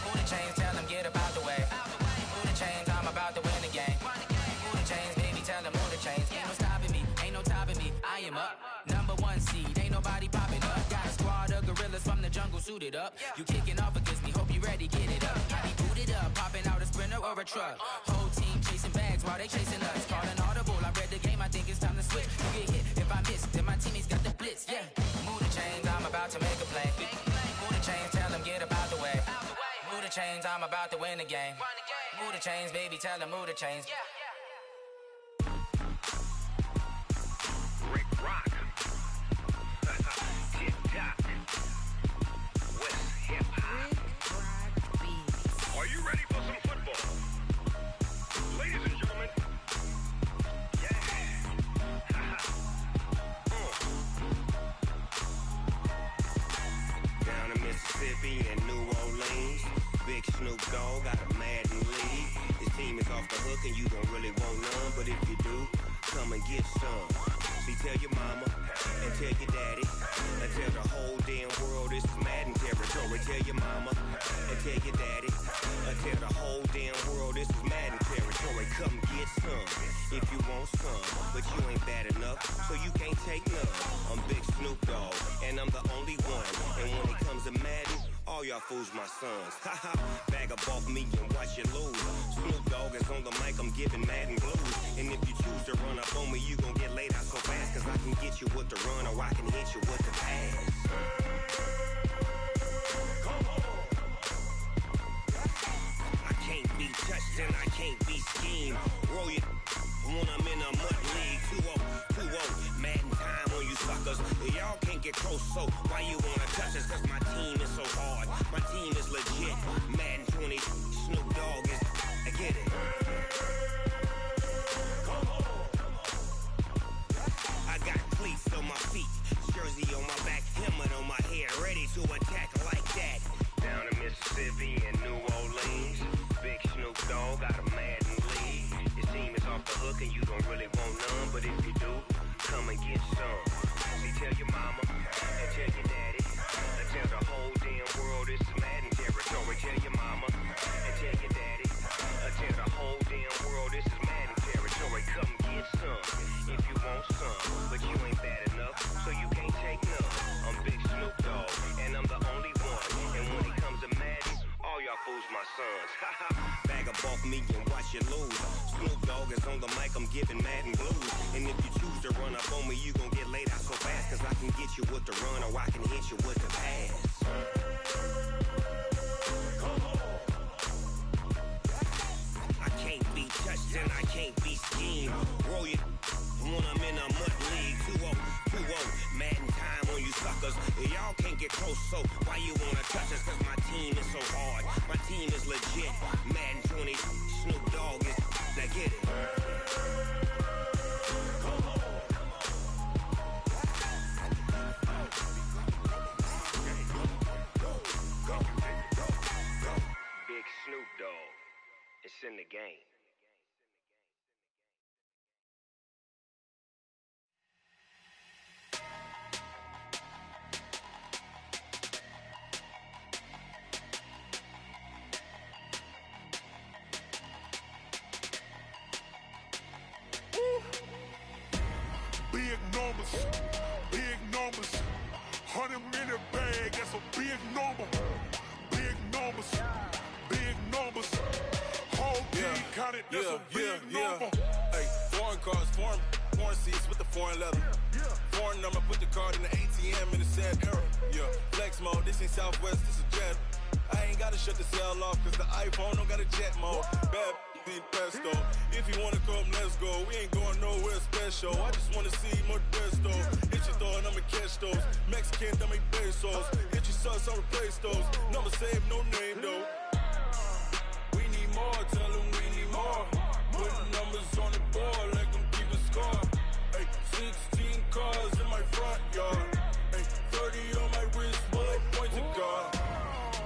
Move the chains, tell them get about the way. Move the chains, I'm about to win the game. Move the chains, baby, tell them move the chains. Ain't no stopping me, ain't no topping me, I am up. Number 1 seed, ain't nobody popping up. Got a squad of gorillas from the jungle suited up. You kicking off against me, hope you ready, get it up. I be booted up, popping out a sprinter or a truck. Whole team chasing bags while they chasing us. Calling audible, I read the game, I think it's time to switch. You get hit, if I miss, then my teammates got the blitz, yeah. Move the chains, I'm about to make a play. Move the chains, tell them get about the way. Move the chains, I'm about to win the game. Move the chains, baby, tell them move the chains. Rick Rock. Hip-hop. West hip-hop. Are you ready for some football? Ladies and gentlemen. Yeah. Down in Mississippi and New Orleans, Big Snoop Dogg got a Madden league. His team is off the hook and you don't really want none, but if you do, come and get some. See, tell your mama and tell your daddy and tell the whole damn world this is Madden territory. Tell your mama and tell your daddy and tell the whole damn world this is Madden territory. Come get some if you want some, but you ain't bad enough, so you can't take none. I'm Big Snoop Dogg and I'm the only one. And when it comes to Madden, all y'all fools my sons. Haha, bag up off me and watch you lose. Snoop Dogg is on the mic, I'm giving Madden blues. And if you choose to run up on me, you gon' get laid out so fast. Cause I can get you with the run or I can hit you with the pass. I can't be touched and I can't be schemed. Roll it when I'm in a mud league. 2-0, Madden time on you suckers. Y'all can't get close, so why you wanna touch us? Cause my team is so hard. My team is legit. Madden 20, Snoop Dogg is, I get it. I got cleats on my feet, jersey on my back, helmet on my head, ready to attack like that. Down in Mississippi and New Orleans, Big Snoop Dogg got a Madden league. Your team is off the hook and you don't really want none, but if you do, come and get some. See, tell your mama and tell your daddy, and tell the whole damn world this is Madden territory. Tell your mama and tell your daddy, and tell the whole damn world this is Madden territory. Come get some if you want some, but you ain't bad enough, so you can't take none. I'm Big Snoop Dogg, and I'm the only one. And when it comes to Madden, all y'all fools my sons. Bag up off me and watch you lose. Snoop Dogg is on the mic, I'm giving Madden blues. And if you choose to run up on me, you gon' get laid out so fast. Cause I can get you with the run or I can hit you with the pass. I can't be touched and I can't be schemed. Roll it when I'm in a mud league. 2-0, Madden time on you suckers. Y'all can't get close, so why you wanna touch us? Cause my team is so hard. My team is legit. Madden 20, Snoop Dogg is, now get it. Big Snoop Dogg, it's in the game. Big numbers, 100-minute bag, that's a big number. Big numbers, whole team counted, that's a big number. Hey, foreign cars, foreign seats with the foreign leather. Foreign number, put the card in the ATM in the sad era. Yeah, flex mode, this ain't Southwest, this is Jet. I ain't gotta shut the cell off, cause the iPhone don't got a jet mode. Bad need pesto. If you wanna come, let's go. We ain't going nowhere special. I just wanna see Modesto. Hit your thought, I'ma catch those. Mexican, I make pesos. Hit your sus, I'll replace those. Number saved, no name though. We need more, tell them we need more. Putting numbers on the board, like them keep a score. Hey, 16 cars in my front yard. Hey, 30 on my wrist, bullet point to God.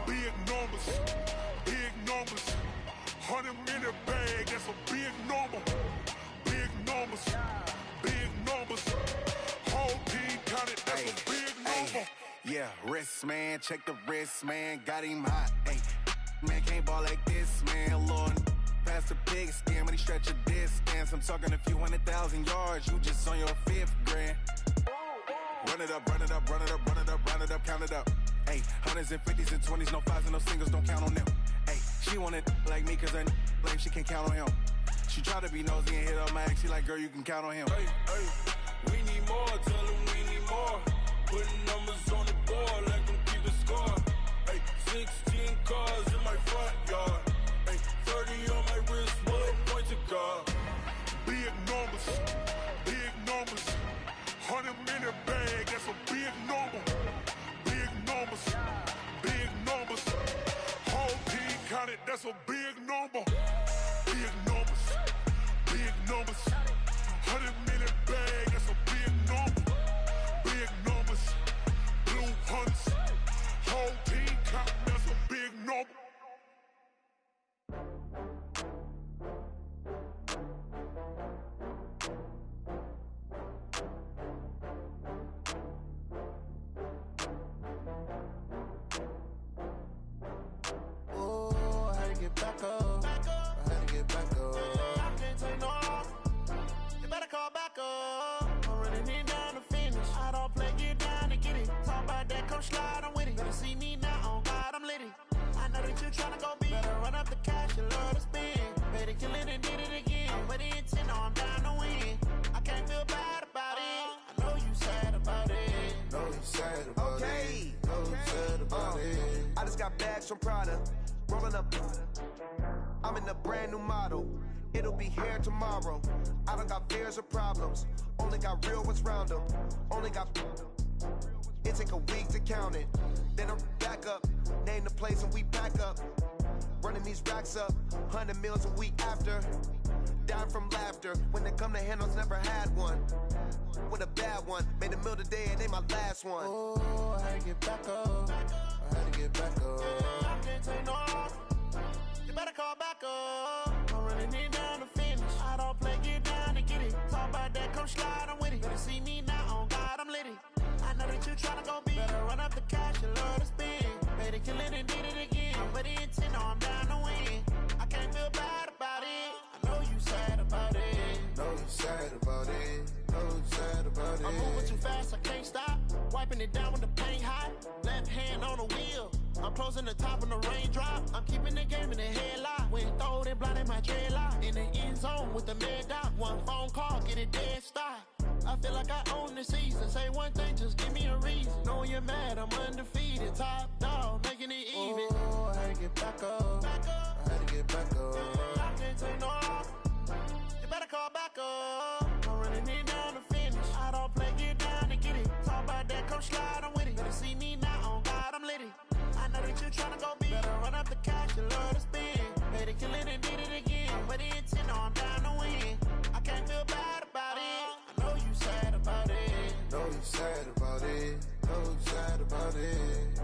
Big numbers, 100-minute bag, that's a big number. Big numbers, whole team counted, that's a big number. Yeah, wrist man, check the wrist man, got him hot. Ay, man can't ball like this, man. Lord, past the pig skin, when he stretch a distance. I'm talking a few 100,000 yards, you just on your 5th grand. Run it up, count it up. Ay, hundreds and 50s and 20s, no 5s and no singles, don't count on them. Ay, she want it like me, cause her lame, she can't count on him. She try to be nosy and hit up my ex, she like, girl, you can count on him. Hey, we need more, tell them we need more. Putting numbers on the board, like them keep a score. Hey, 16 cars in my front yard. Hey, 30 on my wrist, bullet point to God. Big numbers, 100-minute bag, that's a big number. Big numbers, whole team counted, that's a big number. Big numbers, 100-minute bag, that's a big number. Big numbers, blue hunts, whole team counting, that's a big number. Back up. I had to get back up. I can't take no loss. You better call back up. I'm running it down to finish. I don't play, get down to get it. Talk about that, come slide, I'm with it. Better see me now, on God, I'm litty. I know that you tryna go big. Better run up the cash, you love to spend. Better kill it and did it again. I'm with the intent, I'm down to win. I can't feel bad about it. I know you sad about it. Know you sad about it. Know you sad about it. I just got bags from Prada. Rolling up. I'm I'm in a brand new model. It'll be here tomorrow. I don't got fears or problems. Only got real ones round them. Only got... It take a week to count it. Then I'm back up. Name the place and we pack up. Running these racks up. 100 meals a week after. Dying from laughter. When it come to handles, never had one. With a bad one. Made a meal today and they my last one. Oh, I had to get back up. I had to get back up. I can't take no off. You better call back up. I'm running it down to finish. I don't play, get down to get it. Talk about that, come slide, I'm with it. Better see me now, on God, I'm litty. I know that you tryna go big. Better run up the cash, you love to spend. Better kill it and did it again. I'm with the intent, no, I'm down to win. I can't feel bad about it. I know you sad about it. Know you sad about it. Know you sad about it. I'm moving too fast, I can't stop. Wiping it down with the paint hot. Left hand on the wheel. I'm closing the top on the raindrop. I'm keeping the game in the headlock. When throwed and blinded my dreadlock. In the end zone with the mad dot. One phone call, get it dead stop. I feel like I own the season. Say one thing, just give me a reason. Knowing you're mad, I'm undefeated. Top dog, making it even. Oh, I had to get back up. I had to get back up. I can't take no off. You better call back up. I'm running it down to finish. I don't play, get down to get it. Talk about that, come slide, I'm with it. Better see me now, on God, I'm litty. I know that you tryna go big. Better run up the cash, you love to spend. Better kill it and did it again. But the intent, no, I'm down to win. I can't feel bad about it. I know you sad about it. Know you sad about it. Know you sad about it.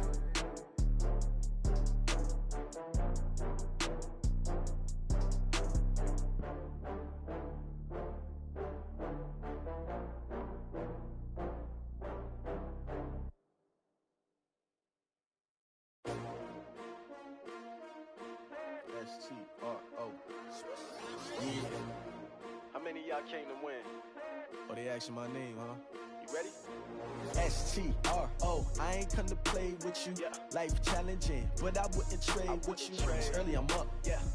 STRO. Yeah. How many of y'all came to win? Oh, they asking my name, huh? You ready? STRO. I ain't come to play with you. Life challenging, but I wouldn't trade with you. It's early, I'm up.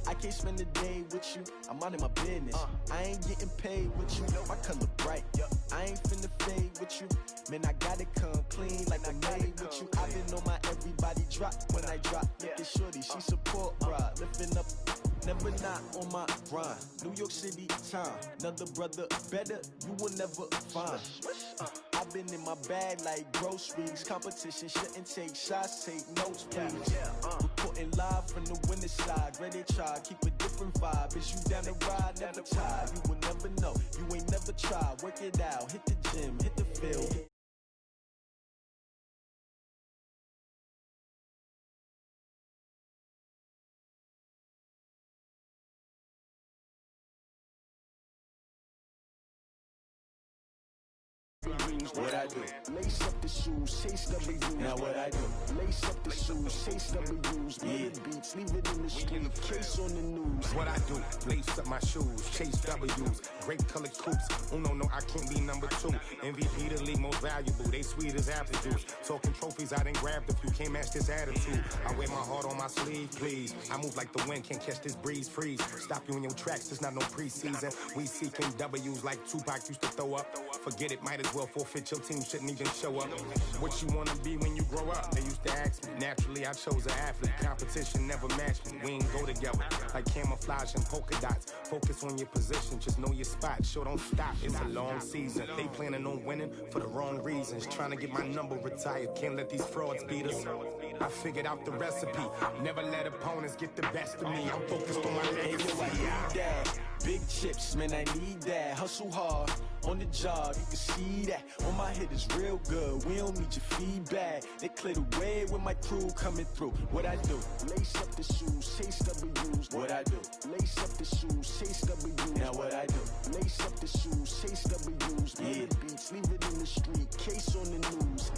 I can't spend the day with you. I'm minding my business. I ain't getting paid with you. My color bright. I ain't finna fade with you. Man, I gotta come clean like I made with you. I've been on my everybody drop when I drop. Look at shorty, she support ride. Lifting up, never not on my grind. New York City time. Another brother better, you will never find. I've been in my bag like groceries. Competition shouldn't take shots, take notes, please. Reporting live from the winning side. Ready to try, keep a different vibe. Is you down the ride, never tired. You will never know, you ain't never tried. Work it out, hit the gym, hit the field. What I do? Lace up the shoes, chase W's. Now what I do? Lace up the shoes, chase W's. Murder beats, leave it in the street, case on the news. What I do? Lace up my shoes, chase W's. Great colored coops. Uno, no, I can't be number two. MVP the league most valuable. They sweet as apple juice. Talking trophies, I didn't grab the few. Can't match this attitude. I wear my heart on my sleeve, please. I move like the wind, can't catch this breeze, freeze. Stop you in your tracks, there's not no preseason. We seeking W's like Tupac used to throw up. Forget it, might as well forfeit. Your team shouldn't even show up. What you wanna be when you grow up? They used to ask me. Naturally, I chose an athlete. Competition never matched me. We ain't go together. Like camouflage and polka dots. Focus on your position, just know your spot. Sure, don't stop. It's a long season. They planning on winning for the wrong reasons. Trying to get my number retired. Can't let these frauds beat us. I figured out the recipe. Never let opponents get the best of me. I'm focused on my legacy. Big chips, man, I need that. Hustle hard on the job, you can see that. On my head is real good, we don't need your feedback. They clear the way with my crew coming through. What I do? Lace up the shoes, chase W's. What I do? Lace up the shoes, chase W's. Now what I do? Lace up the shoes, chase W's. Murder beats, leave it in the street, case on the news.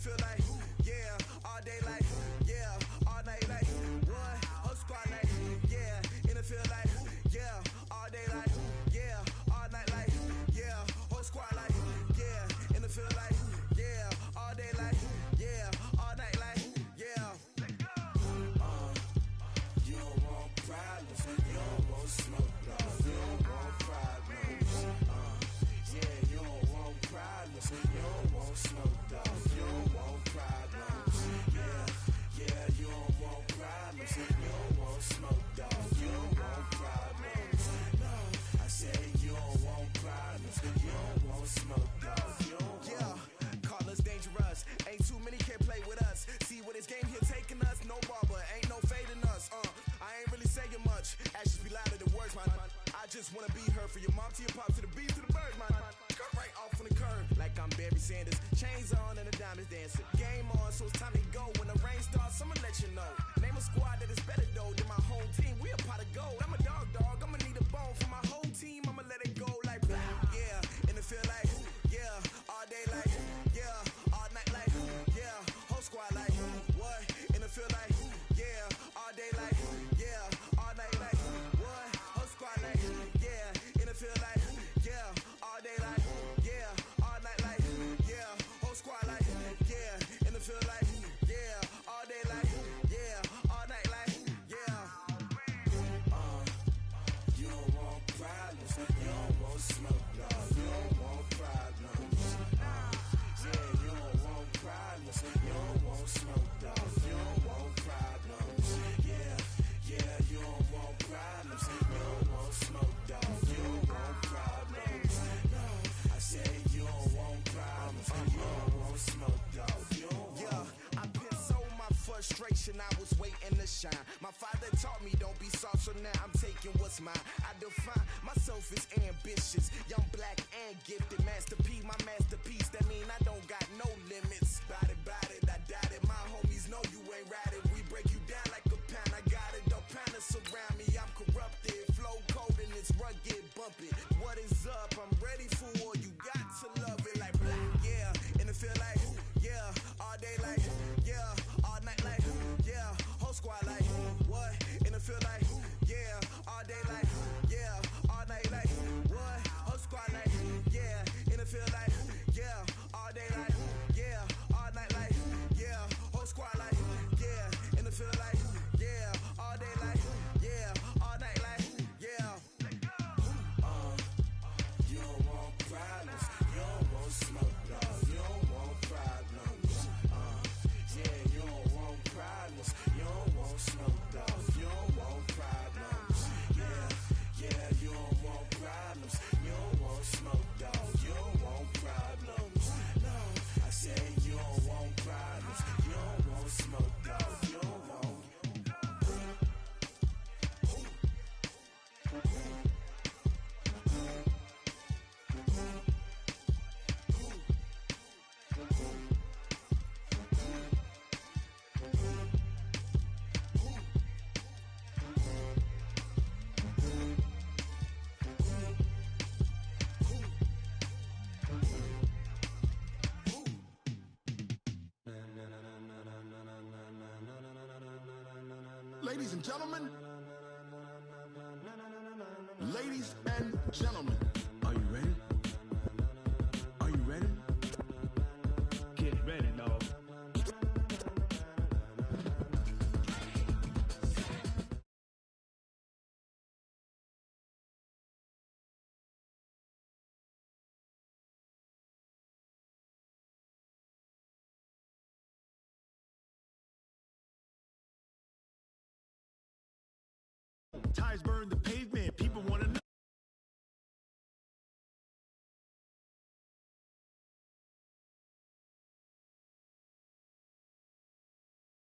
Feel like, yeah, all day like, what? Whole squad like, diamonds dancing. Game on, so it's time to go. When the rain starts, I'ma let you know. Name a squad that is better though than my home team. We a pot of gold. I'm a dog, I'ma need a bone for my whole team. I'ma let it go like, yeah. And it feel like, yeah. All day like, yeah. All night like, yeah. Whole squad like, what? And it feel like, yeah. All day like, yeah. All night like, what? Whole squad like, yeah. And it feel like, yeah. All day like, yeah. All night like, yeah. Whole squad like, yeah. And it feel like, yeah. All day like, yeah. All night like, yeah. You don't want problems, you don't want smoke, no. You don't want problems. Yeah, you don't want problems, you don't want smoke, dog. You don't want problems. Yeah, you don't want problems, you don't want smoke, dog. You don't want problems. No, I said you don't want problems, you don't want smoke, dog. You don't want. Yeah, I pissed so my frustration, I was waiting to shine. My father taught me don't be soft, so now I'm taking what's mine. I define myself as ambitious, young, black, and gifted. Master P, my masterpiece, that mean I don't got no limits. Bout it, I doubt it. My homies know you ain't ratted. We break you down like a pound. I got it, don't pound us around me. I'm corrupted, flow cold and it's rugged, bumpy. What is up? I'm ready for war. You got to love it like black, yeah. And it feel like, yeah. All day like, yeah. All night like, yeah. Whole squad like, what? And it feel like, yeah. All day like, yeah. All night like, what? Whole squad like, yeah. And it feel like, yeah. All day like, yeah. All night like, yeah. Whole squad like, yeah. And it feel like, yeah. All day like, yeah. All night like, yeah. You don't want problems, you don't want smoke, dog. You don't want problems. Yeah, you don't want problems, you don't want smoke, dog. You don't want problems. Yeah, you don't want problems, you don't want smoke, dog. You don't want problems. No, I said you don't want problems, you don't want smoke, dog. You don't want. Ladies and gentlemen, ladies and gentlemen, Are you ready? Are you ready? Get ready, dog. Ticeburn